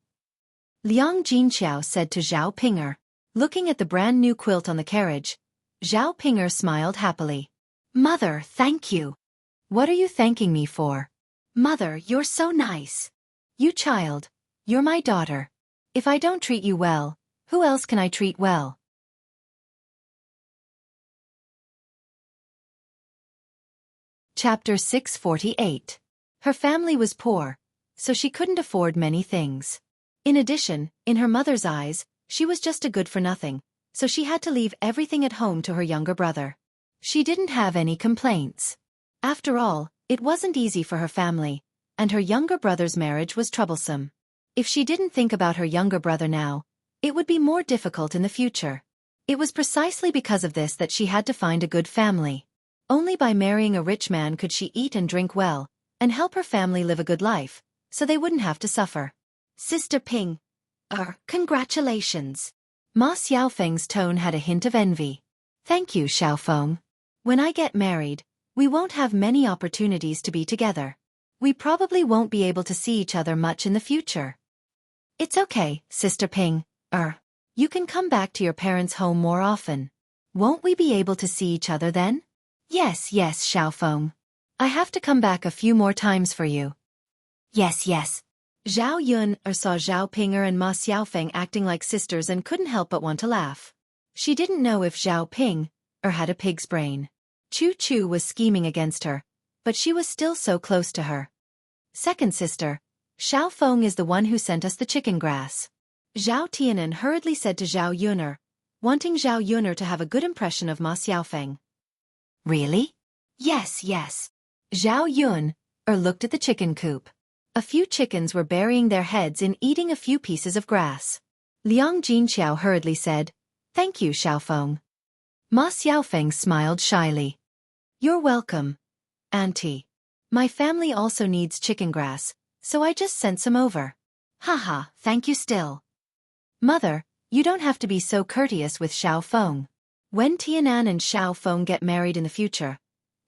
Liang Jinqiao said to Zhao Ping'er. Looking at the brand new quilt on the carriage, Zhao Ping'er smiled happily. Mother, thank you. What are you thanking me for? Mother, you're so nice. You child, you're my daughter. If I don't treat you well, who else can I treat well? Chapter 648. Her family was poor, so she couldn't afford many things. In addition, in her mother's eyes, she was just a good-for-nothing, so she had to leave everything at home to her younger brother. She didn't have any complaints. After all, it wasn't easy for her family, and her younger brother's marriage was troublesome. If she didn't think about her younger brother now, it would be more difficult in the future. It was precisely because of this that she had to find a good family. Only by marrying a rich man could she eat and drink well, and help her family live a good life, so they wouldn't have to suffer. Sister Ping. Congratulations. Ma Xiaofeng's tone had a hint of envy. Thank you, Xiaofeng. When I get married, we won't have many opportunities to be together. We probably won't be able to see each other much in the future. It's okay, Sister Ping. You can come back to your parents' home more often. Won't we be able to see each other then? Yes, Xiaofeng. I have to come back a few more times for you. Yes. Zhao Yun saw Zhao Ping'er and Ma Xiaofeng acting like sisters and couldn't help but want to laugh. She didn't know if Zhao Ping'er had a pig's brain. Chu Chu was scheming against her, but she was still so close to her. Second sister, Xiaofeng is the one who sent us the chicken grass. Zhao Tianan hurriedly said to Zhao Yuner, wanting Zhao Yuner to have a good impression of Ma Xiaofeng. Really? Yes. Zhao Yun looked at the chicken coop. A few chickens were burying their heads in eating a few pieces of grass. Liang Jinqiao hurriedly said, Thank you, Xiaofeng. Ma Xiaofeng smiled shyly. You're welcome, Auntie. My family also needs chicken grass, so I just sent some over. Haha, thank you still. Mother, you don't have to be so courteous with Xiaofeng. When Tianan and Xiaofeng get married in the future,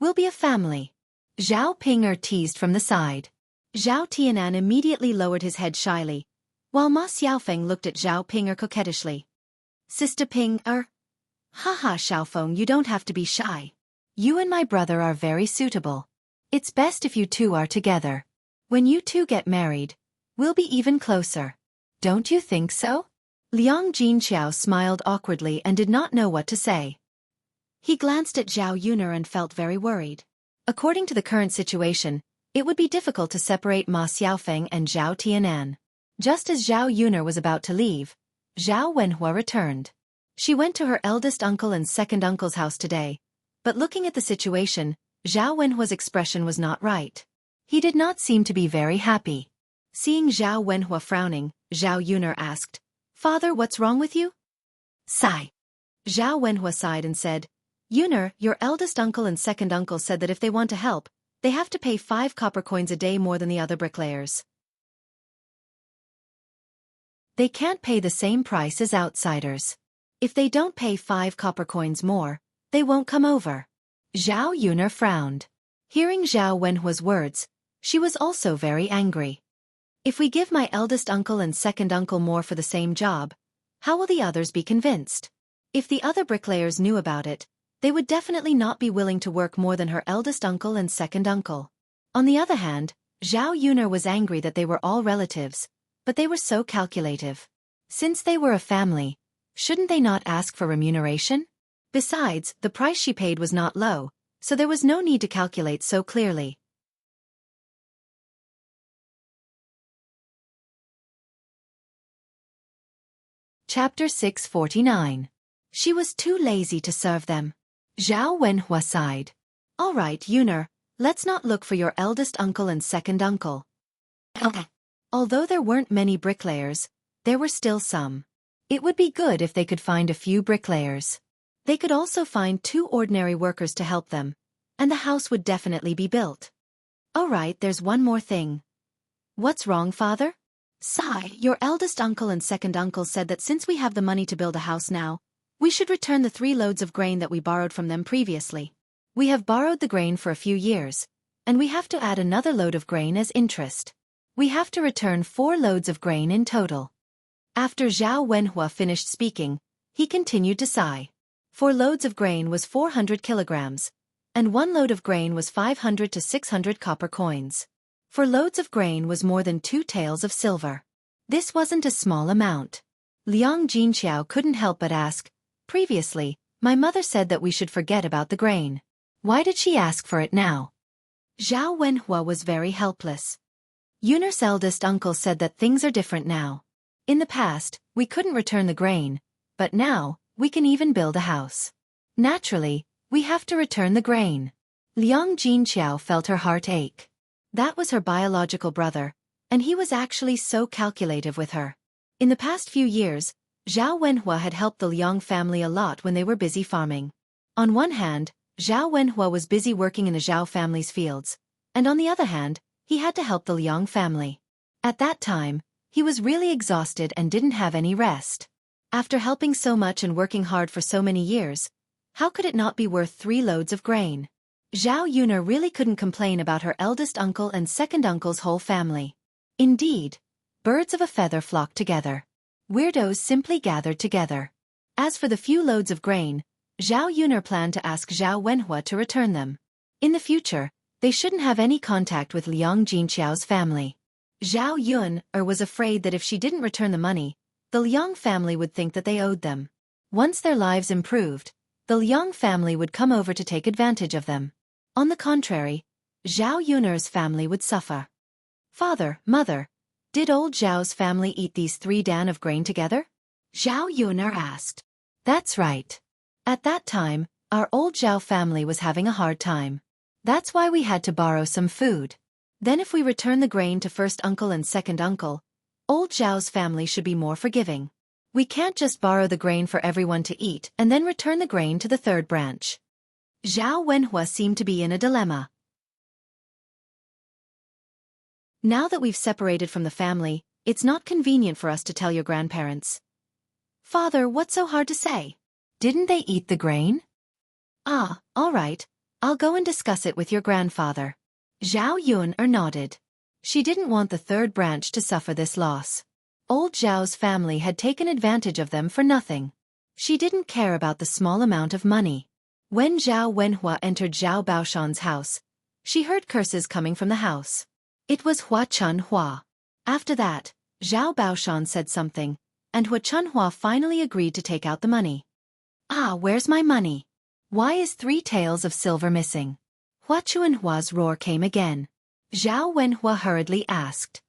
we'll be a family. Zhao Ping'er teased from the side. Zhao Tianan immediately lowered his head shyly, while Ma Xiaofeng looked at Zhao Ping'er coquettishly. Sister Ping'er? Haha, Xiaofeng, you don't have to be shy. You and my brother are very suitable. It's best if you two are together. When you two get married, we'll be even closer. Don't you think so? Liang Jinqiao smiled awkwardly and did not know what to say. He glanced at Zhao Yuner and felt very worried. According to the current situation, it would be difficult to separate Ma Xiaofeng and Zhao Tianan. Just as Zhao Yuner was about to leave, Zhao Wenhua returned. She went to her eldest uncle and second uncle's house today, but looking at the situation, Zhao Wenhua's expression was not right. He did not seem to be very happy. Seeing Zhao Wenhua frowning, Zhao Yuner asked, Father, what's wrong with you? Sigh. Zhao Wenhua sighed and said, Yuner, your eldest uncle and second uncle said that if they want to help, they have to pay 5 copper coins a day more than the other bricklayers. They can't pay the same price as outsiders. If they don't pay 5 copper coins more, they won't come over. Zhao Yuner frowned. Hearing Zhao Wenhua's words, she was also very angry. If we give my eldest uncle and second uncle more for the same job, how will the others be convinced? If the other bricklayers knew about it, they would definitely not be willing to work more than her eldest uncle and second uncle. On the other hand, Zhao Yuner was angry that they were all relatives, but they were so calculative. Since they were a family, shouldn't they not ask for remuneration? Besides, the price she paid was not low, so there was no need to calculate so clearly. Chapter 649. She was too lazy to serve them. Zhao Wenhua sighed. All right, Yuner, let's not look for your eldest uncle and second uncle. Although there weren't many bricklayers, there were still some. It would be good if they could find a few bricklayers. They could also find 2 ordinary workers to help them, and the house would definitely be built. All right, there's one more thing. What's wrong, father? Sai, your eldest uncle and second uncle said that since we have the money to build a house now, we should return the 3 loads of grain that we borrowed from them previously. We have borrowed the grain for a few years, and we have to add another load of grain as interest. We have to return 4 loads of grain in total. After Zhao Wenhua finished speaking, he continued to sigh. 4 loads of grain was 400 kilograms, and 1 load of grain was 500 to 600 copper coins. 4 loads of grain was more than 2 taels of silver. This wasn't a small amount. Liang Jinqiao couldn't help but ask, previously, my mother said that we should forget about the grain. Why did she ask for it now? Zhao Wenhua was very helpless. Yuner's eldest uncle said that things are different now. In the past, we couldn't return the grain, but now, we can even build a house. Naturally, we have to return the grain. Liang Jinqiao felt her heart ache. That was her biological brother, and he was actually so calculative with her. In the past few years, Zhao Wenhua had helped the Liang family a lot when they were busy farming. On one hand, Zhao Wenhua was busy working in the Zhao family's fields, and on the other hand, he had to help the Liang family. At that time, he was really exhausted and didn't have any rest. After helping so much and working hard for so many years, how could it not be worth 3 loads of grain? Zhao Yuner really couldn't complain about her eldest uncle and second uncle's whole family. Indeed, birds of a feather flocked together. Weirdos simply gathered together. As for the few loads of grain, Zhao Yuner planned to ask Zhao Wenhua to return them. In the future, they shouldn't have any contact with Liang Jinqiao's family. Zhao Yuner was afraid that if she didn't return the money, the Liang family would think that they owed them. Once their lives improved, the Liang family would come over to take advantage of them. On the contrary, Zhao Yuner's family would suffer. Father, mother, did old Zhao's family eat these 3 dan of grain together? Zhao Yuner asked. That's right. At that time, our old Zhao family was having a hard time. That's why we had to borrow some food. Then if we return the grain to first uncle and second uncle, old Zhao's family should be more forgiving. We can't just borrow the grain for everyone to eat and then return the grain to the third branch. Zhao Wenhua seemed to be in a dilemma. Now that we've separated from the family, it's not convenient for us to tell your grandparents. Father, what's so hard to say? Didn't they eat the grain? Ah, all right. I'll go and discuss it with your grandfather. Zhao Yuner nodded. She didn't want the third branch to suffer this loss. Old Zhao's family had taken advantage of them for nothing. She didn't care about the small amount of money. When Zhao Wenhua entered Zhao Baoshan's house, she heard curses coming from the house. It was Hua Chunhua. After that, Zhao Baoshan said something, and Hua Chunhua finally agreed to take out the money. Ah, where's my money? Why is 3 taels of silver missing? Hua Chunhua's roar came again. Zhao Wenhua hurriedly asked.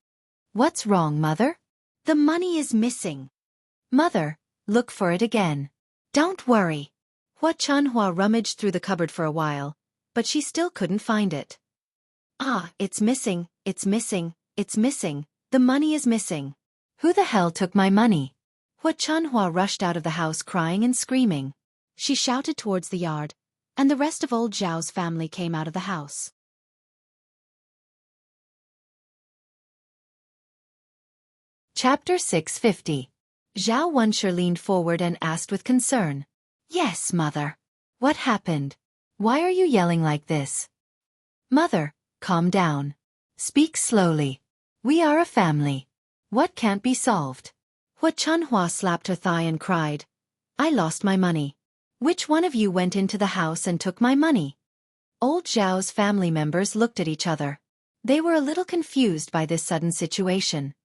What's wrong, mother? The money is missing. Mother, look for it again. Don't worry. Hua Chunhua rummaged through the cupboard for a while, but she still couldn't find it. Ah, it's missing, it's missing, it's missing, the money is missing. Who the hell took my money? Hua Chunhua rushed out of the house crying and screaming. She shouted towards the yard, and the rest of old Zhao's family came out of the house. Chapter 650. Zhao Wenshi leaned forward and asked with concern. Yes, mother. What happened? Why are you yelling like this? Mother, calm down. Speak slowly. We are a family. What can't be solved? Hua Chunhua slapped her thigh and cried. I lost my money. Which one of you went into the house and took my money? Old Zhao's family members looked at each other. They were a little confused by this sudden situation.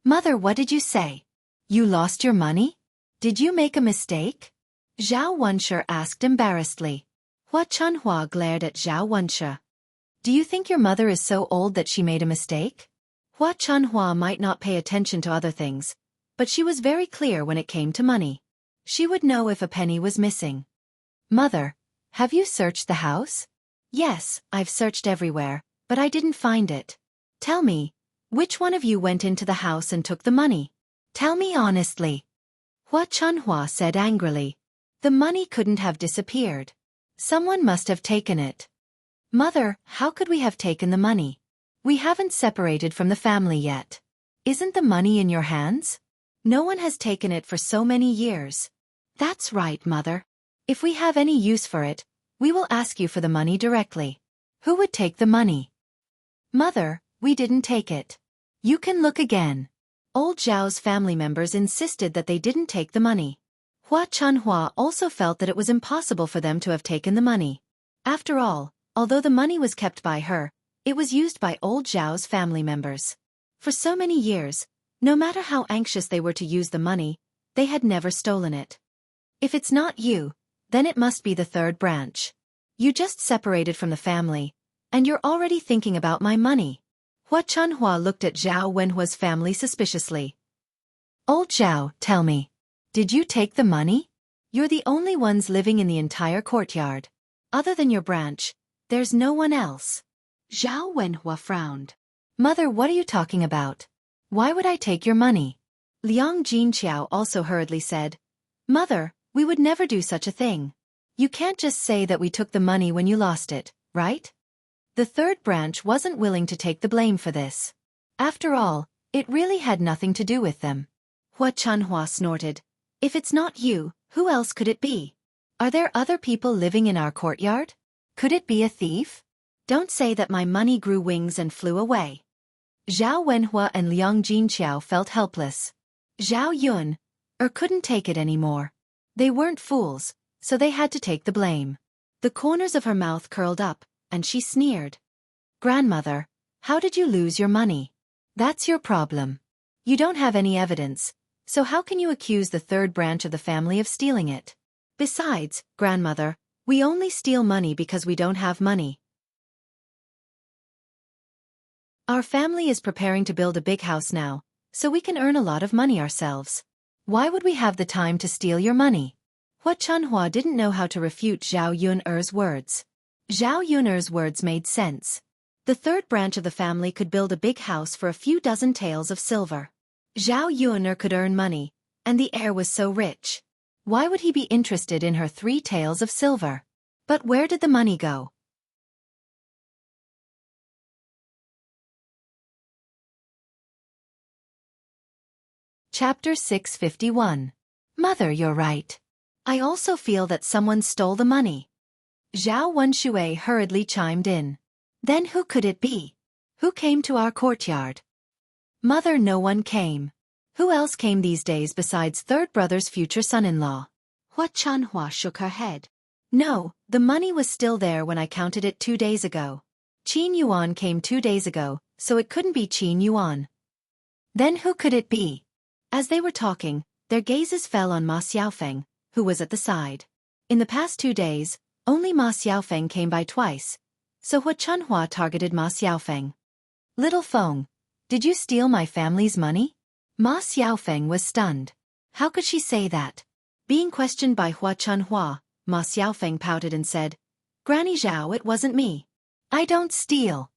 Mother, what did you say? You lost your money? Did you make a mistake? Zhao Wenshi asked embarrassedly. Hua Chunhua glared at Zhao Wenshi. Do you think your mother is so old that she made a mistake? Hua Chunhua might not pay attention to other things, but she was very clear when it came to money. She would know if a penny was missing. Mother, have you searched the house? Yes, I've searched everywhere, but I didn't find it. Tell me, which one of you went into the house and took the money? Tell me honestly. Hua Chunhua said angrily. The money couldn't have disappeared. Someone must have taken it. Mother, how could we have taken the money? We haven't separated from the family yet. Isn't the money in your hands? No one has taken it for so many years. That's right, Mother. If we have any use for it, we will ask you for the money directly. Who would take the money? Mother, we didn't take it. You can look again. Old Zhao's family members insisted that they didn't take the money. Hua Chunhua also felt that it was impossible for them to have taken the money. After all, although the money was kept by her, it was used by old Zhao's family members. For so many years, no matter how anxious they were to use the money, they had never stolen it. If it's not you, then it must be the third branch. You just separated from the family, and you're already thinking about my money. Hua Chunhua looked at Zhao Wenhua's family suspiciously. Old Zhao, tell me. Did you take the money? You're the only ones living in the entire courtyard. Other than your branch, there's no one else. Zhao Wenhua frowned. Mother, what are you talking about? Why would I take your money? Liang Jinqiao also hurriedly said. Mother, we would never do such a thing. You can't just say that we took the money when you lost it, right? The third branch wasn't willing to take the blame for this. After all, it really had nothing to do with them. Hua Chunhua snorted. If it's not you, who else could it be? Are there other people living in our courtyard? Could it be a thief? Don't say that my money grew wings and flew away. Zhao Wenhua and Liang Jinqiao felt helpless. Zhao Yun couldn't take it anymore. They weren't fools, so they had to take the blame. The corners of her mouth curled up, and she sneered. Grandmother, how did you lose your money? That's your problem. You don't have any evidence, so how can you accuse the third branch of the family of stealing it? Besides, grandmother, we only steal money because we don't have money. Our family is preparing to build a big house now, so we can earn a lot of money ourselves. Why would we have the time to steal your money? Hua Chunhua didn't know how to refute Zhao Yun'er's words. Zhao Yun'er's words made sense. The third branch of the family could build a big house for a few dozen taels of silver. Zhao Yun'er could earn money, and the heir was so rich. Why would he be interested in her 3 taels of silver? But where did the money go? Chapter 651. Mother, you're right. I also feel that someone stole the money. Zhao Wenshi hurriedly chimed in. Then who could it be? Who came to our courtyard? Mother, no one came. Who else came these days besides third brother's future son-in-law? Hua Chunhua shook her head. No, the money was still there when I counted it 2 days ago. Qin Yuan came 2 days ago, so it couldn't be Qin Yuan. Then who could it be? As they were talking, their gazes fell on Ma Xiaofeng, who was at the side. In the past 2 days, only Ma Xiaofeng came by twice, so Hua Chunhua targeted Ma Xiaofeng. Little Feng, did you steal my family's money? Ma Xiaofeng was stunned. How could she say that? Being questioned by Hua Chunhua, Ma Xiaofeng pouted and said, Granny Zhao, it wasn't me. I don't steal.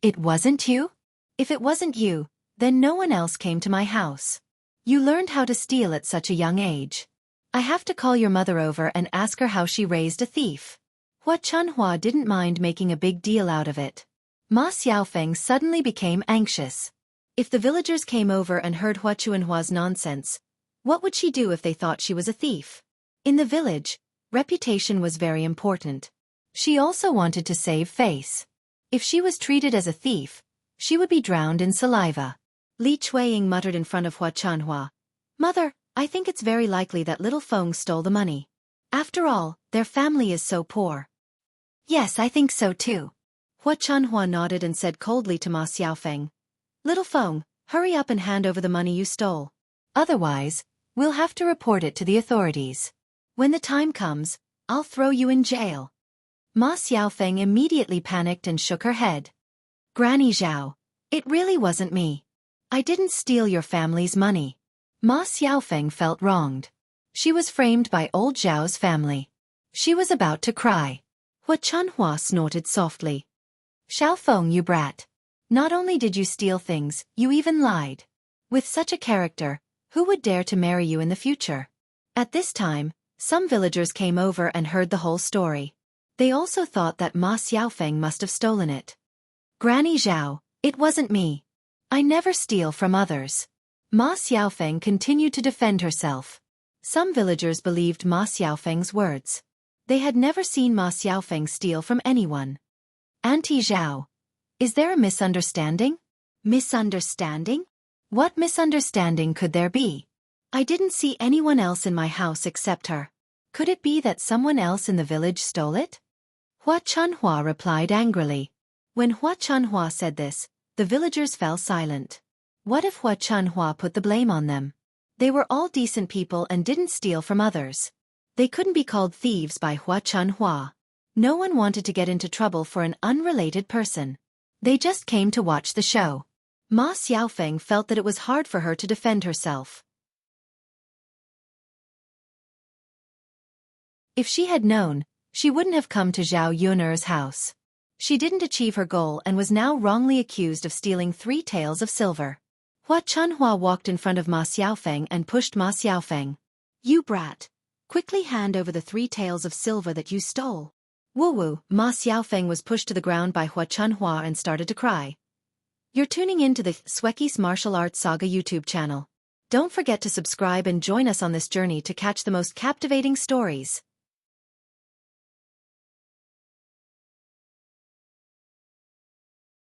It wasn't you? If it wasn't you, then no one else came to my house. You learned how to steal at such a young age. I have to call your mother over and ask her how she raised a thief. Hua Chunhua didn't mind making a big deal out of it. Ma Xiaofeng suddenly became anxious. If the villagers came over and heard Hua Chuanhua's nonsense, what would she do if they thought she was a thief? In the village, reputation was very important. She also wanted to save face. If she was treated as a thief, she would be drowned in saliva. Li Chueying muttered in front of Hua Chuanhua, "Mother, I think it's very likely that little Feng stole the money. After all, their family is so poor." "Yes, I think so too." Hua Chuanhua nodded and said coldly to Ma Xiaofeng, "Little Feng, hurry up and hand over the money you stole. Otherwise, we'll have to report it to the authorities. When the time comes, I'll throw you in jail." Ma Xiaofeng immediately panicked and shook her head. "Granny Zhao, it really wasn't me. I didn't steal your family's money." Ma Xiaofeng felt wronged. She was framed by old Zhao's family. She was about to cry. Hua Chuanhua snorted softly. "Xiaofeng, you brat. Not only did you steal things, you even lied. With such a character, who would dare to marry you in the future?" At this time, some villagers came over and heard the whole story. They also thought that Ma Xiaofeng must have stolen it. "Granny Zhao, it wasn't me. I never steal from others." Ma Xiaofeng continued to defend herself. Some villagers believed Ma Xiaofeng's words. They had never seen Ma Xiaofeng steal from anyone. "Auntie Zhao, is there a misunderstanding?" "Misunderstanding? What misunderstanding could there be? I didn't see anyone else in my house except her. Could it be that someone else in the village stole it?" Hua Chuanhua replied angrily. When Hua Chuanhua said this, the villagers fell silent. What if Hua Chuanhua put the blame on them? They were all decent people and didn't steal from others. They couldn't be called thieves by Hua Chuanhua. No one wanted to get into trouble for an unrelated person. They just came to watch the show. Ma Xiaofeng felt that it was hard for her to defend herself. If she had known, she wouldn't have come to Zhao Yun'er's house. She didn't achieve her goal and was now wrongly accused of stealing 3 taels of silver. Hua Chuanhua walked in front of Ma Xiaofeng and pushed Ma Xiaofeng. "You brat! Quickly hand over the 3 taels of silver that you stole." Woo-woo, Ma Xiaofeng was pushed to the ground by Hua Chuanhua and started to cry. You're tuning in to the Xueqi's Martial Arts Saga YouTube channel. Don't forget to subscribe and join us on this journey to catch the most captivating stories.